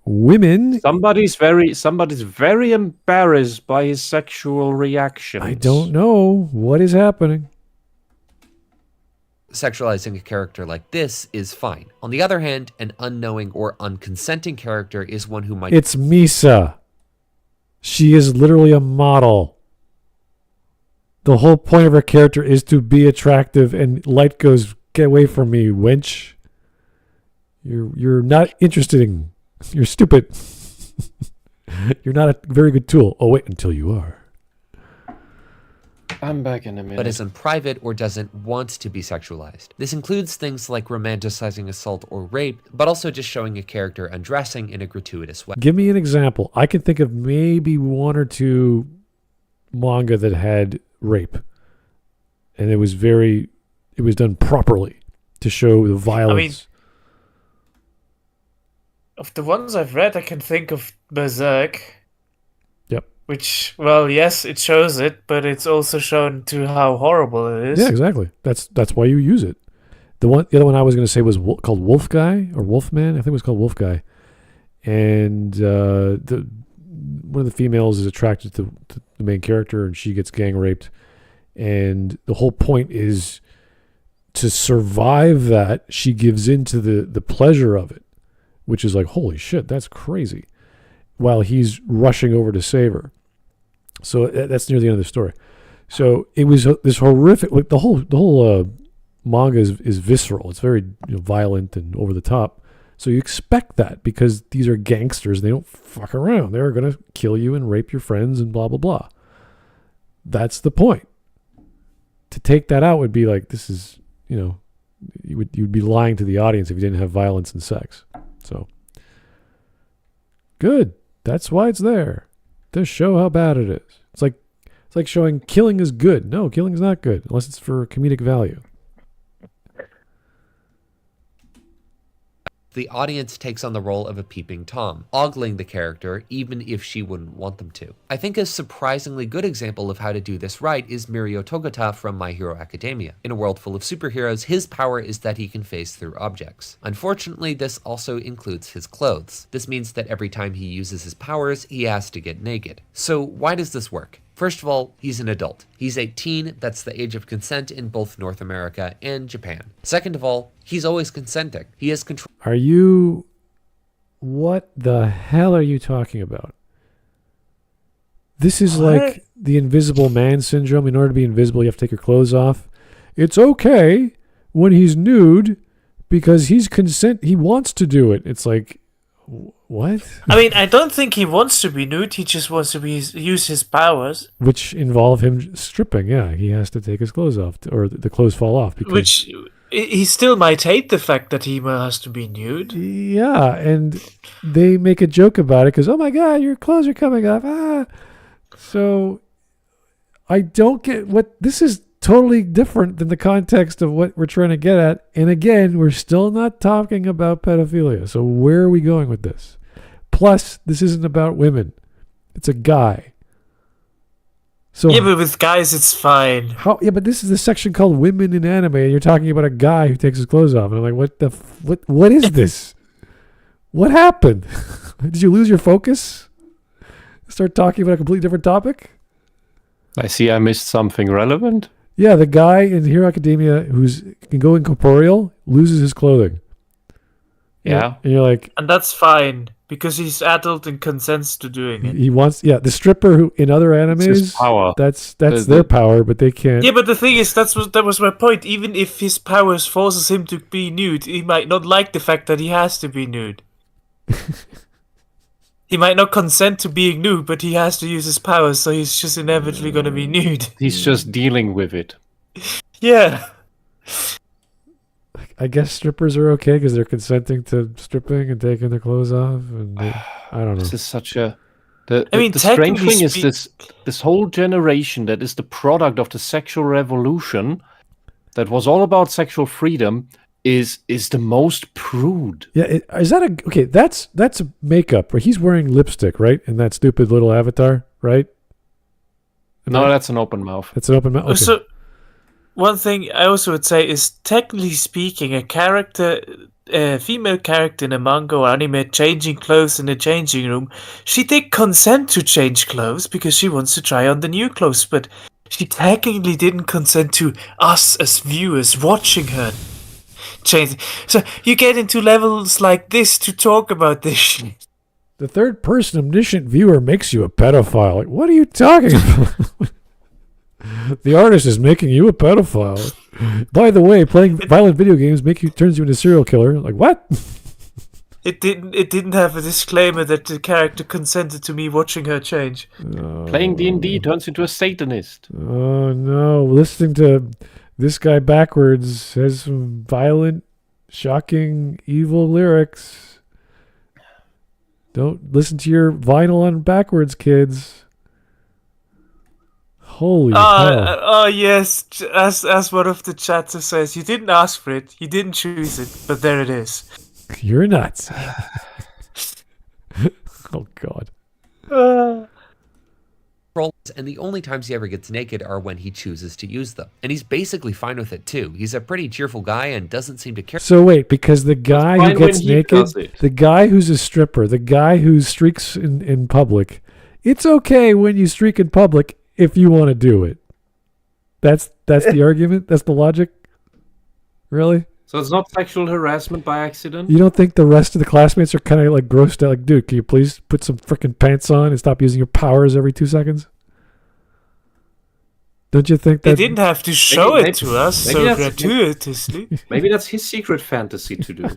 women. Somebody's very embarrassed by his sexual reactions. I don't know what is happening. Sexualizing a character like this is fine. On the other hand, an unknowing or unconsenting character is one who might... It's Misa. She is literally a model. The whole point of her character is to be attractive, and Light goes, "Get away from me, wench. You're not interesting. You're stupid. You're not a very good tool." Oh, wait until you are. I'm back in a minute. But is in private or doesn't want to be sexualized. This includes things like romanticizing assault or rape, but also just showing a character undressing in a gratuitous way. Give me an example. I can think of maybe one or two manga that had rape, and it was done properly to show the violence. I mean, of the ones I've read, I can think of Berserk. Yep. Which, well, yes, it shows it, but it's also shown to how horrible it is. Yeah, exactly. That's why you use it. The other one I was going to say was called Wolf Guy or Wolfman. I think it was called Wolf Guy, and one of the females is attracted to the main character, and she gets gang raped. And the whole point is to survive that, she gives in to the pleasure of it, which is like, holy shit, that's crazy, while he's rushing over to save her. So that's near the end of the story. So it was this horrific, like the whole manga is visceral. It's very violent and over the top. So you expect that because these are gangsters. They don't fuck around. They're going to kill you and rape your friends and blah, blah, blah. That's the point. To take that out would be like, this is, you'd be lying to the audience if you didn't have violence and sex. So, good. That's why it's there. To show how bad it is. It's like showing killing is good. No, killing is not good unless it's for comedic value. The audience takes on the role of a peeping Tom, ogling the character even if she wouldn't want them to. I think a surprisingly good example of how to do this right is Mirio Togata from My Hero Academia. In a world full of superheroes, his power is that he can phase through objects. Unfortunately, this also includes his clothes. This means that every time he uses his powers, he has to get naked. So why does this work? First of all, he's an adult. He's 18, that's the age of consent in both North America and Japan. Second of all, he's always consenting. He has control. What the hell are you talking about? This is like the Invisible Man syndrome. In order to be invisible, you have to take your clothes off. It's okay when he's nude because he wants to do it. It's like, What? I mean, I don't think he wants to be nude. He just wants to use his powers, Which involve him stripping. Yeah, he has to take his clothes off, or the clothes fall off. Because, which he still might hate the fact that he has to be nude. Yeah, and they make a joke about it because, oh my God, your clothes are coming off. Ah. So I don't get what this is. Totally different than the context of what we're trying to get at. And again, we're still not talking about pedophilia. So where are we going with this? Plus, this isn't about women. It's a guy. So Yeah, but with guys, it's fine. Yeah, but this is the section called Women in Anime, and you're talking about a guy who takes his clothes off. And I'm like, what is this? What happened? Did you lose your focus? Start talking about a completely different topic? I see I missed something relevant. Yeah, the guy in Hero Academia can go incorporeal loses his clothing. Yeah. And you're like... And that's fine, because he's adult and consents to doing it. He wants... Yeah, the stripper who in other animes... It's his power. That's their power, but they can't... Yeah, but the thing is, that was my point. Even if his powers forces him to be nude, he might not like the fact that he has to be nude. He might not consent to being nude, but he has to use his powers, so he's just inevitably going to be nude. He's just dealing with it. Yeah. I guess strippers are okay because they're consenting to stripping and taking their clothes off. And I don't know. This is such a... I mean, the strange technically thing is this whole generation that is the product of the sexual revolution that was all about sexual freedom is the most prude. Yeah, is that okay? That's a makeup. Where he's wearing lipstick, right? And that stupid little avatar, right? No, that's an open mouth. That's an open mouth. Okay. So, one thing I also would say is, technically speaking, a female character in a manga or anime changing clothes in a changing room, she did consent to change clothes because she wants to try on the new clothes, but she technically didn't consent to us as viewers watching her change. So you get into levels like this to talk about this shit. The third person omniscient viewer makes you a pedophile. Like, what are you talking about? The artist is making you a pedophile. By the way, playing violent video games turns you into a serial killer. Like, what? It didn't have a disclaimer that the character consented to me watching her change. Playing D&D turns into a Satanist. Oh no! Listening to this guy backwards has some violent, shocking, evil lyrics. Don't listen to your vinyl on backwards, kids. Holy hell. Oh yes, as one of the chatters says, you didn't ask for it, you didn't choose it, but there it is. You're nuts. Oh God. And the only times he ever gets naked are when he chooses to use them. And he's basically fine with it too. He's a pretty cheerful guy and doesn't seem to care. So wait, because the guy who gets naked, the guy who's a stripper, the guy who streaks in public, it's okay when you streak in public if you want to do it. That's the argument? That's the logic? Really? So it's not sexual harassment by accident? You don't think the rest of the classmates are kind of like grossed out? Like, dude, can you please put some freaking pants on and stop using your powers every 2 seconds? Don't you think that... They didn't have to show it to us so gratuitously. Maybe that's his secret fantasy to do.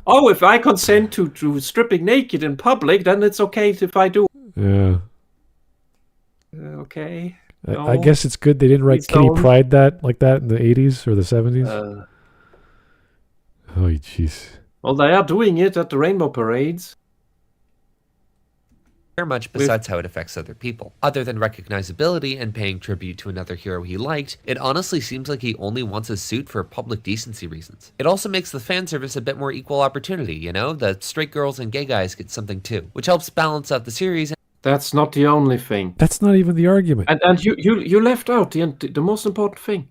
Oh, if I consent to stripping naked in public, then it's okay if I do. Yeah. Okay. I guess it's good they didn't write Kitty Pryde like that in the 80s or the 70s. Oh, jeez. Well, they are doing it at the rainbow parades. Much besides how it affects other people. Other than recognizability and paying tribute to another hero he liked, it honestly seems like he only wants a suit for public decency reasons. It also makes the fan service a bit more equal opportunity, you know? The straight girls and gay guys get something too, which helps balance out the series. That's not the only thing. That's not even the argument. And you left out the most important thing.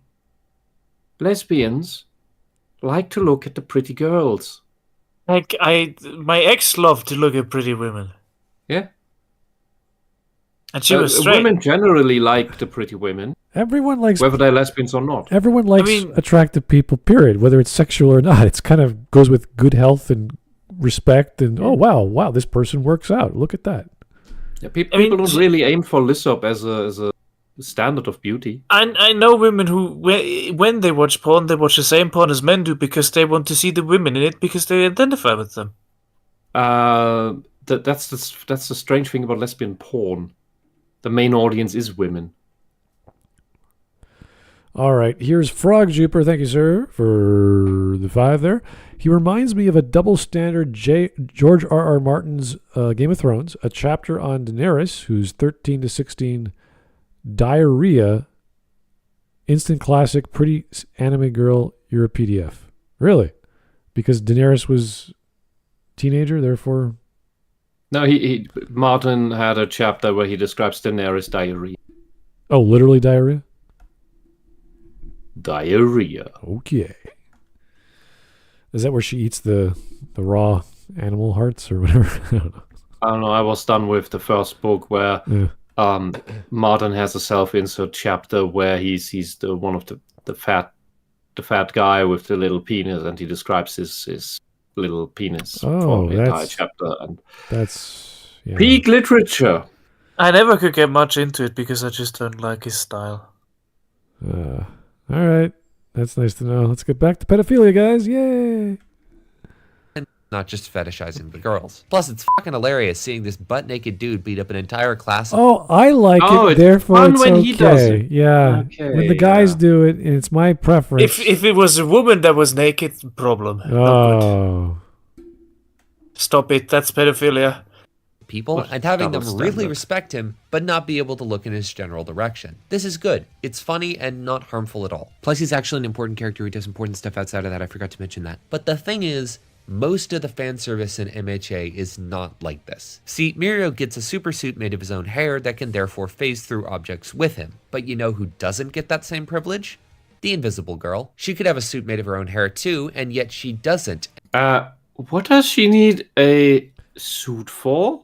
Lesbians like to look at the pretty girls. Like, my ex loved to look at pretty women. Yeah. And she was straight. Women generally like the pretty women. Everyone likes... Whether they're lesbians or not. Everyone likes attractive people, period. Whether it's sexual or not. It's kind of goes with good health and respect and, oh, wow, this person works out. Look at that. Yeah, people don't really aim for Lysop as a standard of beauty. I know women who, when they watch porn, they watch the same porn as men do because they want to see the women in it because they identify with them. That's the strange thing about lesbian porn. The main audience is women. All right, here's Frog Juper. Thank you, sir, for the 5 there. He reminds me of a double standard George R.R. Martin's Game of Thrones, a chapter on Daenerys, who's 13 to 16, diarrhea, instant classic, pretty anime girl, you're a PDF. Really? Because Daenerys was teenager, therefore... No, Martin had a chapter where he describes Daenerys' diarrhea. Oh, literally diarrhea? Diarrhea. Okay. Is that where she eats the raw animal hearts or whatever? I don't know. I was done with the first book where Martin has a self-insert chapter where he's the one of the fat guy with the little penis, and he describes his little penis for the entire chapter. And that's peak literature. I never could get much into it because I just don't like his style. All right. That's nice to know. Let's get back to pedophilia, guys. Yay! Not just fetishizing the girls. Plus, it's fucking hilarious seeing this butt-naked dude beat up an entire class of... Oh, I like it, it's therefore fun it's when okay. he does it. Yeah. Okay, when the guys do it, and it's my preference. If it was a woman that was naked, problem. Oh. Stop it. That's pedophilia. People and having them really respect him but not be able to look in his general direction. This is good. It's funny and not harmful at all. Plus, he's actually an important character who does important stuff outside of that. I forgot to mention that. But the thing is, most of the fan service in MHA is not like this. See, Mirio gets a super suit made of his own hair that can therefore phase through objects with him. But you know who doesn't get that same privilege? The Invisible Girl. She could have a suit made of her own hair too, and yet she doesn't. What does she need a suit for?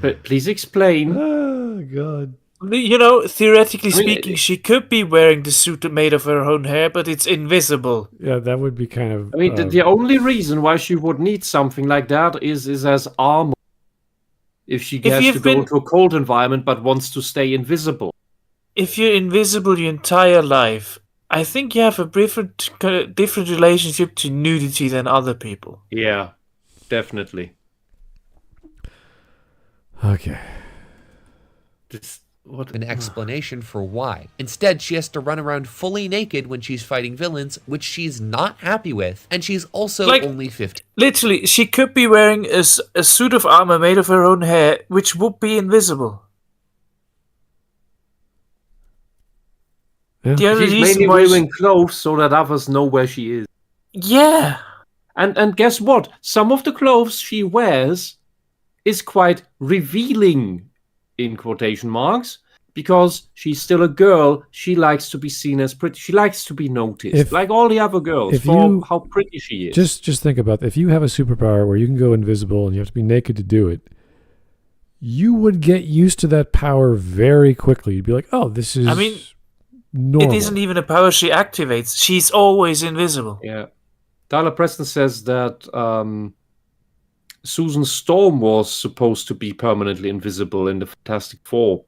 But please explain. Oh, God. You know, theoretically speaking, she could be wearing the suit made of her own hair, but it's invisible. Yeah, that would be kind of... I mean, the only reason why she would need something like that is as armor. If she has to go into a cold environment but wants to stay invisible. If you're invisible your entire life, I think you have a different relationship to nudity than other people. Yeah, definitely. Okay. An explanation for why. Instead, she has to run around fully naked when she's fighting villains, which she's not happy with, and she's also only 50. Literally, she could be wearing a suit of armor made of her own hair, which would be invisible. Yeah. She's mainly wearing clothes so that others know where she is. Yeah. And guess what? Some of the clothes she wears is quite revealing, in quotation marks, because she's still a girl. She likes to be seen as pretty. She likes to be noticed, like all the other girls, for how pretty she is. Just think about that. If you have a superpower where you can go invisible and you have to be naked to do it, you would get used to that power very quickly. You'd be like, oh, this is normal. It isn't even a power she activates. She's always invisible. Yeah. Tyler Preston says that Susan Storm was supposed to be permanently invisible in the Fantastic Four.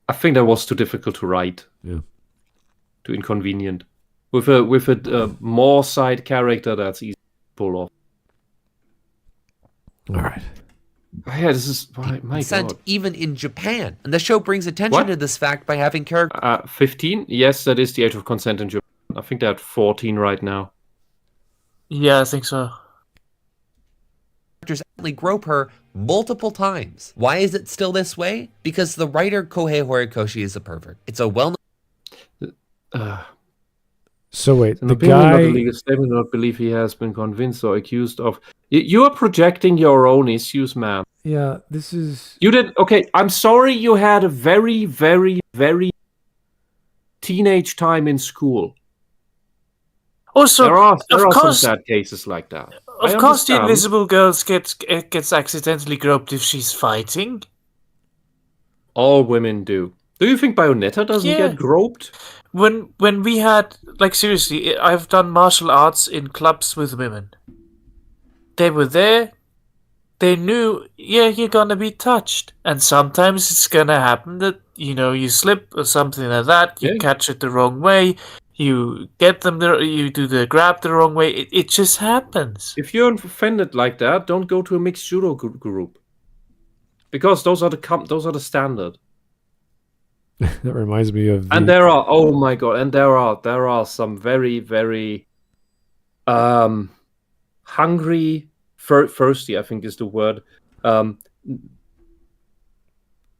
I think that was too difficult to write. Yeah. Too inconvenient. With a more side character, that's easy to pull off. All right. Yeah, this is my God. Even in Japan, and the show brings attention What? to this fact by having characters. 15? Yes, that is the age of consent in Japan. I think they're at 14 right now. Yeah, I think so. Accidentally grope her multiple times. Why is it still this way? Because the writer Kohei Horikoshi is a pervert. It's a well-known... So wait, the guy... Not a legal statement, not believe he has been convinced or accused of... You are projecting your own issues, man. Yeah, this is... You did... Okay, I'm sorry you had a very, very, very teenage time in school. Also, there are some sad cases like that. Of course, the Invisible Girl gets accidentally groped if she's fighting. All women do. Do you think Bayonetta doesn't get groped? When we had, seriously, I've done martial arts in clubs with women. They were there. They knew, you're gonna be touched. And sometimes it's gonna happen that, you slip or something like that. You catch it the wrong way. You get them there. You do the grab the wrong way. It just happens. If you're offended like that, don't go to a mixed judo group, because those are the standard. That reminds me of. And there are, oh my god, and there are some very, very hungry, thirsty, I think is the word.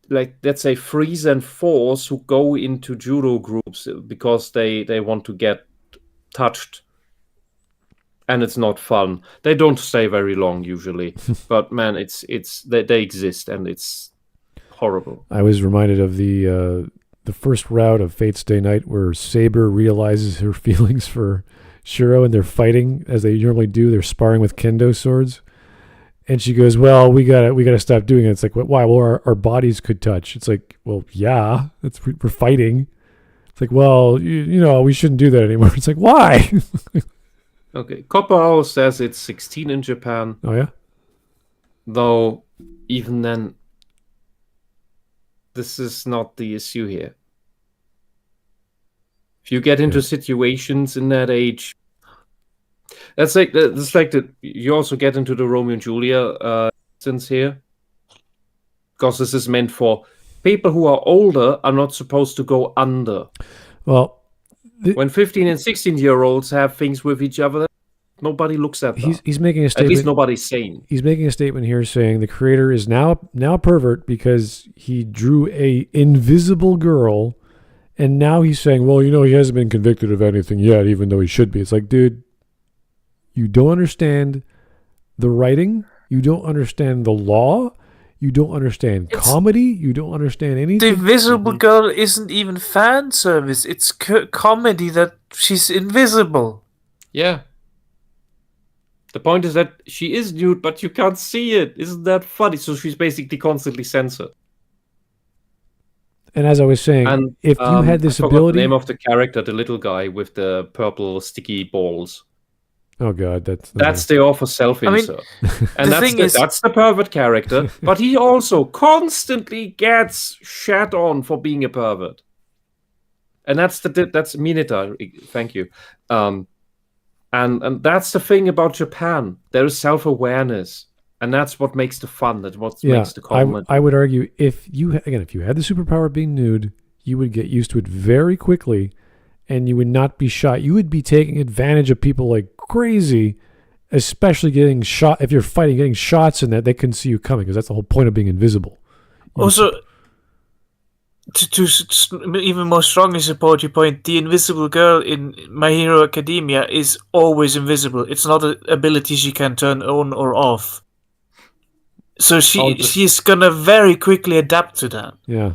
Like, let's say 3s and 4s who go into judo groups because they want to get touched, and it's not fun. They don't stay very long usually, but man, they exist, and it's horrible. I was reminded of the first route of Fate's Day Night, where Saber realizes her feelings for Shiro, and they're fighting as they normally do. They're sparring with kendo swords. And she goes, well, we gotta stop doing it. It's like, why? Well, our bodies could touch. It's like, well, yeah, we're fighting. It's like, well, you know, we shouldn't do that anymore. It's like, why? Okay, Copper says it's 16 in Japan. Oh yeah. Though, even then, this is not the issue here. If you get into situations in that age, that's like that. You also get into the Romeo and Julia instance here, because this is meant for people who are older are not supposed to go under. Well, when 15 and 16-year-olds have things with each other, nobody looks at them. He's making a statement. At least nobody's sane. He's making a statement here saying the creator is now a pervert because he drew a invisible girl, and now he's saying, well, you know, he hasn't been convicted of anything yet, even though he should be. It's like, dude, you don't understand the writing. You don't understand the law. You don't understand comedy. You don't understand anything. The Invisible Girl isn't even fan service. It's comedy that she's invisible. Yeah. The point is that she is nude, but you can't see it. Isn't that funny? So she's basically constantly censored. And as I was saying, if you had this ability... the name of the character, the little guy with the purple sticky balls. Oh god, that's the author self-insert. I mean, and that's the pervert character, but he also constantly gets shat on for being a pervert. And that's Mineta, thank you. And that's the thing about Japan. There is self-awareness, and that's what makes the fun. That's what makes the comedy. I would argue if you had the superpower of being nude, you would get used to it very quickly, and you would not be shot. You would be taking advantage of people like crazy, especially getting shot. If you're fighting, getting shots in that, they couldn't see you coming, because that's the whole point of being invisible. Also, to even more strongly support your point, the invisible girl in My Hero Academia is always invisible. It's not an ability she can turn on or off. So she's gonna very quickly adapt to that. Yeah.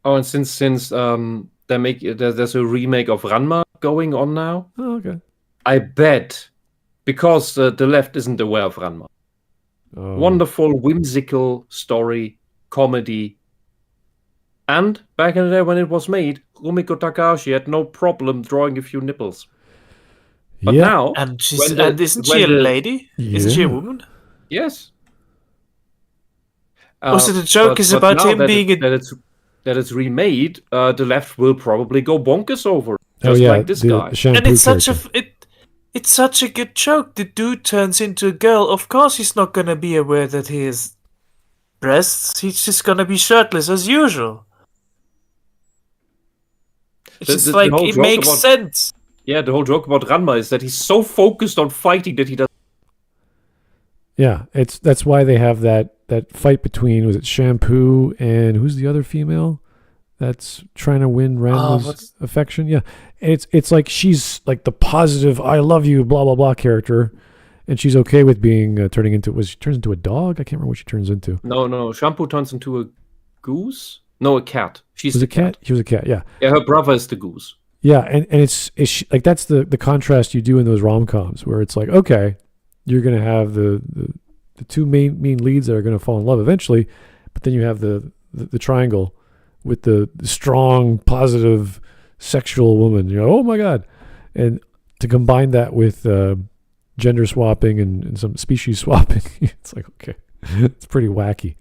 Oh, and since there's a remake of Ranma going on now. Oh, okay. I bet, because the left isn't aware of Ranma. Oh. Wonderful, whimsical story, comedy. And back in the day when it was made, Rumiko Takahashi had no problem drawing a few nipples. But now... And isn't she a lady? Yeah. Isn't she a woman? Yes. Also, the joke is about him being that it's remade, the left will probably go bonkers over it, just like this guy. And it's such a good joke. The dude turns into a girl. Of course he's not going to be aware that he has breasts. He's just going to be shirtless as usual. It's it makes sense. Yeah, the whole joke about Ranma is that he's so focused on fighting that he doesn't... Yeah, that's why they have that fight between, was it Shampoo and who's the other female that's trying to win Ranma's affection? Yeah, and it's like she's like the positive I love you blah blah blah character, and she's okay with being turning into she turns into a dog? I can't remember what she turns into. No, Shampoo turns into a goose. No, a cat. She's a cat. She was a cat. Yeah. Yeah, her brother is the goose. Yeah, and it's like that's the contrast you do in those rom-coms where it's like, okay, you're gonna have the two main leads that are gonna fall in love eventually, but then you have the triangle with the strong, positive, sexual woman. You know, oh my god, and to combine that with gender swapping and some species swapping, it's like, okay, it's pretty wacky.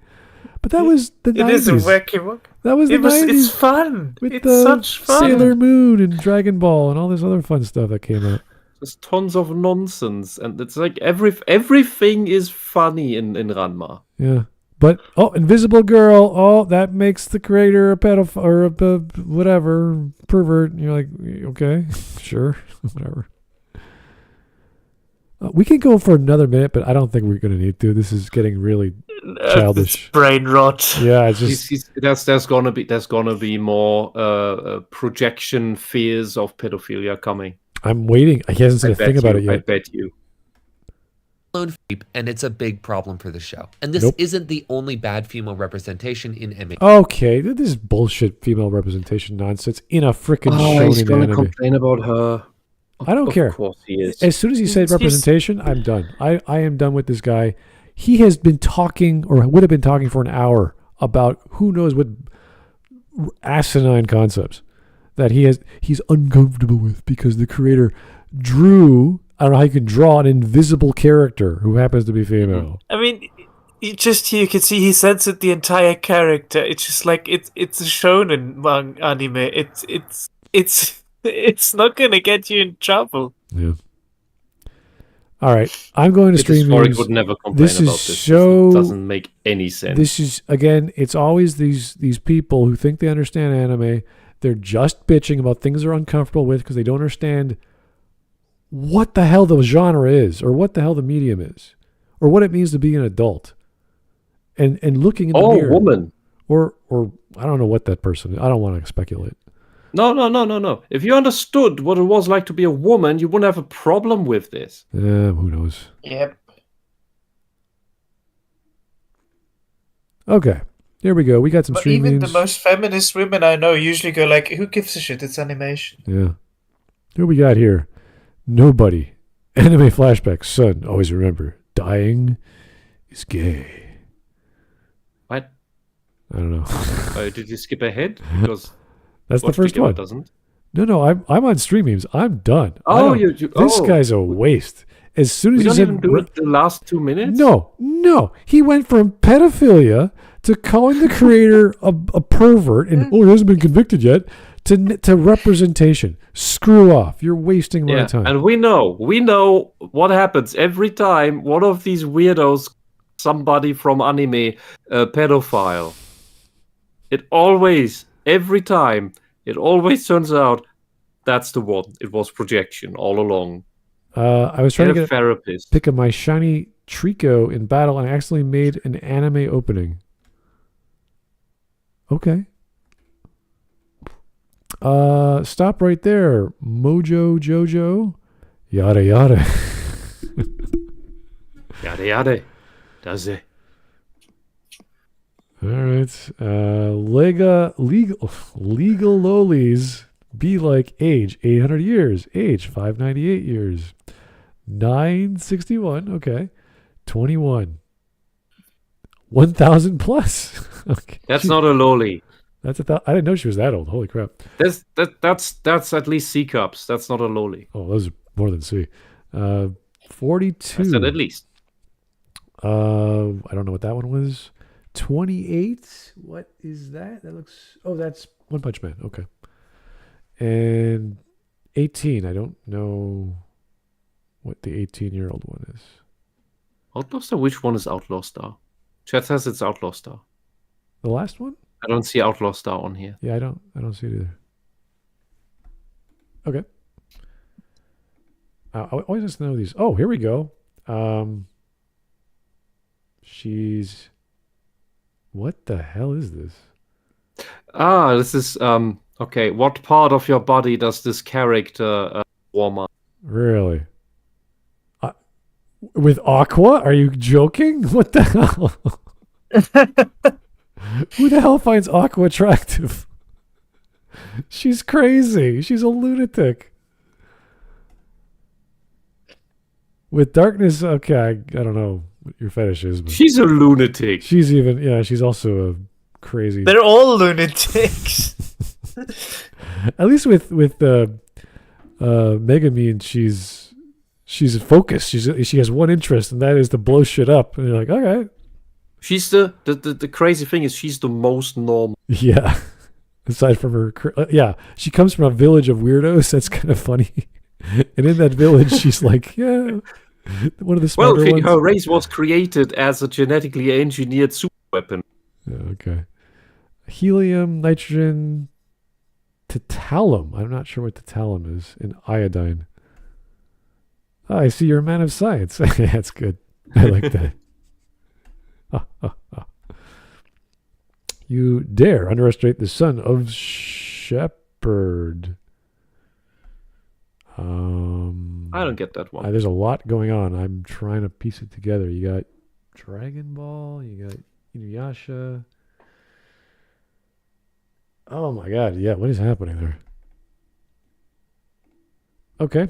But that was the 90s. It is a wacky book. That was the 90s. It's fun. It's such fun. Sailor Moon and Dragon Ball and all this other fun stuff that came out. There's tons of nonsense, and it's like everything is funny in Ranma. Yeah. But, Invisible Girl, that makes the creator a pedophile or a whatever, pervert. And you're like, okay, sure, whatever. We can go for another minute, but I don't think we're going to need to. This is getting really childish. Brain rot. Yeah, it's just... There's gonna be more projection fears of pedophilia coming. I'm waiting. He hasn't said a thing about it yet. I bet you. And it's a big problem for the show. And this isn't the only bad female representation in MA. Okay, this is bullshit female representation nonsense in a freaking shonen he's gonna anime. complain about her. I don't care. Of course he is. As soon as he said representation, I'm done. I am done with this guy. He has been talking, or would have been talking for an hour about who knows what asinine concepts that he's uncomfortable with because the creator drew... I don't know how you can draw an invisible character who happens to be female. I mean, you can see he censored the entire character. It's just like it's a shonen anime. It's not gonna get you in trouble. Yeah. All right, I'm going to stream. Would never complain about this. So it doesn't make any sense. This is again. It's always these people who think they understand anime. They're just bitching about things they're uncomfortable with because they don't understand what the hell the genre is, or what the hell the medium is, or what it means to be an adult, and looking in the mirror. Woman, or I don't know what that person. I don't want to speculate. No. If you understood what it was like to be a woman, you wouldn't have a problem with this. Yeah, who knows? Yep. Okay, here we go. We got some But stream even memes. the most feminist women I know usually go like, "Who gives a shit? It's animation." Yeah. Who we got here? Nobody. Anime flashback. Son, always remember, dying is gay. What? I don't know. Did you skip ahead? Because that's the first one. Doesn't. No. I'm on stream memes. I'm done. This guy's a waste. As soon as we you don't said even do it the last 2 minutes. No. He went from pedophilia to calling the creator a pervert, and he hasn't been convicted yet. To representation. Screw off. You're wasting my time. And we know what happens every time one of these weirdos, somebody from anime, pedophile. Every time, it always turns out that's the one. It was projection all along. I was trying to get a therapist. Pick up my shiny Trico in battle, and I accidentally made an anime opening. Okay. Stop right there. Mojo Jojo. Yada yada. Yada yada. Does it? All right. Legal lolies be like age 800 years. Age 598 years. 961. Okay. 21. 1,000 plus. Okay. That's not a loli. I didn't know she was that old. Holy crap. That's at least C cups. That's not a loli. Oh, those are more than C. 42. I said at least. I don't know what that one was. 28. What is that? That's One Punch Man. Okay. And 18. I don't know what the 18-year-old one is. Outlaw Star? Which one is Outlaw Star? Chat says it's Outlaw Star. The last one? I don't see Outlaw Star on here. Yeah, I don't see it either. Okay. I always just know these. Oh, here we go. She's... What the hell is this? This is... Okay, what part of your body does this character warm up? Really? With Aqua? Are you joking? What the hell? Who the hell finds Aqua attractive? She's crazy. She's a lunatic. With darkness, okay, I don't know what your fetish is. But she's a lunatic. She's also a crazy... They're all lunatics. At least with Megumin, she's focused. She has one interest, and that is to blow shit up. And you're like, okay. She's the crazy thing is she's the most normal. Yeah. Aside from her, yeah, she comes from a village of weirdos. That's kind of funny. And in that village, she's like, yeah, one of the smarter ones. Her race was created as a genetically engineered super weapon. Okay. Helium, nitrogen, tatalum. I'm not sure what tatalum is. And iodine. Oh, I see you're a man of science. That's good. I like that. You dare underestimate the son of Shepherd. I don't get that one. There's a lot going on. I'm trying to piece it together. You got Dragon Ball. You got Inuyasha. Oh my God! Yeah, what is happening there? Okay.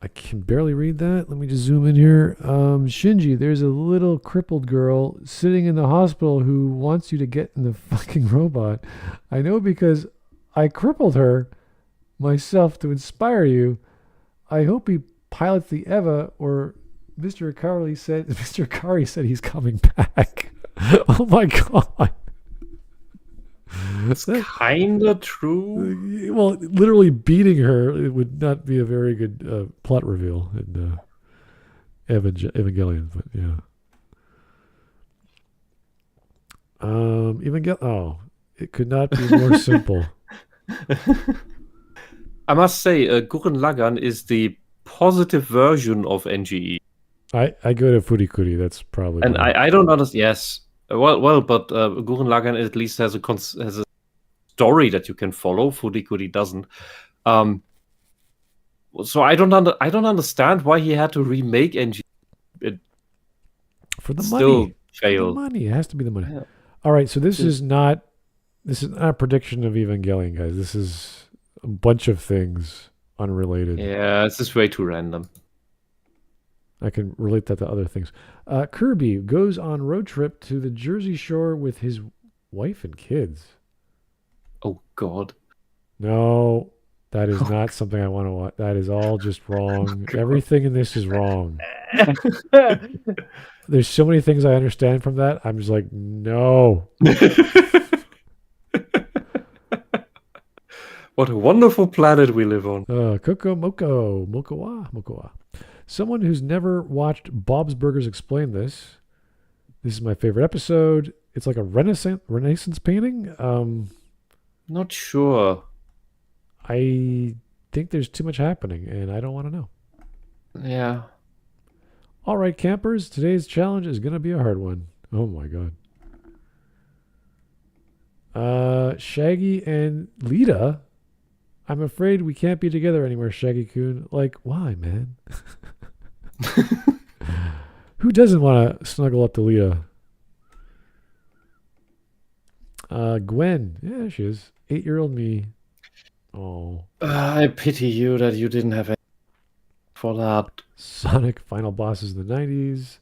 I can barely read that. Let me just zoom in here. Shinji, there's a little crippled girl sitting in the hospital who wants you to get in the fucking robot. I know because I crippled her myself to inspire you. I hope he pilots the Eva, or Mr. Akari said he's coming back. Oh my God. That's kind of true. Well, literally beating her, it would not be a very good plot reveal in Evangelion, but yeah. It could not be more simple. I must say, Gurren Lagann is the positive version of NGE. I go to Furikuri. That's probably. And I don't understand. Yes. Well, but Gurren Lagann at least has a story that you can follow. Furikuri doesn't. So I don't understand why he had to remake NG. For the still money. Failed. For the money. It has to be the money. Yeah. All right. So this is not a prediction of Evangelion, guys. This is a bunch of things unrelated. Yeah, it's just way too random. I can relate that to other things. Kirby goes on road trip to the Jersey Shore with his wife and kids. Oh, God. No, that is not something I want to watch. That is all just wrong. Everything in this is wrong. There's so many things I understand from that. I'm just like, no. What a wonderful planet we live on. Mokowa. Someone who's never watched Bob's Burgers explain this. This is my favorite episode. It's like a Renaissance painting. Not sure. I think there's too much happening, and I don't want to know. Yeah. All right, campers. Today's challenge is going to be a hard one. Oh, my God. Shaggy and Lita. I'm afraid we can't be together anymore, Shaggy-kun. Like, why, man? Who doesn't want to snuggle up to Lita? Gwen. Yeah, she is. 8-year-old me. Oh. I pity you that you didn't have any for that. Sonic final bosses in the 90s.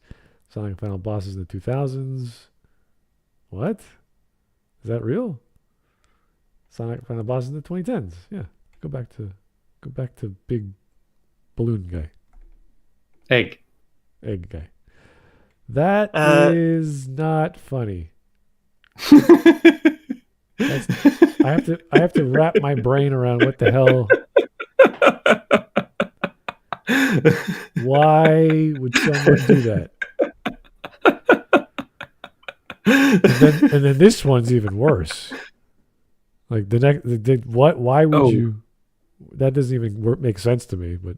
Sonic final bosses in the 2000s. What? Is that real? Sonic final bosses in the 2010s. Yeah. Go back to big balloon guy. Egg guy. That is not funny. I have to wrap my brain around what the hell. Why would someone do that? And then this one's even worse. Like the next, what? Why would you? That doesn't even make sense to me. But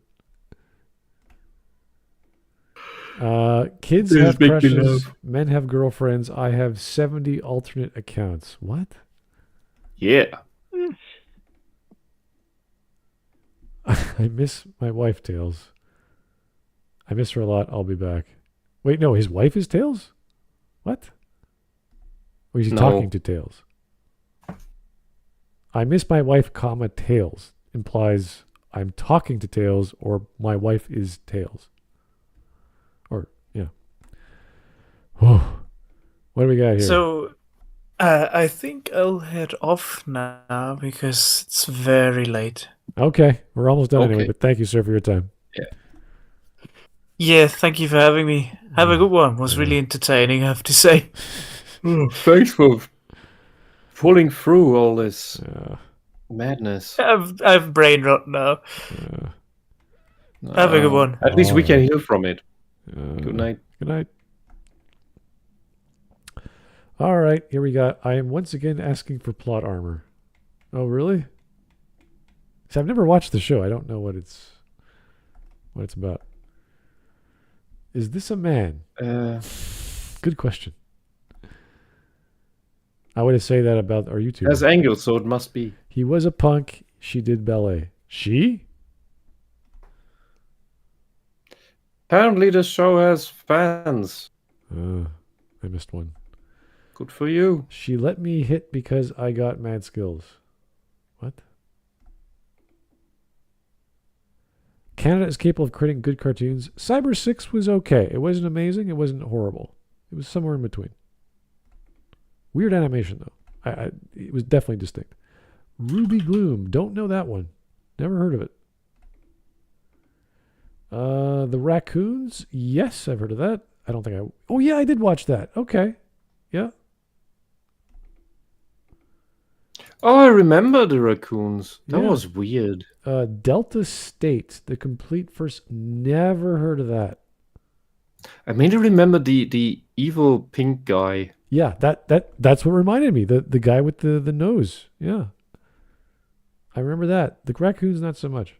kids have crushes, men have girlfriends. I have 70 alternate accounts. What? Yeah. I miss my wife, Tails. I miss her a lot. I'll be back. Wait, no, his wife is Tails? What? Or is he talking to Tails? I miss my wife, comma, Tails. Implies I'm talking to Tails or my wife is Tails. Or, yeah. Whoa. What do we got here? So, I think I'll head off now because it's very late. Okay. We're almost done anyway, but thank you, sir, for your time. Yeah, thank you for having me. Have a good one. It was really entertaining, I have to say. Thanks for pulling through all this madness. I've brain rot now. Have a good one. At least we can heal from it. Good night. Good night. All right, here we go. I am once again asking for plot armor. Oh, really? See, I've never watched the show. I don't know what it's about. Is this a man? Good question. I would say that about our YouTube. Has angles, so it must be. He was a punk. She did ballet. She? Apparently, the show has fans. I missed one. Good for you. She let me hit because I got mad skills. What? Canada is capable of creating good cartoons. Cyber 6 was okay. It wasn't amazing. It wasn't horrible. It was somewhere in between. Weird animation, though. It was definitely distinct. Ruby Gloom. Don't know that one. Never heard of it. The Raccoons. Yes, I've heard of that. I don't think I... Oh, yeah, I did watch that. Okay. Yeah. Oh, I remember the Raccoons. That was weird. Delta State. The complete first... Never heard of that. I mainly remember the evil pink guy. Yeah, that's what reminded me. The guy with the nose. Yeah. I remember that. The Raccoons, not so much.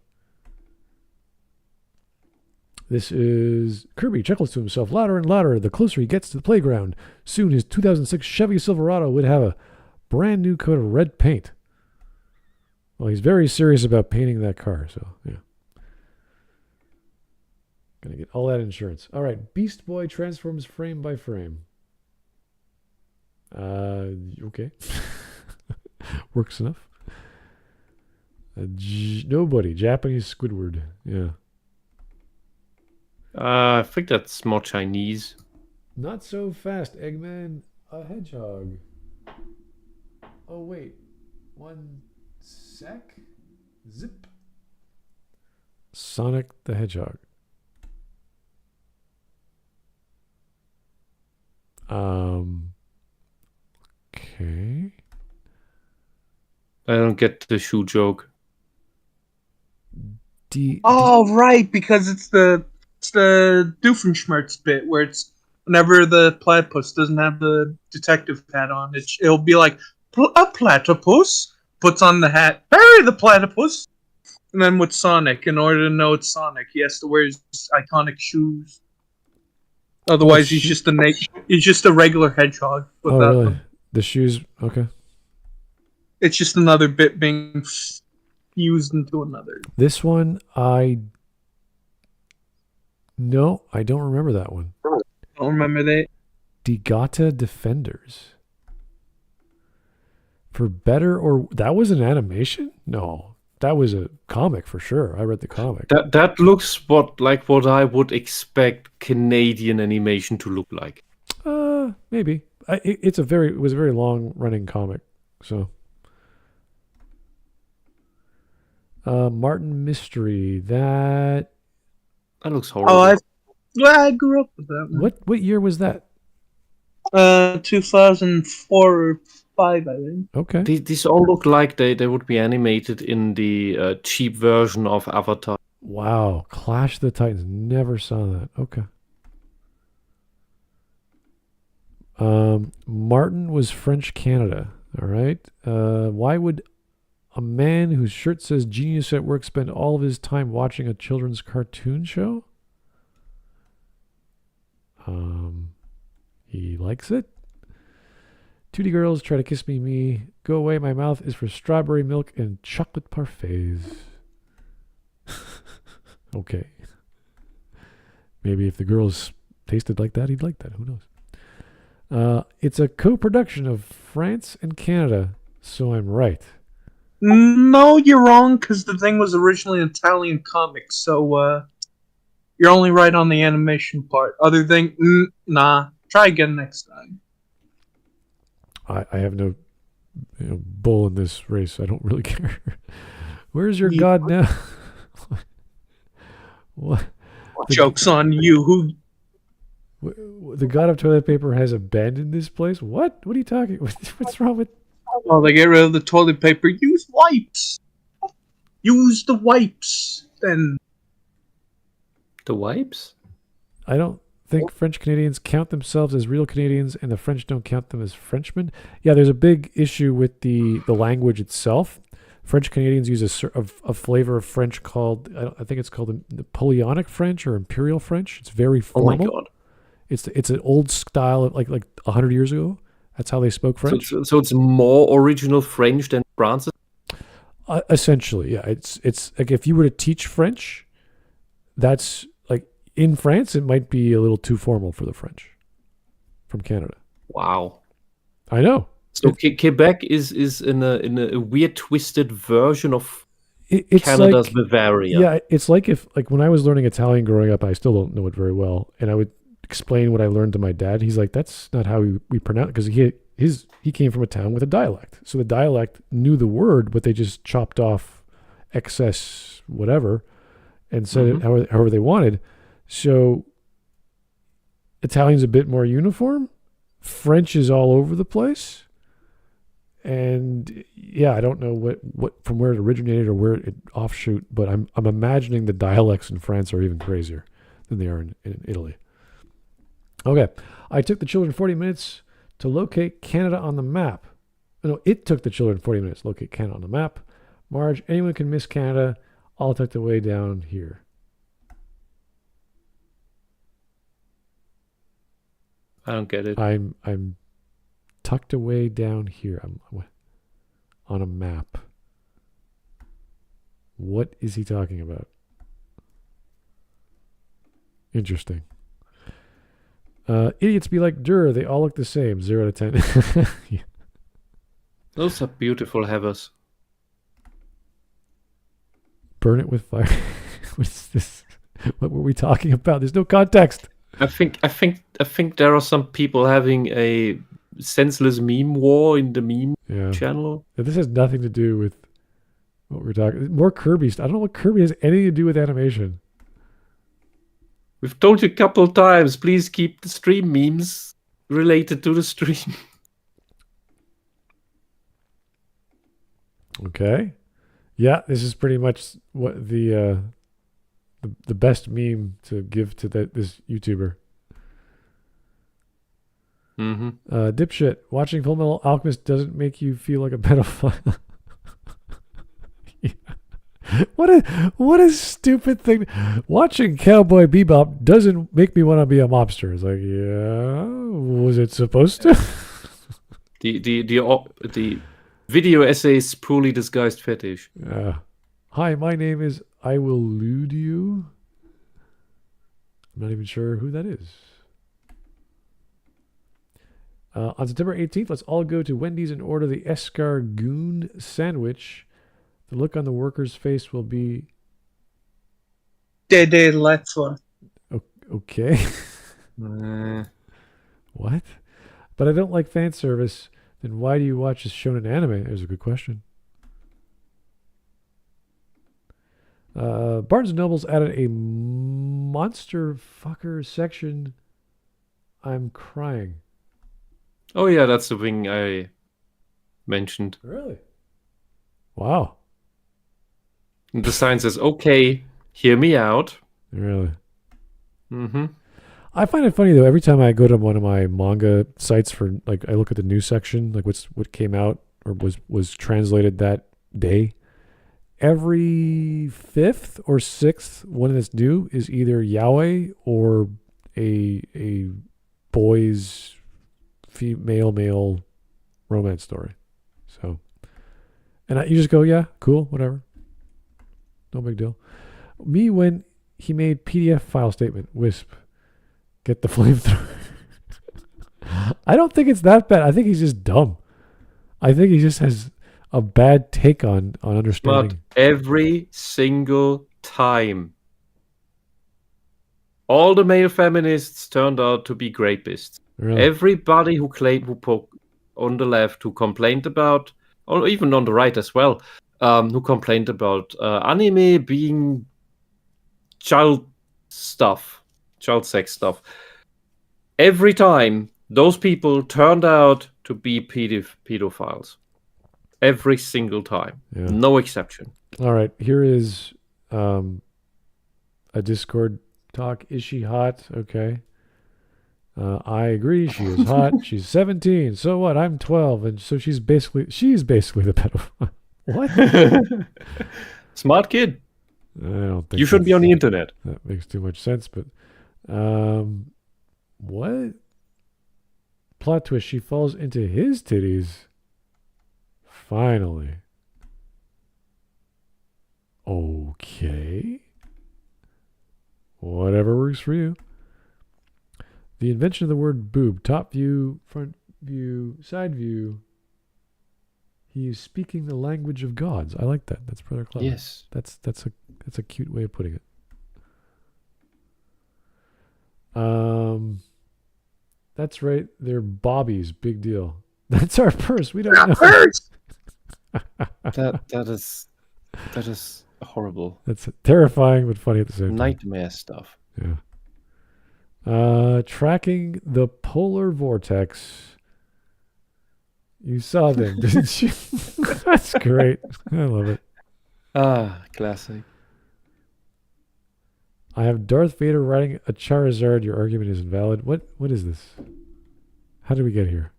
This is Kirby chuckles to himself louder and louder the closer he gets to the playground. Soon his 2006 Chevy Silverado would have a brand new coat of red paint. Well, he's very serious about painting that car, so yeah. Gonna get all that insurance. All right, Beast Boy transforms frame by frame. Okay. Works enough. Nobody. Japanese Squidward. Yeah. I think that's more Chinese. Not so fast, Eggman. A hedgehog. Oh, wait. One sec. Zip. Sonic the Hedgehog. Okay. I don't get the shoe joke. Oh, right, because it's the Doofenshmirtz bit where it's whenever the platypus doesn't have the detective hat on, it'll be like, a platypus puts on the hat, bury the platypus. And then with Sonic, in order to know it's Sonic, he has to wear his iconic shoes. Otherwise, he's just a regular hedgehog. Oh, really? The shoes, okay. It's just another bit being fused into another. This one, No, I don't remember that one. I don't remember that. Digata Defenders. For better or... That was an animation? No. That was a comic for sure. I read the comic. That looks like what I would expect Canadian animation to look like. Maybe. It was a very long running comic. So Martin Mystery. That looks horrible. Oh, I grew up with that one. What year was that? 2004 or 5, I think. Okay. These all look like they would be animated in the cheap version of Avatar. Wow. Clash of the Titans. Never saw that. Okay. Martin was French Canada. All right. Why would a man whose shirt says genius at work spend all of his time watching a children's cartoon show? He likes it. 2D girls try to kiss me. Go away, my mouth is for strawberry milk and chocolate parfaits. Okay. Maybe if the girls tasted like that, he'd like that. Who knows? It's a co-production of France and Canada, so I'm right. No, you're wrong, because the thing was originally an Italian comic, so you're only right on the animation part. Other than, nah. Try again next time. I have no bull in this race. I don't really care. Where's your god now? What? Joke's on you. The god of toilet paper has abandoned this place? What? What are you talking? What's wrong with? Oh, they get rid of the toilet paper. Use wipes. Use the wipes. Then The wipes? I don't think French Canadians count themselves as real Canadians, and the French don't count them as Frenchmen. Yeah, there's a big issue with the language itself. French Canadians use a flavor of French called, I think it's called Napoleonic French or Imperial French. It's very formal. Oh my god! It's an old style of like 100 years ago. That's how they spoke French. So it's more original French than France. Essentially, yeah. It's like if you were to teach French, that's like in France, it might be a little too formal for the French from Canada. Wow. I know. So Quebec is in a weird twisted version of it's Canada's like, Bavaria. Yeah, it's like when I was learning Italian growing up, I still don't know it very well, and I would explain what I learned to my dad. He's like, "That's not how we pronounce," because he came from a town with a dialect, so the dialect knew the word, but they just chopped off excess whatever and said it however they wanted. So Italian's a bit more uniform. French is all over the place. And yeah, I don't know what from where it originated or where it offshoot, but I'm imagining the dialects in France are even crazier than they are in Italy. Okay, I took the children 40 minutes to locate Canada on the map. No, it took the children 40 minutes to locate Canada on the map. Marge, anyone can miss Canada. I'll take the way down here. I don't get it. I'm tucked away down here. I'm on a map. What is he talking about? Interesting. Idiots be like Dur. They all look the same. 0 to 10. Yeah. Those are beautiful heavers. Burn it with fire. What's this? What were we talking about? There's no context. I think there are some people having a senseless meme war in the meme channel. This has nothing to do with what we're talking. More Kirby. I don't know what Kirby has anything to do with animation. We've told you a couple times, please keep the stream memes related to the stream. Okay. Yeah, this is pretty much what the best meme to give to this YouTuber. Dipshit, watching Fullmetal Alchemist doesn't make you feel like a pedophile. Yeah. What a stupid thing. Watching Cowboy Bebop doesn't make me want to be a mobster. It's like, yeah, was it supposed to? The video essay's poorly disguised fetish. Hi, my name is I Will Lewd You. I'm not even sure who that is. On September 18th, let's all go to Wendy's and order the escargoon sandwich. The look on the worker's face will be... Dede Let's. Okay. What? But I don't like fan service. Then why do you watch this shonen anime? There's a good question. Barnes & Noble's added a monster fucker section. I'm crying. Oh yeah, that's the thing I mentioned. Really? Wow. And the sign says, okay, hear me out. Really? I find it funny though, every time I go to one of my manga sites for like I look at the news section, like what came out or was translated that day. Every 5th or 6th one that's new is either yaoi or a boys male romance story. So, and you just go, yeah, cool, whatever. No big deal. Me when he made PDF file statement, Wisp, get the flamethrower. I don't think it's that bad. I think he's just dumb. I think he just has a bad take on understanding. But every single time, all the male feminists turned out to be rapists. Really? Everybody who on the left who complained about, or even on the right as well, who complained about anime being child stuff, child sex stuff, every time those people turned out to be pedophiles. Every single time. Yeah. No exception. All right. Here is a Discord talk. Is she hot? Okay. I agree. She is hot. She's 17. So what? I'm 12. And so she's basically the pedophile. What? Smart kid. I don't think you shouldn't be on the internet. That makes too much sense. But what? Plot twist. She falls into his titties. Finally. Okay. Whatever works for you. The invention of the word boob. Top view, front view, side view. He is speaking the language of gods. I like that. That's rather clever. Yes. That's a cute way of putting it. That's right. They're bobbies. Big deal. That's our purse. We don't know. Purse. That is horrible. That's terrifying but funny at the same time. Nightmare stuff. Yeah. Tracking the polar vortex. You saw them, didn't you? That's great. I love it. Classic. I have Darth Vader riding a Charizard. Your argument is invalid. What is this? How did we get here?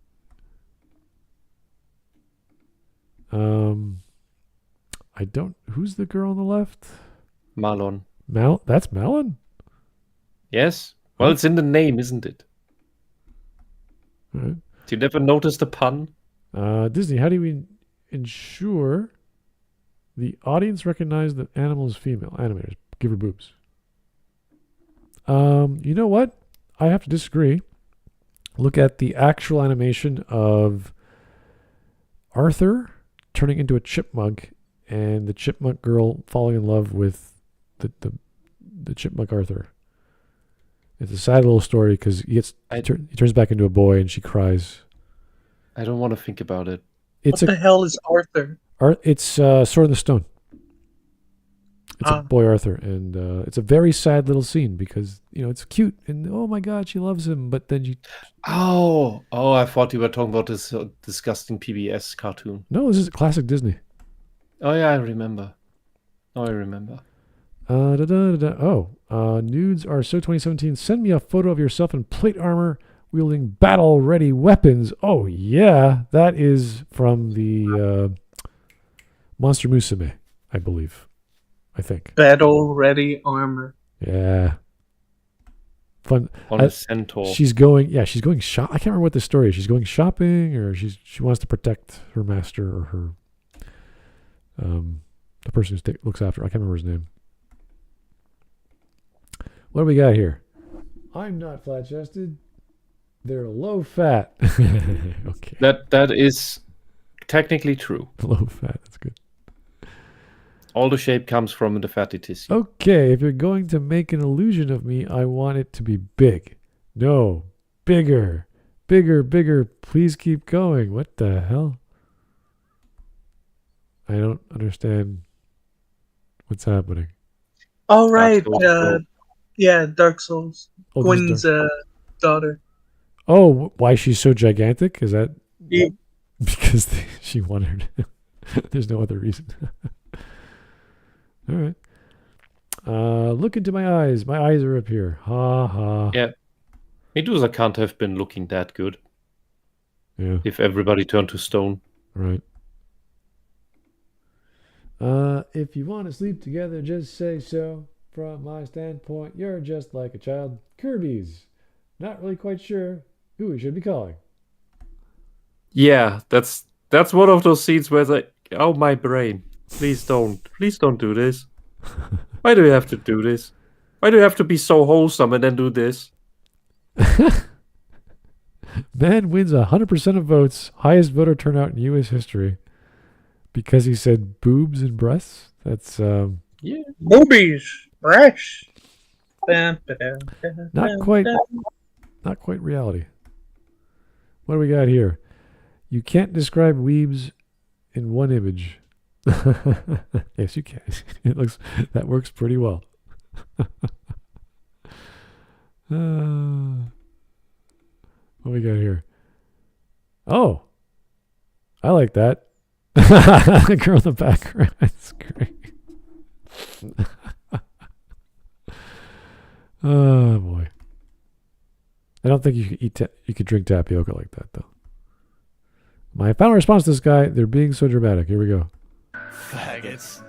I don't. Who's the girl on the left? Malon. That's Malon? Yes. Well, it's in the name, isn't it? All right. Did you never notice the pun? Disney, how do we ensure the audience recognize the animal is female? Animators, give her boobs. You know what? I have to disagree. Look at the actual animation of Arthur turning into a chipmunk and the chipmunk girl falling in love with the chipmunk Arthur. It's a sad little story because he turns back into a boy and she cries. I don't want to think about it. What the hell is Arthur? It's Sword in the Stone. It's a boy Arthur, and it's a very sad little scene because it's cute and oh my god, she loves him, but then you. Oh! I thought you were talking about this disgusting PBS cartoon. No, this is classic Disney. Oh yeah, I remember. Nudes are so 2017. Send me a photo of yourself in plate armor wielding battle-ready weapons. Oh yeah, that is from the Monster Musume, I believe. I think. Battle-ready armor. Yeah. Fun. On a centaur. She's going shop. I can't remember what the story is. She's going shopping, or she wants to protect her master or her the person who looks after her. I can't remember his name. What do we got here? I'm not flat-chested. They're low fat. Okay. That is technically true. Low fat. That's good. All the shape comes from the fatty tissue. Okay, if you're going to make an illusion of me, I want it to be big. No, bigger. Bigger, bigger. Please keep going. What the hell? I don't understand what's happening. Oh, right. Dark Souls. Oh, Gwen's daughter. Oh, why she's so gigantic? Is that Yeah. because she wanted her? There's no other reason. All right. Look into my eyes. My eyes are up here. Ha ha. Yeah. Medusa can't have been looking that good. Yeah. If everybody turned to stone. Right. If you want to sleep together, just say so. From my standpoint, you're just like a child. Kirby's. Not really quite sure who we should be calling. Yeah, that's one of those scenes where it's like, oh, my brain. Please don't do this. Why do we have to do this? Why do we have to be so wholesome and then do this? Man wins 100% of votes, highest voter turnout in U.S. history, because he said boobs and breasts. That's yeah, Boobies, breasts. not quite reality. What do we got here? You can't describe weebs in one image. Yes, you can. That works pretty well. What we got here? Oh, I like that. The girl in the background. That's great. Oh boy. I don't think you could you could drink tapioca like that though. My final response to this guy: they're being so dramatic. Here we go. Faggots.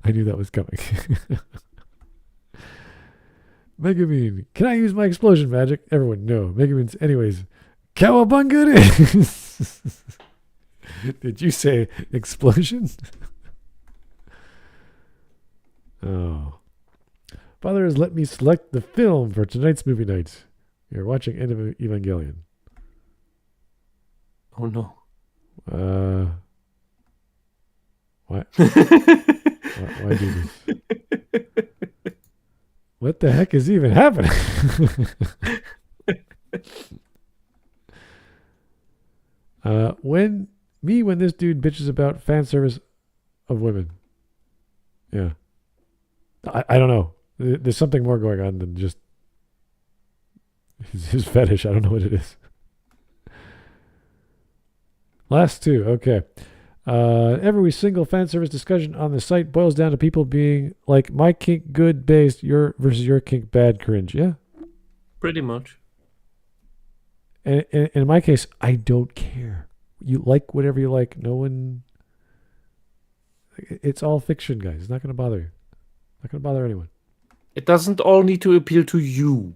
I knew that was coming. Megumin, can I use my explosion magic? Everyone, no. Megumin's, anyways. Cowabunga it is. Did you say explosion? Oh. Father has let me select the film for tonight's movie night. You're watching End of Evangelion. Oh no. What? Why do this? What the heck is even happening? When this dude bitches about fan service of women. Yeah. I don't know. There's something more going on than just his fetish. I don't know what it is. Last two. Okay. Every single fan service discussion on the site boils down to people being like, my kink good based, your versus your kink bad cringe. Yeah. Pretty much. And in my case, I don't care. You like whatever you like. No one. It's all fiction, guys. It's not going to bother you. Not going to bother anyone. It doesn't all need to appeal to you.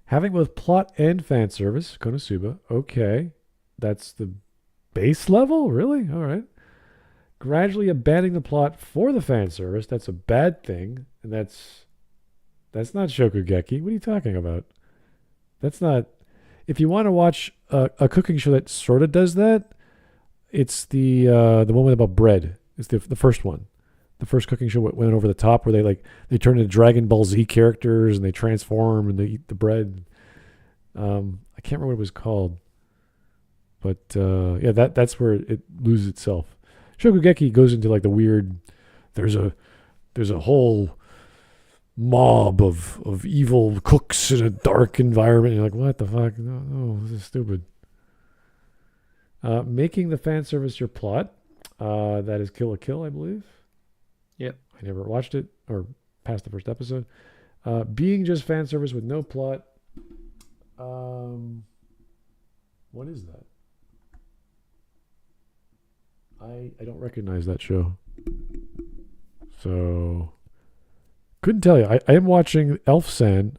Having both plot and fan service, Konosuba. Okay. That's the base level? Really? All right. Gradually abandoning the plot for the fan service. That's a bad thing. And that's not Shokugeki. What are you talking about? That's not... If you want to watch a cooking show that sort of does that, it's the one with about bread. It's the first one. The first cooking show went over the top where they turn into Dragon Ball Z characters and they transform and they eat the bread. I can't remember what it was called. But yeah, that's where it loses itself. Shokugeki goes into like the weird. There's a whole mob of evil cooks in a dark environment. You're like, what the fuck? No, this is stupid. Making the fan service your plot. That is Kill la Kill, I believe. Yep. I never watched it or passed the first episode. Being just fan service with no plot. What is that? I don't recognize that show. So couldn't tell you. I am watching Elfsan,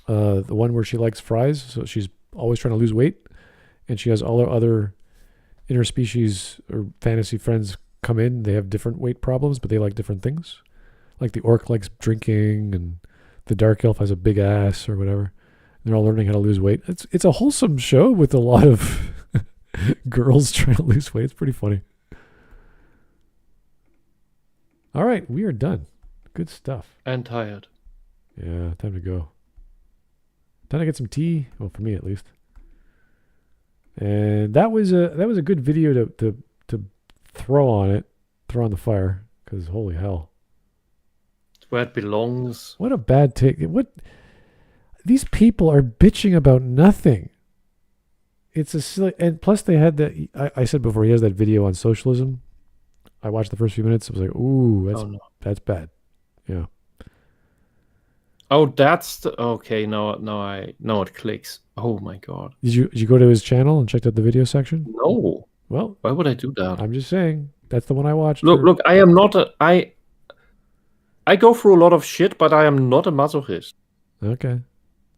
the one where she likes fries, so she's always trying to lose weight, and she has all her other interspecies or fantasy friends come in. They have different weight problems, but they like different things. Like the orc likes drinking, and the dark elf has a big ass or whatever. They're all learning how to lose weight. It's a wholesome show with a lot of girls trying to lose weight. It's pretty funny. All right, we are done. Good stuff. And tired. Yeah, time to go. Time to get some tea. Well, for me at least. And that was a good video to throw on the fire, because holy hell. It's where it belongs. What a bad take. These people are bitching about nothing. It's a silly, and plus they had I said before, he has that video on socialism. I watched the first few minutes. I was like, ooh, that's bad. Yeah. Oh, that's okay. Now it clicks. Oh my god. Did you go to his channel and checked out the video section? No. Well, why would I do that? I'm just saying that's the one I watched. Look, I am not I go through a lot of shit, but I am not a masochist. Okay.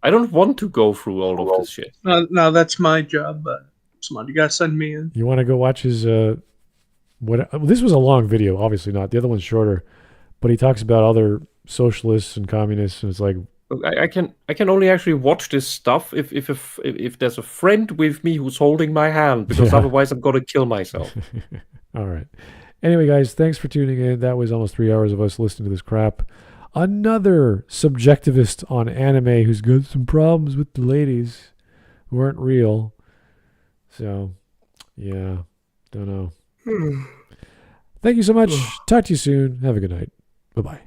I don't want to go through all of this shit. No, that's my job. But somebody got to send me in. You want to go watch his this was a long video, obviously not. The other one's shorter, but he talks about other socialists and communists, and it's like I can only actually watch this stuff if there's a friend with me who's holding my hand, because otherwise I'm gonna kill myself. All right. Anyway, guys, thanks for tuning in. That was almost 3 hours of us listening to this crap. Another subjectivist on anime who's got some problems with the ladies who aren't real. So, yeah, don't know. Thank you so much. Talk to you soon. Have a good night. Bye-bye.